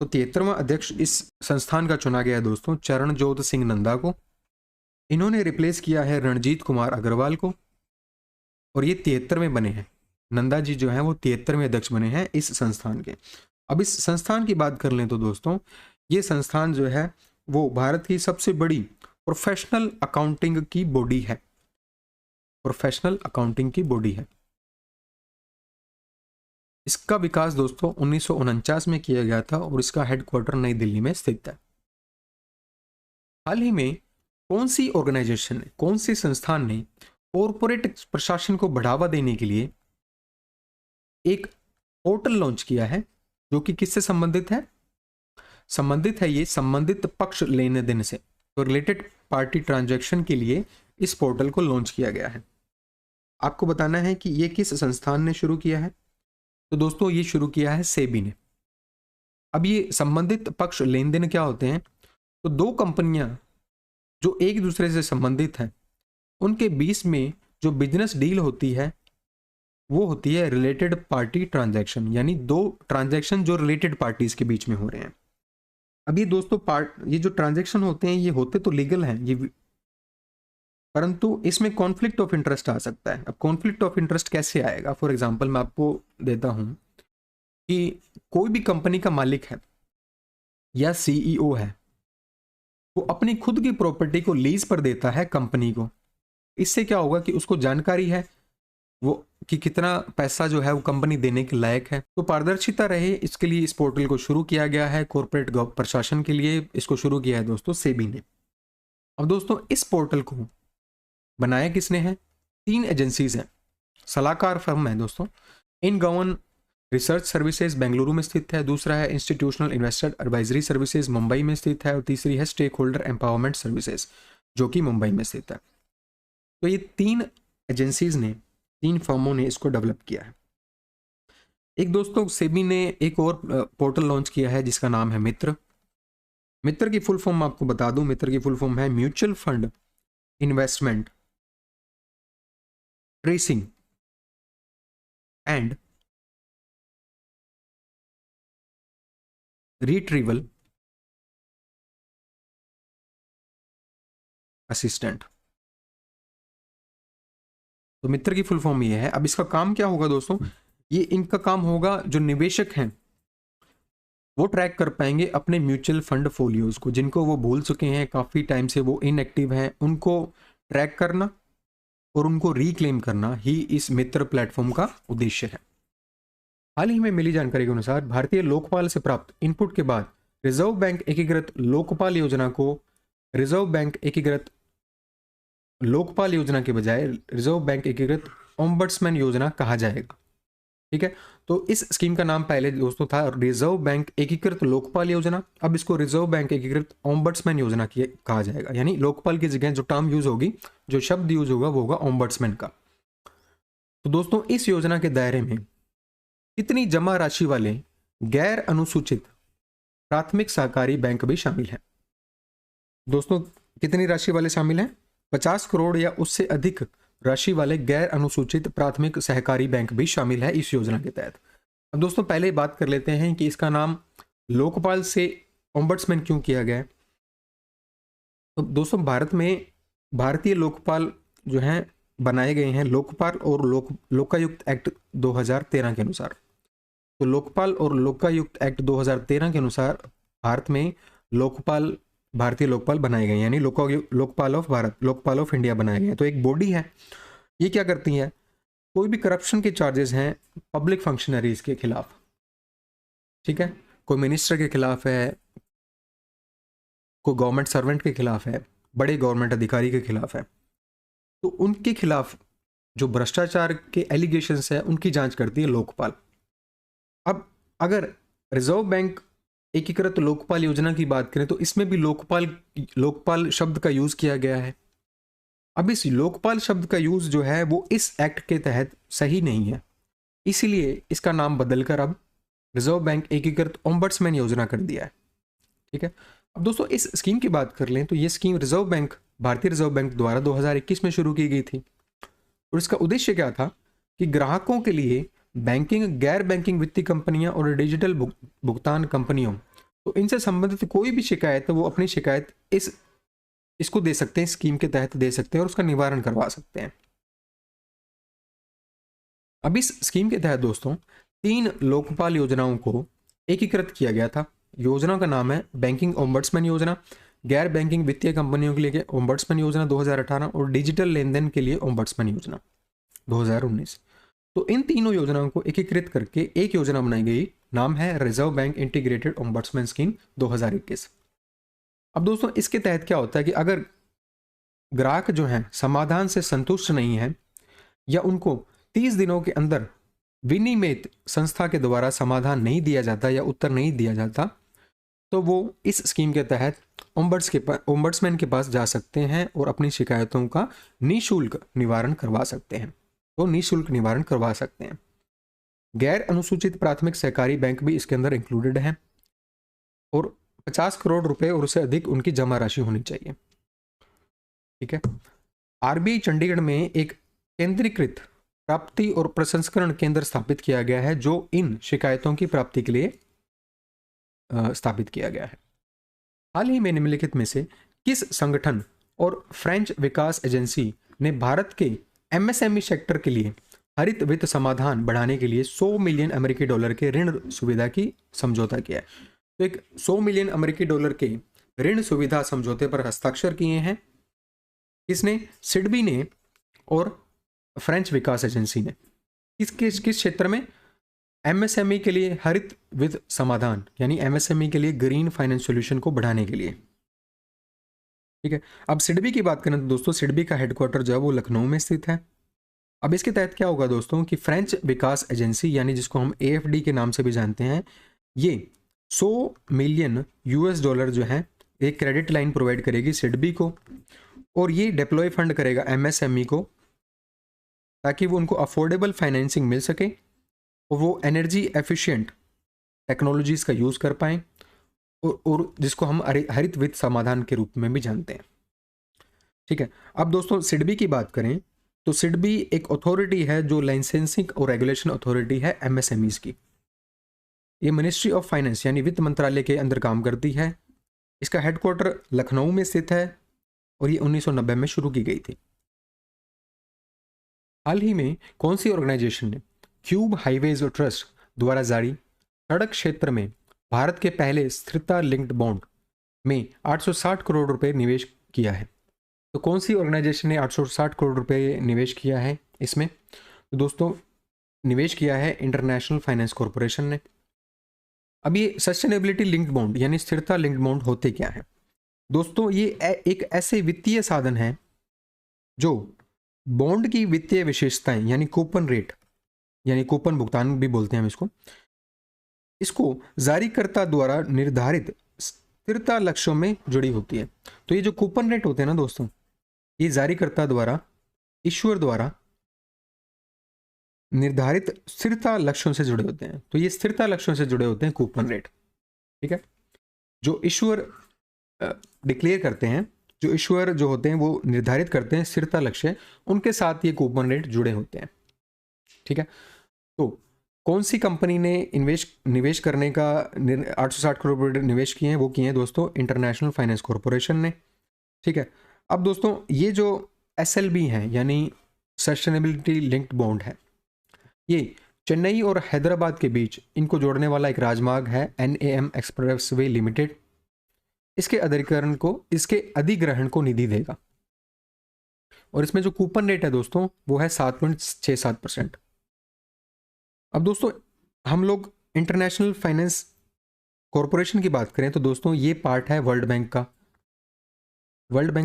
तो 73वां अध्यक्ष इस संस्थान का चुना गया है दोस्तों चरणजोत सिंह नंदा को। इन्होंने रिप्लेस किया है रणजीत कुमार अग्रवाल को और ये 73वें बने हैं। नंदा जी जो है वो 73वें अध्यक्ष बने हैं इस संस्थान के। अब इस संस्थान की बात कर लें तो दोस्तों ये संस्थान जो है वो भारत की सबसे बड़ी प्रोफेशनल अकाउंटिंग की बॉडी है। प्रोफेशनल अकाउंटिंग की बॉडी है। इसका विकास दोस्तों 1949 में किया गया था और इसका हेडक्वार्टर नई दिल्ली में स्थित है। हाल ही में कौन सी ऑर्गेनाइजेशन ने, कौन सी संस्थान ने कॉरपोरेट प्रशासन को बढ़ावा देने के लिए एक पोर्टल लॉन्च किया है, जो कि किससे संबंधित है? संबंधित है ये संबंधित पक्ष लेने देने से। तो रिलेटेड पार्टी ट्रांजैक्शन के लिए इस पोर्टल को लॉन्च किया गया है। आपको बताना है कि ये किस संस्थान ने शुरू किया है। तो दोस्तों ये शुरू किया है सेबी ने। अब ये संबंधित पक्ष लेन देन क्या होते हैं? तो दो कंपनियां जो एक दूसरे से संबंधित हैं उनके बीच में जो बिजनेस डील होती है वो होती है रिलेटेड पार्टी ट्रांजैक्शन, यानी दो ट्रांजैक्शन जो रिलेटेड पार्टीज के बीच में हो रहे हैं। अब ये दोस्तों ये जो ट्रांजैक्शन होते हैं ये होते तो लीगल हैं ये, परंतु इसमें कॉन्फ्लिक्ट ऑफ इंटरेस्ट आ सकता है। अब कॉन्फ्लिक्ट ऑफ इंटरेस्ट कैसे आएगा? फॉर एग्जांपल मैं आपको देता हूं कि कोई भी कंपनी का मालिक है या CEO है, वो अपनी खुद की प्रॉपर्टी को लीज पर देता है कंपनी को। इससे क्या होगा कि उसको जानकारी है वो कि कितना पैसा जो है वो कंपनी देने के लायक है। तो पारदर्शिता रहे इसके लिए इस पोर्टल को शुरू किया गया है। कॉर्पोरेट प्रशासन के लिए इसको शुरू किया है दोस्तों सेबी ने। अब दोस्तों इस पोर्टल को बनाया किसने है? 3 एजेंसीज हैं, सलाहकार फर्म है दोस्तों। इन गवर्न रिसर्च सर्विसेज बेंगलुरु में स्थित है, दूसरा है institutional investor advisory services Mumbai में स्थित है और तीसरी है स्टेक होल्डर एम्पावरमेंट सर्विसेज जो कि मुंबई में स्थित है। तो ये 3 एजेंसीज ने, 3 फर्मों ने इसको डेवलप किया है। एक दोस्तों सेबी ने एक और पोर्टल लॉन्च किया है जिसका नाम है मित्र। मित्र की फुल फॉर्म आपको बता दूं, मित्र की फुल फॉर्म है mutual fund investment tracing and retrieval assistant. तो मित्र की फुल फॉर्म ये है। अब इसका काम क्या होगा दोस्तों? ये इनका काम होगा, जो निवेशक हैं वो ट्रैक कर पाएंगे अपने म्यूचुअल फंड फोलियोज को, जिनको वो भूल चुके हैं, काफी टाइम से वो इनएक्टिव हैं, उनको ट्रैक करना और उनको रिक्लेम करना ही इस मित्र प्लेटफॉर्म का उद्देश्य है। हाल ही में मिली जानकारी के अनुसार भारतीय लोकपाल से प्राप्त इनपुट के बाद रिजर्व बैंक एकीकृत लोकपाल योजना को रिजर्व बैंक एकीकृत लोकपाल योजना के बजाय रिजर्व बैंक एकीकृत ओम्बड्समैन योजना कहा जाएगा। ठीक है। तो इस स्कीम का नाम पहले दोस्तों था रिजर्व बैंक एकीकृत लोकपाल योजना, अब इसको रिजर्व बैंक एकीकृत ओम्बड्समैन योजना कहा जाएगा। यानी लोकपाल की जगह जो टर्म यूज होगी, जो शब्द यूज होगा वो होगा ओम्बड्समैन का। तो दोस्तों इस योजना के दायरे में कितनी जमा राशि वाले गैर अनुसूचित प्राथमिक सहकारी बैंक भी शामिल हैं? दोस्तों कितनी राशि वाले शामिल हैं? 50 करोड़ या उससे अधिक राशि वाले गैर अनुसूचित प्राथमिक सहकारी बैंक भी शामिल है इस योजना के तहत। अब दोस्तों पहले बात कर लेते हैं कि इसका नाम लोकपाल से ओम्बड्समैन क्यों किया गया है। तो दोस्तों भारत में भारतीय लोकपाल जो हैं बनाए गए हैं लोकपाल और लोकायुक्त एक्ट 2013 के अनुसार। तो लोकपाल और लोकायुक्त एक्ट 2013 के अनुसार भारत में लोकपाल, भारतीय लोकपाल बनाए गए, यानी Lokpal of Bharat, Lokpal of India बनाए गए। तो एक बॉडी है, ये क्या करती है, कोई भी करप्शन के चार्जेस हैं पब्लिक फंक्शनरीज के खिलाफ, ठीक है, कोई मिनिस्टर के खिलाफ है, कोई गवर्नमेंट सर्वेंट के खिलाफ है, बड़े गवर्नमेंट अधिकारी के खिलाफ है, तो उनके खिलाफ जो भ्रष्टाचार के एलिगेशंस है उनकी जांच करती है लोकपाल। अब अगर रिजर्व बैंक एकीकृत लोकपाल योजना की बात करें तो इसमें भी लोकपाल शब्द का यूज किया गया है। अब इस लोकपाल शब्द का यूज जो है वो इस एक्ट के तहत सही नहीं है, इसीलिए इसका नाम बदलकर अब रिजर्व बैंक एकीकृत ओम्बड्समैन योजना कर दिया है। ठीक है। अब दोस्तों इस स्कीम की बात कर लें तो ये स्कीम भारतीय रिजर्व बैंक द्वारा 2021 में शुरू की गई थी और इसका उद्देश्य क्या था कि ग्राहकों के लिए बैंकिंग, गैर बैंकिंग वित्तीय कंपनियां और डिजिटल भुगतान कंपनियों, तो इनसे संबंधित कोई भी शिकायत है वो अपनी शिकायत इसको दे सकते हैं, स्कीम के तहत दे सकते हैं और उसका निवारण करवा सकते हैं। अब इस स्कीम के तहत दोस्तों 3 लोकपाल योजनाओं को एकीकृत किया गया था। योजना का नाम है बैंकिंग ओम्बड्समैन योजना, गैर बैंकिंग वित्तीय कंपनियों के लिए ओम्बड्समैन योजना 2018 और डिजिटल लेन देन के लिए ओम्बड्समैन योजना 2019। तो इन तीनों योजनाओं को एकीकृत करके एक योजना बनाई गई, नाम है reserve bank integrated ombudsman scheme 2021। अब दोस्तों इसके तहत क्या होता है कि अगर ग्राहक जो हैं समाधान से संतुष्ट नहीं है या उनको 30 दिनों के अंदर विनियमित संस्था के द्वारा समाधान नहीं दिया जाता या उत्तर नहीं दिया जाता, तो वो इस स्कीम के तहत ओम्बड्समैन के पास जा सकते हैं और अपनी शिकायतों का निःशुल्क निवारण करवा सकते हैं। तो निःशुल्क निवारण करवा सकते हैं। गैर अनुसूचित प्राथमिक सहकारी बैंक भी इसके अंदर इंक्लूडेड हैं और 50 करोड़ रुपए और उससे अधिक उनकी जमा राशि होनी चाहिए। ठीक है। आरबीआई चंडीगढ़ में एक केंद्रीकृत प्राप्ति और प्रसंस्करण केंद्र स्थापित किया गया है जो इन शिकायतों की प्राप्ति के लिए स्थापित किया गया है। हाल ही में निम्नलिखित में से किस संगठन और फ्रेंच विकास एजेंसी ने भारत के एमएसएमई सेक्टर के लिए हरित वित्त समाधान बढ़ाने के लिए $100 मिलियन के ऋण सुविधा की समझौता किया है? तो एक $100 मिलियन के ऋण सुविधा समझौते पर हस्ताक्षर किए हैं किसने? सिडबी ने और फ्रेंच विकास एजेंसी ने। किस क्षेत्र में? एमएसएमई के लिए हरित वित्त समाधान, यानी एमएसएमई के लिए ग्रीन फाइनेंस सॉल्यूशन को बढ़ाने के लिए। ठीक है। अब सिडबी की बात करें तो दोस्तों सिडबी का हेडक्वार्टर जो है वो लखनऊ में स्थित है। अब इसके तहत क्या होगा दोस्तों कि फ्रेंच विकास एजेंसी, यानी जिसको हम एएफडी के नाम से भी जानते हैं, ये $100 मिलियन जो है एक क्रेडिट लाइन प्रोवाइड करेगी सिडबी को और ये डिप्लॉय फंड करेगा एमएसएमई को ताकि वो उनको अफोर्डेबल फाइनेंसिंग मिल सके और वो एनर्जी एफिशिएंट टेक्नोलॉजीज का यूज़ कर पाएँ और जिसको हम हरित वित्त समाधान के रूप में भी जानते हैं। ठीक है। अब दोस्तों सिडबी की बात करें तो सिडबी एक अथॉरिटी है जो लाइसेंसिंग और रेगुलेशन अथॉरिटी है एमएसएमईज की। ये मिनिस्ट्री ऑफ फाइनेंस यानी वित्त मंत्रालय के अंदर काम करती है। इसका हेडक्वार्टर लखनऊ में स्थित है और ये 1990 में शुरू की गई थी। हाल ही में कौन सी ऑर्गेनाइजेशन ने क्यूब हाईवेज ट्रस्ट द्वारा जारी सड़क क्षेत्र में भारत के पहले स्थिरता लिंक्ड बॉन्ड में 860 करोड़ रुपए निवेश किया है? तो कौन सी ऑर्गेनाइजेशन ने 860 करोड़ रुपए निवेश किया है इसमें? तो दोस्तों निवेश किया है इंटरनेशनल फाइनेंस कॉरपोरेशन ने। अब ये सस्टेनेबिलिटी लिंक्ड बॉन्ड यानी स्थिरता लिंक्ड बॉन्ड होते क्या है दोस्तों? ये एक ऐसे वित्तीय साधन है जो बॉन्ड की वित्तीय विशेषताएं यानी कूपन रेट यानी कूपन भुगतान भी बोलते हैं हम इसको जारीकर्ता द्वारा निर्धारित स्थिरता लक्ष्यों में जुड़ी होती है। तो ये जो कूपन रेट होते हैं ना दोस्तों, ये जारीकर्ता द्वारा, इश्यूअर द्वारा निर्धारित स्थिरता लक्ष्यों से जुड़े होते हैं। तो ये स्थिरता लक्ष्यों से जुड़े होते हैं कूपन रेट, ठीक है। जो इश्यूअर डिक्लेयर करते हैं, जो इश्यूअर जो होते हैं वो निर्धारित करते हैं स्थिरता लक्ष्य, उनके साथ ये कूपन रेट जुड़े होते हैं, ठीक है। तो कौन सी कंपनी ने निवेश करने का 860 करोड़ रुपए निवेश किए हैं, वो किए हैं दोस्तों इंटरनेशनल फाइनेंस कॉरपोरेशन ने, ठीक है। अब दोस्तों ये जो SLB है यानी सस्टेनेबिलिटी लिंक्ड बॉन्ड है, ये चेन्नई और हैदराबाद के बीच इनको जोड़ने वाला एक राजमार्ग है, NAM एक्सप्रेसवे लिमिटेड। इसके अधिग्रहण को निधि देगा और इसमें जो कूपन रेट है दोस्तों वो है 7.67%। अब दोस्तों हम लोग इंटरनेशनल फाइनेंस कॉरपोरेशन की बात करें तो दोस्तों ये पार्ट है वर्ल्ड बैंक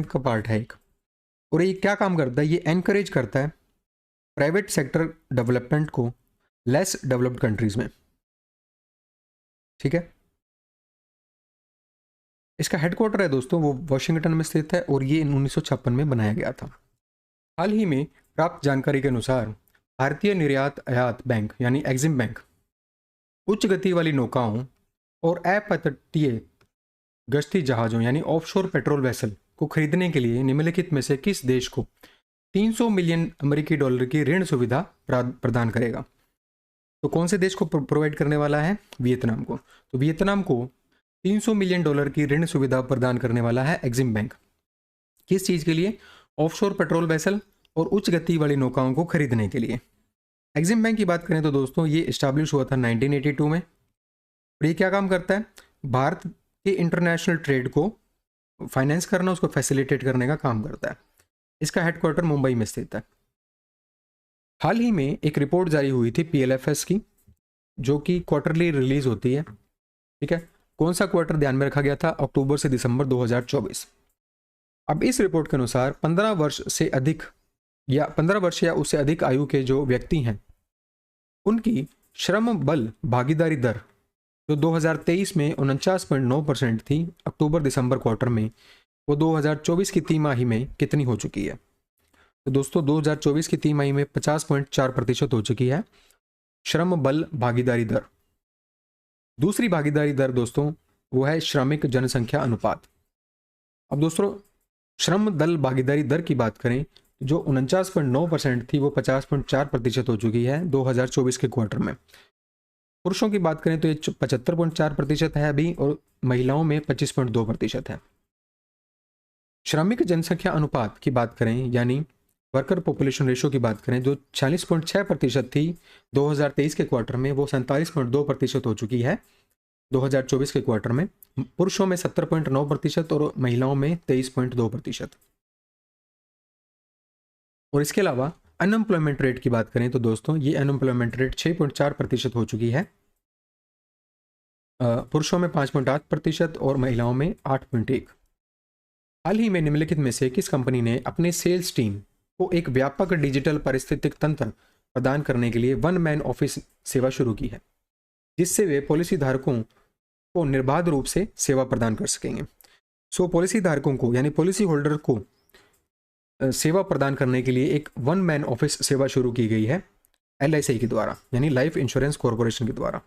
का पार्ट है एक। और ये क्या काम करता है, ये एनकरेज करता है प्राइवेट सेक्टर डेवलपमेंट को लेस डेवलप्ड कंट्रीज में, ठीक है। इसका हेडक्वार्टर है दोस्तों वो वॉशिंगटन में स्थित है और ये 1956 में बनाया गया था। हाल ही में प्राप्त जानकारी के अनुसार भारतीय निर्यात आयात बैंक यानी एग्जिम बैंक उच्च गति वाली नौकाओं और अपतटीय गश्ती जहाज़ों यानी ऑफशोर पेट्रोल वेसल को खरीदने के लिए निम्नलिखित में से किस देश को 300 मिलियन अमेरिकी डॉलर की ऋण सुविधा प्रदान करेगा। तो कौन से देश को प्रोवाइड करने वाला है, वियतनाम को। तो वियतनाम को 300 मिलियन डॉलर की ऋण सुविधा प्रदान करने वाला है एग्जिम बैंक। किस चीज़ के लिए, ऑफशोर पेट्रोल वेसल और उच्च गति वाली नौकाओं को खरीदने के लिए। एग्जिम बैंक की बात करें तो दोस्तों ये इस्टेब्लिश हुआ था 1982 में। और ये क्या काम करता है, भारत के इंटरनेशनल ट्रेड को फाइनेंस करना, उसको फैसिलिटेट करने का काम करता है। इसका हेडक्वार्टर मुंबई में स्थित है। हाल ही में एक रिपोर्ट जारी हुई थी PLFS की, जो कि क्वार्टरली रिलीज होती है, ठीक है। कौन सा क्वार्टर ध्यान में रखा गया था, अक्टूबर से दिसंबर 2024। अब इस रिपोर्ट के अनुसार 15 वर्ष या उससे अधिक आयु के जो व्यक्ति हैं उनकी श्रम बल भागीदारी दर जो 2023 में 49.9% थी, अक्टूबर दिसंबर क्वार्टर में वो 2024 की तिमाही में कितनी हो चुकी है। तो दोस्तों 2024 की तिमाही में 50.4% हो चुकी है श्रम बल भागीदारी दर। दूसरी भागीदारी दर दोस्तों वो है श्रमिक जनसंख्या अनुपात। अब दोस्तों श्रम दल भागीदारी दर की बात करें जो 49.9% थी वो 50.4% हो चुकी है 2024 के क्वार्टर में। पुरुषों की बात करें तो ये 75.4% है अभी और महिलाओं में 25.2% है। श्रमिक जनसंख्या अनुपात की बात करें यानी वर्कर पॉपुलेशन रेशियो की बात करें जो 46.6% थी 2023 के क्वार्टर में, वो 47.2% हो चुकी है 2024 के क्वार्टर में। पुरुषों में 70.9% और महिलाओं में 23.2%। और इसके अलावा अनएम्प्लॉयमेंट रेट की बात करें तो दोस्तों ये अनएम्प्लॉयमेंट रेट 6.4% हो चुकी है, पुरुषों में 5.8% और महिलाओं में 8.1%। हाल ही में निम्नलिखित में से किस कंपनी ने अपने सेल्स टीम को एक व्यापक डिजिटल पारिस्थितिक तंत्र प्रदान करने के लिए वन मैन ऑफिस सेवा शुरू की है, जिससे वे पॉलिसी धारकों को निर्बाध रूप से सेवा प्रदान कर सकेंगे। सो पॉलिसी धारकों को यानी पॉलिसी होल्डर को सेवा प्रदान करने के लिए एक वन मैन ऑफिस सेवा शुरू की गई है LIC के द्वारा यानी लाइफ इंश्योरेंस कॉरपोरेशन के द्वारा।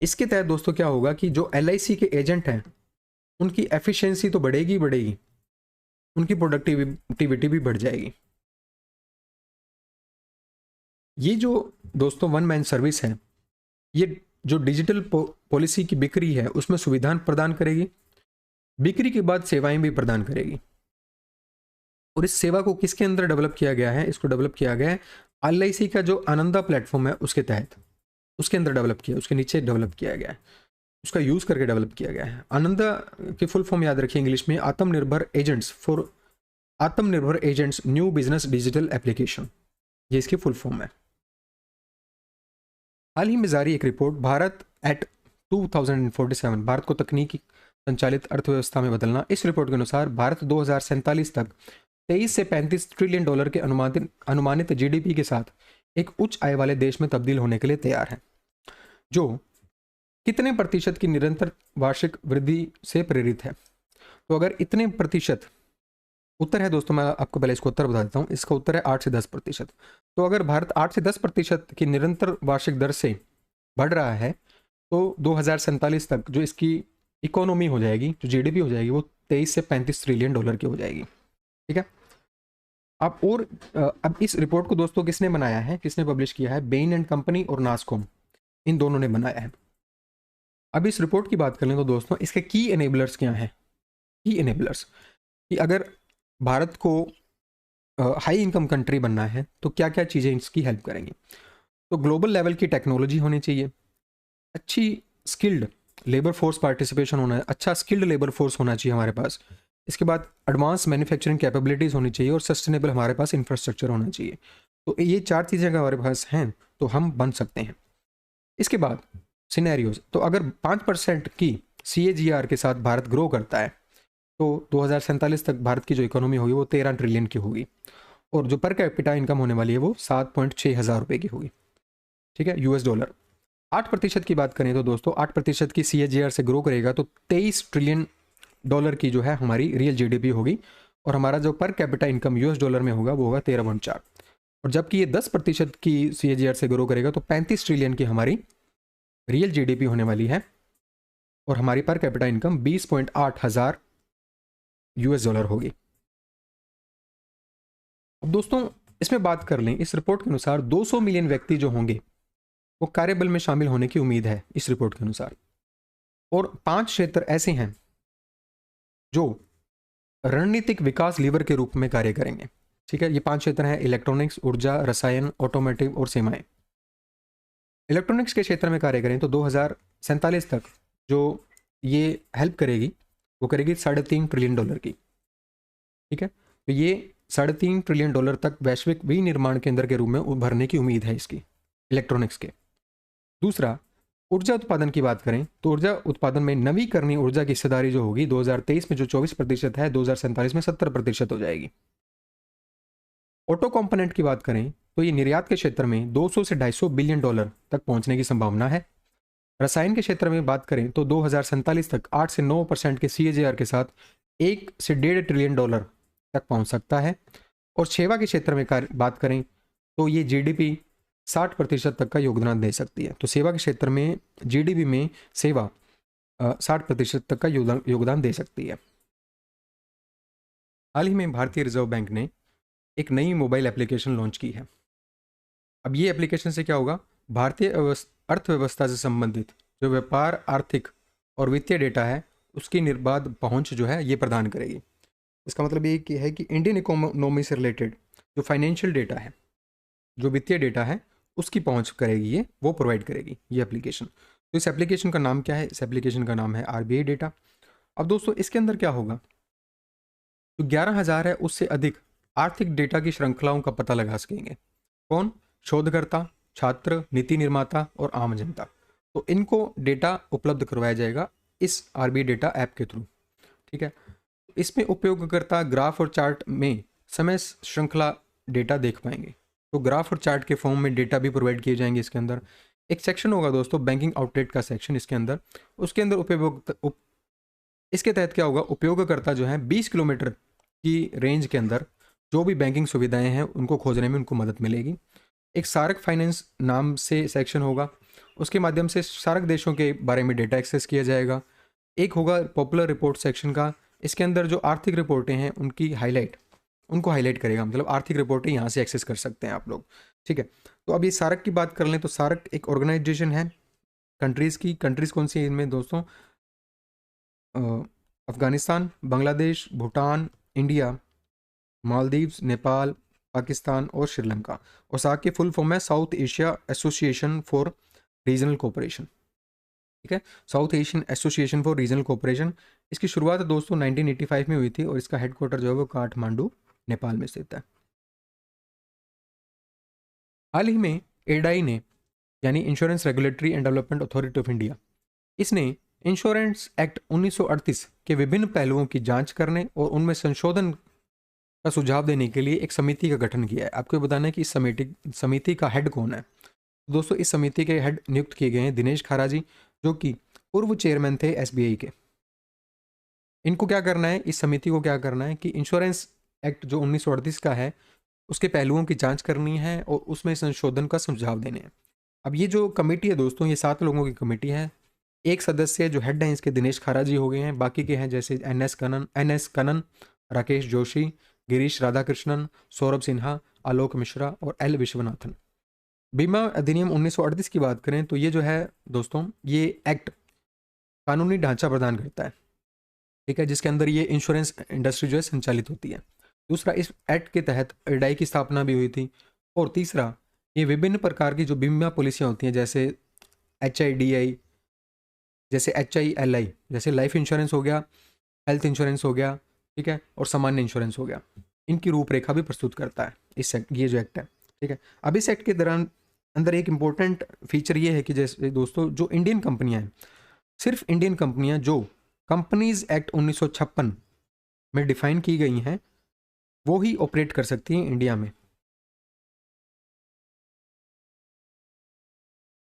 इसके तहत दोस्तों क्या होगा कि जो LIC के एजेंट हैं उनकी एफिशिएंसी तो बढ़ेगी, उनकी प्रोडक्टिविटी भी बढ़ जाएगी। ये जो दोस्तों वन मैन सर्विस है ये जो डिजिटल पॉलिसी की बिक्री है उसमें सुविधा प्रदान करेगी, बिक्री के बाद सेवाएं भी प्रदान करेगी। और इस सेवा को किसके अंदर डेवलप किया गया है, इसको डेवलप किया गया है LIC का जो आनंदा प्लेटफॉर्म है उसके तहत, उसके अंदर डेवलप किया, उसके नीचे डेवलप किया गया है, उसका यूज़ करके डेवलप किया गया है। आनंदा की फुल फॉर्म याद रखिए इंग्लिश में, आत्मनिर्भर agents new business digital application, ये इसकी फुल फॉर्म है। हाल ही में जारी एक रिपोर्ट भारत एट 2047 भारत को तकनीकी संचालित अर्थव्यवस्था में बदलना, इस रिपोर्ट के अनुसार भारत 2047 तक 23 से 35 ट्रिलियन डॉलर के अनुमानित GDP के साथ एक उच्च आय वाले देश में तब्दील होने के लिए तैयार है, जो कितने प्रतिशत की निरंतर वार्षिक वृद्धि से प्रेरित है? तो अगर इतने प्रतिशत उत्तर है दोस्तों, मैं आपको पहले इसको उत्तर बता देता हूँ। इसका उत्तर है 8 से 10%। तो अगर भारत 8 से 10% की निरंतर वार्षिक दर से बढ़ रहा है तो 2047 तक जो इसकी इकोनॉमी हो जाएगी, जो जीडीपी हो जाएगी, वो 23 से 35 ट्रिलियन डॉलर की हो जाएगी। ठीक है। अब इस रिपोर्ट को दोस्तों किसने बनाया है, किसने पब्लिश किया है? बेन एंड कंपनी और नासकॉम, इन दोनों ने बनाया है। अब इस रिपोर्ट की बात कर लें तो दोस्तों इसके की एनेबलर्स क्या हैं? की एनेबलर्स कि अगर भारत को हाई इनकम कंट्री बनना है तो क्या क्या चीज़ें इसकी हेल्प करेंगी? तो ग्लोबल लेवल की टेक्नोलॉजी होनी चाहिए, अच्छी स्किल्ड लेबर फोर्स पार्टिसिपेशन होना है, अच्छा स्किल्ड लेबर फोर्स होना चाहिए हमारे पास। इसके बाद एडवांस मैन्युफैक्चरिंग कैपेबिलिटीज़ होनी चाहिए और सस्टेनेबल हमारे पास इंफ्रास्ट्रक्चर होना चाहिए। तो ये 4 चीज़ें अगर हमारे पास हैं तो हम बन सकते हैं। इसके बाद सिनेरियोज, तो अगर 5% की CAGR के साथ भारत ग्रो करता है तो 2047 तक भारत की जो इकोनॉमी होगी वो 13 ट्रिलियन की होगी, और जो पर कैपिटा इनकम होने वाली है वो 7.6 हज़ार रुपये की होगी। ठीक है, US$। 8% की बात करें तो दोस्तों 8% की CAGR से ग्रो करेगा तो 23 ट्रिलियन डॉलर की जो है हमारी रियल GDP होगी, और हमारा जो पर कैपिटा इनकम US$ में होगा वो होगा 13.4। और जबकि ये 10% की CAGR से ग्रो करेगा तो 35 ट्रिलियन की हमारी रियल GDP होने वाली है, और हमारी पर कैपिटा इनकम 20.8 हज़ार US$ होगी। अब दोस्तों इसमें बात कर लें, इस रिपोर्ट के अनुसार 200 मिलियन व्यक्ति जो होंगे वो कार्यबल में शामिल होने की उम्मीद है इस रिपोर्ट के अनुसार, और 5 क्षेत्र ऐसे हैं जो रणनीतिक विकास लीवर के रूप में कार्य करेंगे। ठीक है, ये 5 क्षेत्र हैं: इलेक्ट्रॉनिक्स, ऊर्जा, रसायन, ऑटोमोटिव और सेवाएं। इलेक्ट्रॉनिक्स के क्षेत्र में कार्य करें तो 2047 तक जो ये हेल्प करेगी वो करेगी $3.5 ट्रिलियन की। ठीक है, तो ये $3.5 ट्रिलियन तक वैश्विक विनिर्माण केंद्र के रूप में उभरने की उम्मीद है इसकी, इलेक्ट्रॉनिक्स के। दूसरा, ऊर्जा उत्पादन की बात करें तो ऊर्जा उत्पादन में नवीकरणीय ऊर्जा की हिस्सेदारी जो होगी 2023 में जो 24% है, 2047 में 70% हो जाएगी। ऑटो कंपोनेंट की बात करें तो ये निर्यात के क्षेत्र में 200 से $250 बिलियन तक पहुंचने की संभावना है। रसायन के क्षेत्र में बात करें तो 2047 तक 8 से 9% के CAGR के साथ 1 से $1.5 ट्रिलियन तक पहुंच सकता है। और सेवा के क्षेत्र में बात करें तो ये GDP 60% तक का योगदान दे सकती है। तो सेवा के क्षेत्र में GDP में सेवा 60% तक का योगदान दे सकती है। हाल ही में भारतीय रिजर्व बैंक ने एक नई मोबाइल एप्लीकेशन लॉन्च की है। अब ये एप्लीकेशन से क्या होगा, भारतीय अर्थव्यवस्था से संबंधित जो व्यापार, आर्थिक और वित्तीय डेटा है उसकी निर्बाध पहुंच जो है ये प्रदान करेगी। इसका मतलब ये कि है कि इंडियन इकोनॉमी से रिलेटेड जो फाइनेंशियल डेटा है, जो वित्तीय डेटा है, उसकी पहुंच करेगी ये, वो प्रोवाइड करेगी ये एप्लीकेशन। तो इस एप्लीकेशन का नाम क्या है? इस एप्लीकेशन का नाम है RBI डेटा। अब दोस्तों इसके अंदर क्या होगा, तो 11,000 है उससे अधिक आर्थिक डेटा की श्रृंखलाओं का पता लगा सकेंगे। कौन? शोधकर्ता, छात्र, नीति निर्माता और आम जनता। तो इनको डेटा उपलब्ध करवाया जाएगा इस RBI डेटा ऐप के थ्रू। ठीक है, इसमें उपयोगकर्ता ग्राफ और चार्ट में समय श्रृंखला डेटा देख पाएंगे। तो ग्राफ और चार्ट के फॉर्म में डेटा भी प्रोवाइड किए जाएंगे इसके अंदर। एक सेक्शन होगा दोस्तों बैंकिंग आउटलेट का सेक्शन इसके अंदर, उसके अंदर इसके तहत क्या होगा, उपयोगकर्ता जो है 20 किलोमीटर की रेंज के अंदर जो भी बैंकिंग सुविधाएं हैं उनको खोजने में उनको मदद मिलेगी। एक सार्क फाइनेंस नाम से सेक्शन होगा, उसके माध्यम से सार्क देशों के बारे में डेटा एक्सेस किया जाएगा। एक होगा पॉपुलर रिपोर्ट सेक्शन का, इसके अंदर जो आर्थिक रिपोर्टें हैं उनको हाईलाइट करेगा, मतलब आर्थिक रिपोर्टें यहाँ से एक्सेस कर सकते हैं आप लोग। ठीक है, तो अब ये सार्क की बात कर लें तो सार्क एक ऑर्गेनाइजेशन है कंट्रीज़ कौन सी है इनमें दोस्तों? अफगानिस्तान, बांग्लादेश, भूटान, इंडिया, मालदीव्स, नेपाल, पाकिस्तान और श्रीलंका। और सार्क की फुल फॉर्म है south Asia association for regional cooperation. ठीक है, south Asian association for regional cooperation. इसकी शुरुआत दोस्तों 1985 में हुई थी और इसका हेडक्वार्टर जो है वो काठमांडू, नेपाल में स्थित है। हाल ही में एडाई ने, यानी insurance regulatory and development authority of India, इसने इंश्योरेंस एक्ट 1938 के विभिन्न पहलुओं की जांच करने और उनमें संशोधन का सुझाव देने के लिए एक समिति का गठन किया है। आपको बताना है कि इस समिति का हेड कौन है। दोस्तों इस समिति के हेड नियुक्त किए गए हैं दिनेश खारा जी, जो कि पूर्व चेयरमैन थे एसबीआई के। इनको क्या करना है, इस समिति को क्या करना है कि इंश्योरेंस एक्ट जो 1938 का है उसके पहलुओं की जांच करनी है और उसमें संशोधन का सुझाव देने हैं। अब ये जो कमेटी है दोस्तों, ये 7 लोगों की कमेटी है। एक सदस्य जो हेड हैं इसके दिनेश खारा जी हो गए हैं, बाकी के हैं जैसे एन एस कनन, राकेश जोशी, गिरीश राधाकृष्णन, सौरभ सिन्हा, आलोक मिश्रा और एल विश्वनाथन। बीमा अधिनियम 1938 की बात करें तो ये जो है दोस्तों, ये एक्ट कानूनी ढांचा प्रदान करता है, ठीक है, जिसके अंदर ये इंश्योरेंस इंडस्ट्री जो है संचालित होती है। दूसरा, इस एक्ट के तहत इरडाई की स्थापना भी हुई थी। और तीसरा, ये विभिन्न प्रकार की जो बीमा पॉलिसियाँ होती हैं जैसे HIDI, जैसे HILI, जैसे लाइफ इंश्योरेंस हो गया, हेल्थ इंश्योरेंस हो गया, ठीक है, और सामान्य इंश्योरेंस हो गया, इनकी रूपरेखा भी प्रस्तुत करता है इस एक्ट, ये जो एक्ट है, ठीक है। अब इस एक्ट के दौरान अंदर एक इंपॉर्टेंट फीचर ये है कि जैसे दोस्तों जो इंडियन कंपनियां हैं, सिर्फ इंडियन कंपनियां जो कंपनीज एक्ट 1956 में डिफाइन की गई हैं वो ही ऑपरेट कर सकती हैं इंडिया में।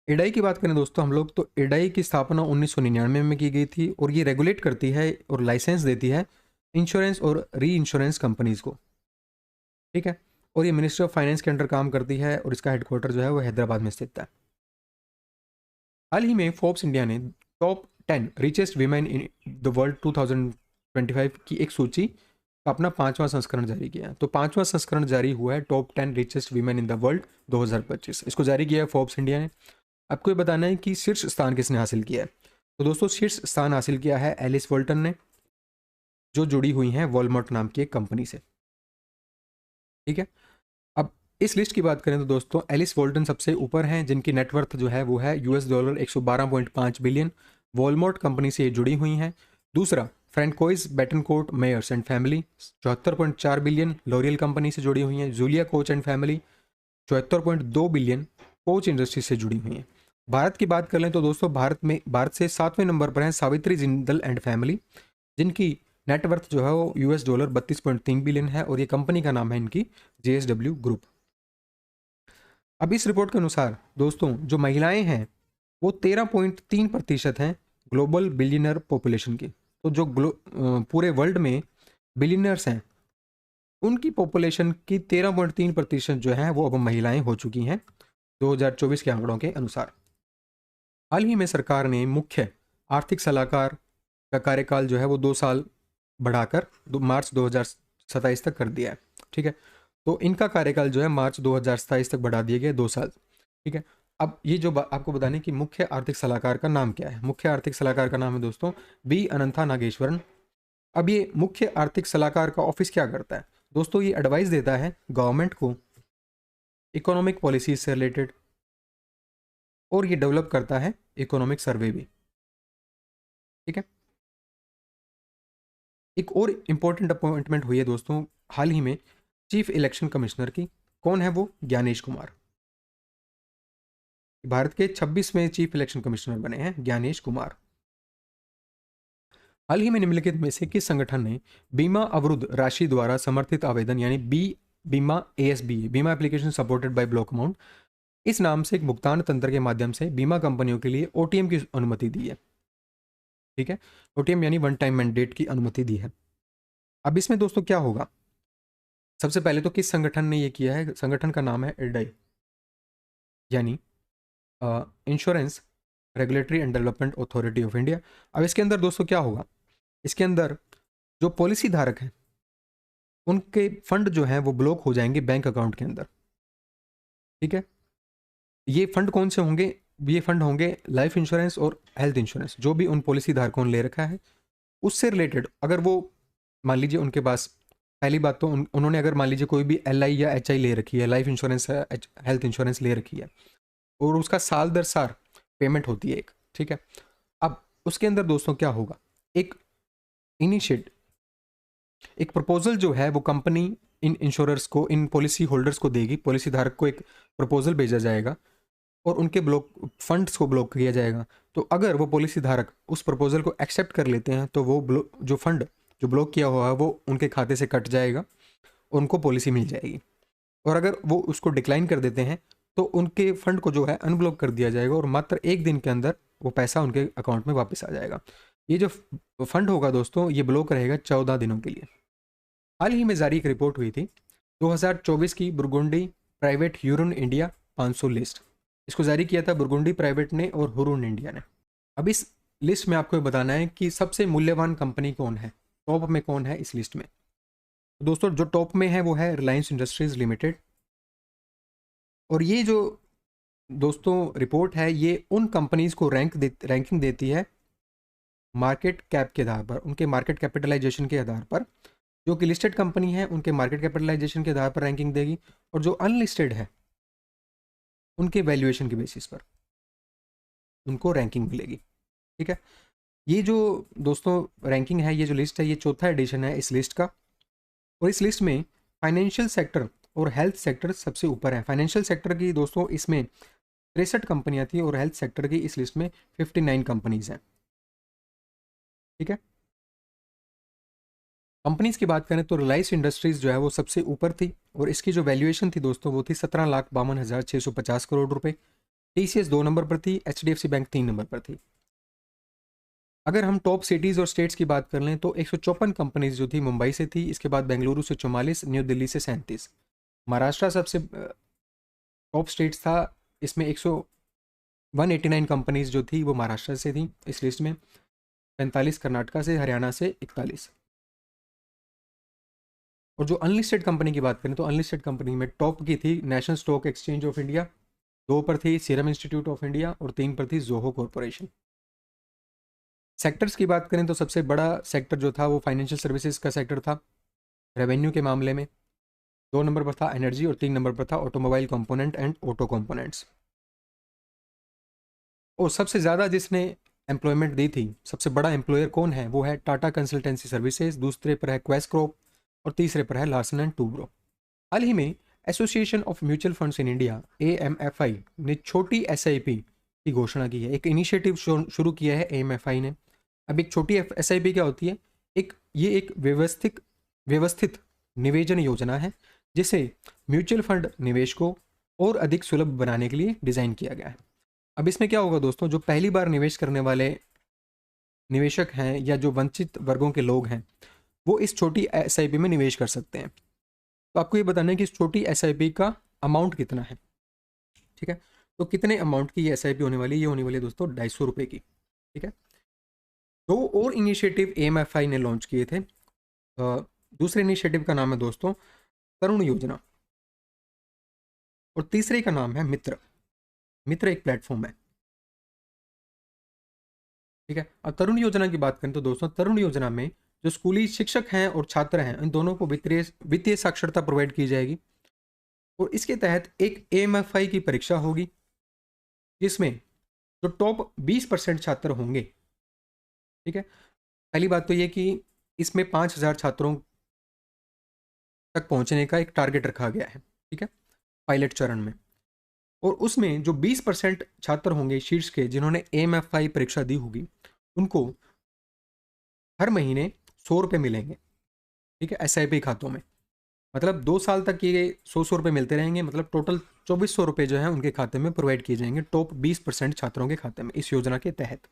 इडाई की बात करें दोस्तों हम लोग, तो इडाई की स्थापना 1999 में की गई थी और ये रेगुलेट करती है और लाइसेंस देती है इंश्योरेंस और री इंश्योरेंस कंपनीज को, ठीक है। और ये मिनिस्ट्री ऑफ फाइनेंस के अंडर काम करती है और इसका हेडक्वार्टर जो है वो हैदराबाद में स्थित है। हाल ही में फोर्ब्स इंडिया ने top 10 richest women in the world 2025 की एक सूची का अपना 5वां संस्करण जारी किया है। तो 5वां संस्करण जारी हुआ है top 10 richest women in the world 2025। इसको जारी किया है फोर्ब्स इंडिया ने। आपको ये बताना है कि शीर्ष स्थान किसने हासिल किया है। तो दोस्तों शीर्ष स्थान हासिल किया है एलिस वोल्टन ने, जो जुड़ी हुई हैं वॉलमार्ट नाम की एक कंपनी से, ठीक है। अब इस लिस्ट की बात करें तो दोस्तों एलिस वोल्टन सबसे ऊपर हैं, जिनकी नेटवर्थ जो है वो है $, 112.5 बिलियन। वॉलमार्ट कंपनी से ये जुड़ी हुई हैं। दूसरा, Francoise Bettencourt Meyers and family 74.4 billion, L'Oreal company से जुड़ी हुई हैं। Julia Koch and family 74.2 billion, Koch industry से जुड़ी हुई हैं। भारत की बात कर लें तो दोस्तों भारत से 7वें नंबर पर हैं सावित्री जिंदल एंड फैमिली, जिनकी नेटवर्थ जो है वो $, 32.3 बिलियन है और ये कंपनी का नाम है इनकी JSW ग्रुप। अब इस रिपोर्ट के अनुसार दोस्तों जो महिलाएं हैं वो 13.3% हैं ग्लोबल बिलियनर पॉपुलेशन की। तो जो पूरे वर्ल्ड में बिलियनर्स हैं उनकी पॉपुलेशन की 13.3% जो है वो अब महिलाएं हो चुकी हैं 2024 के आंकड़ों के अनुसार। हाल ही में सरकार ने मुख्य आर्थिक सलाहकार का कार्यकाल जो है वो 2 साल बढ़ाकर मार्च 2027 तक कर दिया है, ठीक है। तो इनका कार्यकाल जो है मार्च 2027 तक बढ़ा दिया गया 2 साल, ठीक है। अब ये जो आपको बताने कि मुख्य आर्थिक सलाहकार का नाम क्या है। मुख्य आर्थिक सलाहकार का नाम है दोस्तों बी अनंथा नागेश्वरन। अब ये मुख्य आर्थिक सलाहकार का ऑफिस क्या करता है दोस्तों, ये एडवाइस देता है गवर्नमेंट को इकोनॉमिक पॉलिसीज से रिलेटेड और ये डेवलप करता है इकोनॉमिक सर्वे भी, ठीक है। एक और इंपॉर्टेंट अपॉइंटमेंट हुई है दोस्तों हाल ही में चीफ इलेक्शन कमिश्नर की। कौन है वो? ज्ञानेश कुमार। भारत के 26वें चीफ इलेक्शन कमिश्नर बने हैं ज्ञानेश कुमार। हाल ही में निम्नलिखित में से किस संगठन ने बीमा अवरुद्ध राशि द्वारा समर्थित आवेदन यानी बीमा ASBA बीमा application supported by block amount इस नाम से एक भुगतान तंत्र के माध्यम से बीमा कंपनियों के लिए OTM की अनुमति दी है, ठीक है। OTM यानी वन टाइम मैंडेट की अनुमति दी है। अब इसमें दोस्तों क्या होगा, सबसे पहले तो किस संगठन ने ये किया है, संगठन का नाम है इरडाई यानी insurance regulatory and development authority of India. अब इसके अंदर दोस्तों क्या होगा, इसके अंदर जो पॉलिसी धारक हैं उनके फंड जो हैं वो ब्लॉक हो जाएंगे बैंक अकाउंट के अंदर, ठीक है। ये फंड कौन से होंगे? ये फंड होंगे लाइफ इंश्योरेंस और हेल्थ इंश्योरेंस, जो भी उन पॉलिसी धारकों ने ले रखा है उससे रिलेटेड। अगर वो मान लीजिए उनके पास पहली बात तो उन्होंने अगर मान लीजिए कोई भी LI या HI ले रखी है, लाइफ इंश्योरेंस हेल्थ इंश्योरेंस ले रखी है और उसका साल दर साल पेमेंट होती है एक, ठीक है। अब उसके अंदर दोस्तों क्या होगा, एक प्रपोजल जो है वो कंपनी इन इंश्योरर्स को, इन पॉलिसी होल्डर्स को देगी। पॉलिसी धारक को एक प्रपोजल भेजा जाएगा और उनके फंड्स को ब्लॉक किया जाएगा। तो अगर वो पॉलिसी धारक उस प्रपोजल को एक्सेप्ट कर लेते हैं तो वो जो फंड जो ब्लॉक किया हुआ है वो उनके खाते से कट जाएगा उनको पॉलिसी मिल जाएगी। और अगर वो उसको डिक्लाइन कर देते हैं तो उनके फंड को जो है अनब्लॉक कर दिया जाएगा और मात्र 1 दिन के अंदर वो पैसा उनके अकाउंट में वापस आ जाएगा। ये जो फंड होगा दोस्तों, ये ब्लॉक रहेगा 14 दिनों के लिए। हाल ही में जारी एक रिपोर्ट हुई थी 2024 की बुरगुंडी प्राइवेट ह्यूरन इंडिया 500 लिस्ट। इसको जारी किया था बुरगुंडी प्राइवेट ने और हुरुन इंडिया ने। अब इस लिस्ट में आपको बताना है कि सबसे मूल्यवान कंपनी कौन है, टॉप में कौन है इस लिस्ट में। तो दोस्तों जो टॉप में है वो है रिलायंस इंडस्ट्रीज लिमिटेड। और ये जो दोस्तों रिपोर्ट है ये उन कंपनीज को रैंकिंग देती है मार्केट कैप के आधार पर, उनके मार्केट कैपिटलाइजेशन के आधार पर। जो कि लिस्टेड कंपनी है उनके मार्केट कैपिटलाइजेशन के आधार पर रैंकिंग देगी, और जो अनलिस्टेड है उनके वैल्यूएशन के बेसिस पर उनको रैंकिंग मिलेगी। ठीक है, ये जो दोस्तों रैंकिंग है, ये जो लिस्ट है, ये चौथा एडिशन है इस लिस्ट का। और इस लिस्ट में फाइनेंशियल सेक्टर और हेल्थ सेक्टर सबसे ऊपर है। फाइनेंशियल सेक्टर की दोस्तों इसमें 63 कंपनियां थी और हेल्थ सेक्टर की इस लिस्ट में 59 कंपनीज हैं। ठीक है, कंपनीज की बात करें तो रिलायंस इंडस्ट्रीज जो है वो सबसे ऊपर थी और इसकी जो वैल्यूएशन थी दोस्तों वो थी 17,52,650 करोड़ रुपए। टीसीएस 2 नंबर पर थी, एचडीएफसी बैंक 3 नंबर पर थी। अगर हम टॉप सिटीज़ और स्टेट्स की बात कर लें तो 154 कंपनीज जो थी मुंबई से थी, इसके बाद बेंगलुरु से 44, न्यू दिल्ली से 37। महाराष्ट्र सबसे टॉप स्टेट्स था, इसमें 189 कंपनीज जो थी वो महाराष्ट्र से थी इस लिस्ट में, 45 कर्नाटका से, हरियाणा से 41। और जो अनलिस्टेड कंपनी की बात करें तो अनलिस्टेड कंपनी में टॉप की थी national stock exchange of India, 2 पर थी सीरम इंस्टीट्यूट ऑफ इंडिया और 3 पर थी जोहो कॉरपोरेशन। सेक्टर्स की बात करें तो सबसे बड़ा सेक्टर जो था वो फाइनेंशियल सर्विसेज का सेक्टर था रेवेन्यू के मामले में। 2 नंबर पर था एनर्जी और 3 नंबर पर था automobile component and auto components. और सबसे ज़्यादा जिसने एम्प्लॉयमेंट दी थी, सबसे बड़ा एम्प्लॉयर कौन है, वो है टाटा कंसल्टेंसी सर्विसेज, दूसरे पर है क्वेस क्रॉप और तीसरे पर है लार्सन एंड टूब्रो। हाल ही में association of mutual funds in India AMFI ने छोटी SIP की घोषणा की है। एक इनिशिएटिव शुरू किया है AMFI ने। अब एक छोटी SIP क्या होती है, ये एक व्यवस्थित निवेशन योजना है जिसे म्यूचुअल फंड निवेश को और अधिक सुलभ बनाने के लिए डिज़ाइन किया गया है। अब इसमें क्या होगा दोस्तों, जो पहली बार निवेश करने वाले निवेशक हैं या जो वंचित वर्गों के लोग हैं वो इस छोटी SIP में निवेश कर सकते हैं। तो आपको ये बताना है कि इस छोटी SIP का अमाउंट कितना है। ठीक है, तो कितने अमाउंट की ये SIP होने वाली है, ये होने वाली है दोस्तों 250 रुपये की। ठीक है, 2 और इनिशिएटिव AMFI ने लॉन्च किए थे। दूसरे इनिशिएटिव का नाम है दोस्तों तरुण योजना और तीसरे का नाम है मित्र एक प्लेटफॉर्म है। ठीक है, अब तरुण योजना की बात करें तो दोस्तों तरुण योजना में जो स्कूली शिक्षक हैं और छात्र हैं इन दोनों को वित्तीय साक्षरता प्रोवाइड की जाएगी और इसके तहत एक AMFI की परीक्षा होगी जिसमें जो टॉप 20% छात्र होंगे। ठीक है, पहली बात तो ये कि इसमें 5,000 छात्रों तक पहुंचने का एक टारगेट रखा गया है। ठीक है, पायलट चरण में। और उसमें जो 20% छात्र होंगे शीर्ष के जिन्होंने AMFI परीक्षा दी होगी उनको हर महीने 100 रुपये मिलेंगे। ठीक है, SIP खातों में, मतलब 2 साल तक ये 100 रुपये मिलते रहेंगे, मतलब टोटल 2400 रुपये जो है उनके खाते में प्रोवाइड किए जाएंगे टॉप 20% छात्रों के खाते में इस योजना के तहत।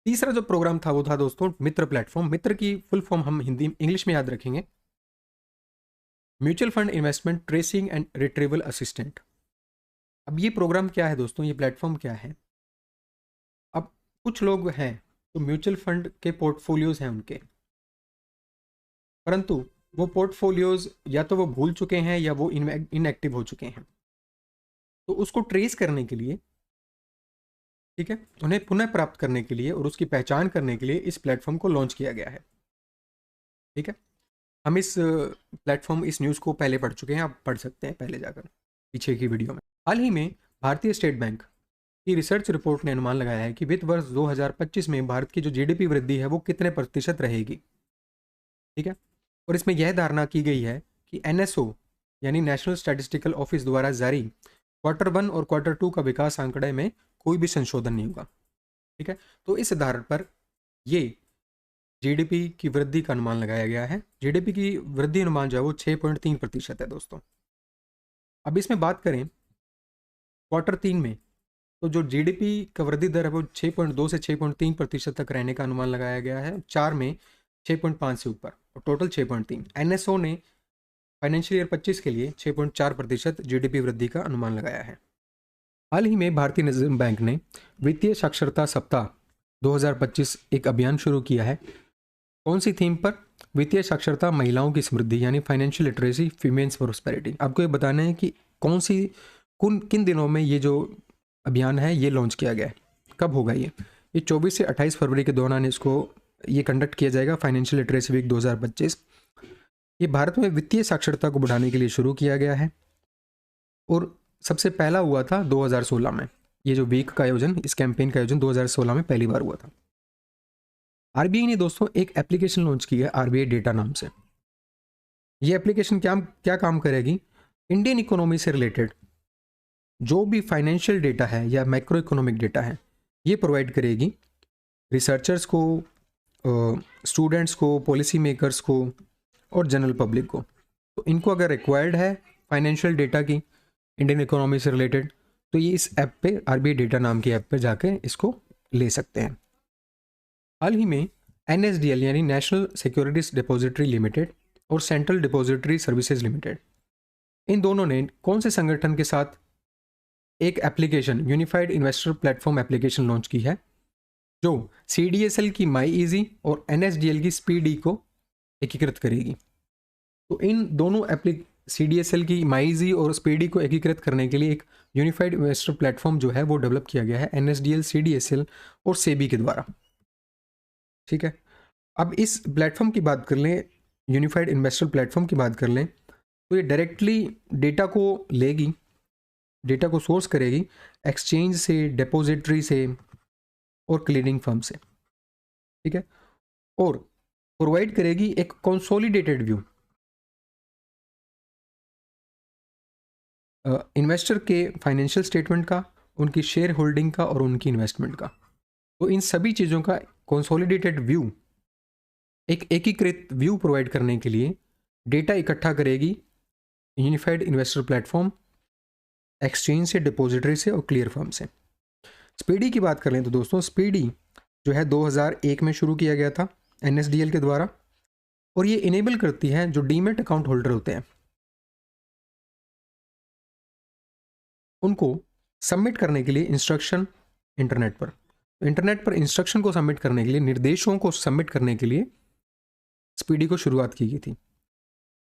तीसरा जो प्रोग्राम था वो था दोस्तों मित्र प्लेटफॉर्म। मित्र की फुल फॉर्म हम इंग्लिश में याद रखेंगे, mutual fund investment tracing and retrieval assistant. अब ये प्रोग्राम क्या है दोस्तों, ये प्लेटफॉर्म क्या है। अब कुछ लोग हैं तो म्यूचुअल फंड के पोर्टफोलियोज हैं उनके, परंतु वो पोर्टफोलियोज या तो वो भूल चुके हैं या वो इनएक्टिव हो चुके हैं। तो उसको ट्रेस करने के लिए, ठीक है, उन्हें पुनः प्राप्त करने के लिए और उसकी पहचान करने के लिए इस प्लेटफॉर्म को लॉन्च किया गया है। ठीक है, हम इस प्लेटफॉर्म इस न्यूज़ को पहले पढ़ चुके हैं, आप पढ़ सकते हैं पहले जाकर पीछे की वीडियो में। हाल ही में भारतीय स्टेट बैंक की रिसर्च रिपोर्ट ने अनुमान लगाया है कि वित्त वर्ष 2025 में भारत की जो GDP वृद्धि है वो कितने प्रतिशत रहेगी। ठीक है, और इसमें यह धारणा की गई है कि NSO यानी नेशनल स्टैटिस्टिकल ऑफिस द्वारा जारी Q1 और Q2 का विकास आंकड़े में कोई भी संशोधन नहीं होगा। ठीक है, तो इस आधार पर ये जीडीपी की वृद्धि का अनुमान लगाया गया है। जीडीपी की वृद्धि अनुमान जो है वो 6.3% है दोस्तों। अब इसमें बात करें क्वार्टर 3 में, तो जो जीडीपी का वृद्धि दर है वो 6.2 से 6.3% तक रहने का अनुमान लगाया गया है। 4 में 6.5 से ऊपर और टोटल 6.3। एनएसओ ने फाइनेंशियल ईयर 25 के लिए 6.4% जीडीपी वृद्धि का अनुमान लगाया है। हाल ही में भारतीय रिजर्व बैंक ने वित्तीय साक्षरता सप्ताह 2025 एक अभियान शुरू किया है। कौन सी थीम पर? वित्तीय साक्षरता, महिलाओं की समृद्धि यानी फाइनेंशियल लिटरेसी, फीमेल्स प्रोस्पेरिटी। आपको ये बताना है कि किन दिनों में ये जो अभियान है ये लॉन्च किया गया है, कब होगा ये 24 से 28 फरवरी के दौरान इसको ये कंडक्ट किया जाएगा, फाइनेंशियल लिटरेसी वीक 2025। ये भारत में वित्तीय साक्षरता को बढ़ाने के लिए शुरू किया गया है और सबसे पहला हुआ था 2016 में। ये जो वीक का आयोजन, इस कैंपेन का आयोजन 2016 में पहली बार हुआ था। आरबीआई ने दोस्तों एक एप्लीकेशन लॉन्च की है आरबीआई डेटा नाम से। ये एप्लीकेशन क्या काम करेगी? इंडियन इकोनॉमी से रिलेटेड जो भी फाइनेंशियल डेटा है या मैक्रो इकोनॉमिक डेटा है ये प्रोवाइड करेगी रिसर्चर्स को, स्टूडेंट्स को, पॉलिसी मेकर्स को और जनरल पब्लिक को। तो इनको अगर रिक्वायर्ड है फाइनेंशियल डेटा की इंडियन इकोनॉमी से रिलेटेड, तो ये इस ऐप पे, आरबीआई डेटा नाम की ऐप पे जाके इसको ले सकते हैं। हाल ही में एनएसडीएल यानी नेशनल सिक्योरिटीज डिपॉजिटरी लिमिटेड और सेंट्रल डिपॉजिटरी सर्विसेज लिमिटेड, इन दोनों ने कौन से संगठन के साथ एक application, unified investor platform application launch की है, जो सीडीएसएल की माई इजी और एनएसडीएल की स्पीडी को एकीकृत करेगी। तो इन दोनों सीडीएसएल की माई इजी और स्पीडी को एकीकृत करने के लिए एक यूनिफाइड इन्वेस्टर प्लेटफॉर्म जो है वो डेवलप किया गया है एनएसडीएल, सीडीएसएल और सेबी के द्वारा। ठीक है, अब इस प्लेटफॉर्म की बात कर लें, यूनिफाइड इन्वेस्टर प्लेटफॉर्म की बात कर लें, तो ये डायरेक्टली डेटा को लेगी, डेटा को सोर्स करेगी एक्सचेंज से, डिपॉजिटरी से और क्लीयरिंग फर्म से। ठीक है, और प्रोवाइड करेगी एक कंसोलिडेटेड व्यू इन्वेस्टर के फाइनेंशियल स्टेटमेंट का, उनकी शेयर होल्डिंग का और उनकी इन्वेस्टमेंट का। तो इन सभी चीज़ों का कंसोलिडेटेड व्यू, एक एकीकृत व्यू प्रोवाइड करने के लिए डेटा इकट्ठा करेगी यूनिफाइड इन्वेस्टर प्लेटफॉर्म एक्सचेंज से, डिपॉजिटरी से और क्लियर फर्म से। स्पीडी की बात कर लें तो दोस्तों, स्पीडी जो है 2001 में शुरू किया गया था एनएसडीएल के द्वारा, और ये इनेबल करती है जो डीमेट अकाउंट होल्डर होते हैं उनको सबमिट करने के लिए इंस्ट्रक्शन इंटरनेट पर इंस्ट्रक्शन को सबमिट करने के लिए, निर्देशों को सबमिट करने के लिए स्पीडी को शुरुआत की गई थी।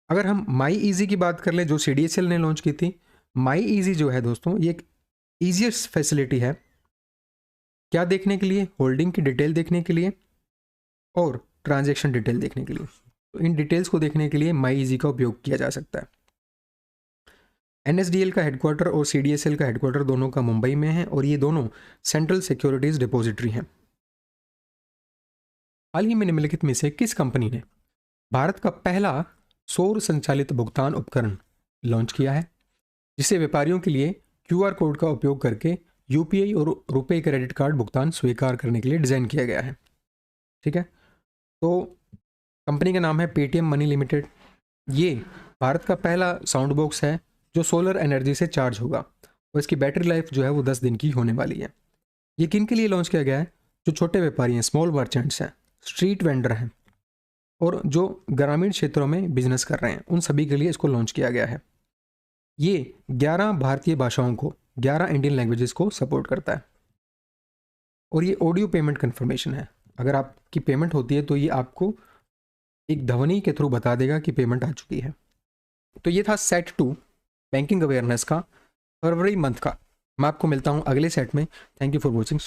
अगर हम माई इजी की बात कर लें जो सीडीएसएल ने लॉन्च की थी, माई इजी जो है दोस्तों ये एक ईजिएस्ट फैसिलिटी है, क्या देखने के लिए? होल्डिंग की डिटेल देखने के लिए और ट्रांजैक्शन डिटेल देखने के लिए। तो इन डिटेल्स को देखने के लिए माई इजी का उपयोग किया जा सकता है। एनएसडीएल का हेडक्वार्टर और सीडीएसएल का हेडक्वार्टर दोनों का मुंबई में है और ये दोनों सेंट्रल सिक्योरिटीज डिपॉजिटरी हैं। हाल ही में निम्नलिखित में से किस कंपनी ने भारत का पहला सौर संचालित भुगतान उपकरण लॉन्च किया है, जिसे व्यापारियों के लिए क्यूआर कोड का उपयोग करके यूपीआई और रुपए क्रेडिट कार्ड भुगतान स्वीकार करने के लिए डिज़ाइन किया गया है? ठीक है, तो कंपनी का नाम है पेटीएम मनी लिमिटेड। ये भारत का पहला साउंड बॉक्स है जो सोलर एनर्जी से चार्ज होगा और इसकी बैटरी लाइफ जो है वो 10 दिन की होने वाली है। ये किन के लिए लॉन्च किया गया है? जो छोटे व्यापारी हैं, स्मॉल मर्चेंट्स हैं, स्ट्रीट वेंडर हैं और जो ग्रामीण क्षेत्रों में बिजनेस कर रहे हैं, उन सभी के लिए इसको लॉन्च किया गया है। ये 11 भारतीय भाषाओं को, 11 इंडियन लैंग्वेजेस को सपोर्ट करता है और ये ऑडियो पेमेंट कन्फर्मेशन है। अगर आपकी पेमेंट होती है तो ये आपको एक ध्वनि के थ्रू बता देगा कि पेमेंट आ चुकी है। तो ये था सेट 2 बैंकिंग अवेयरनेस का फरवरी मंथ का। मैं आपको मिलता हूँ अगले सेट में। Thank you for watching.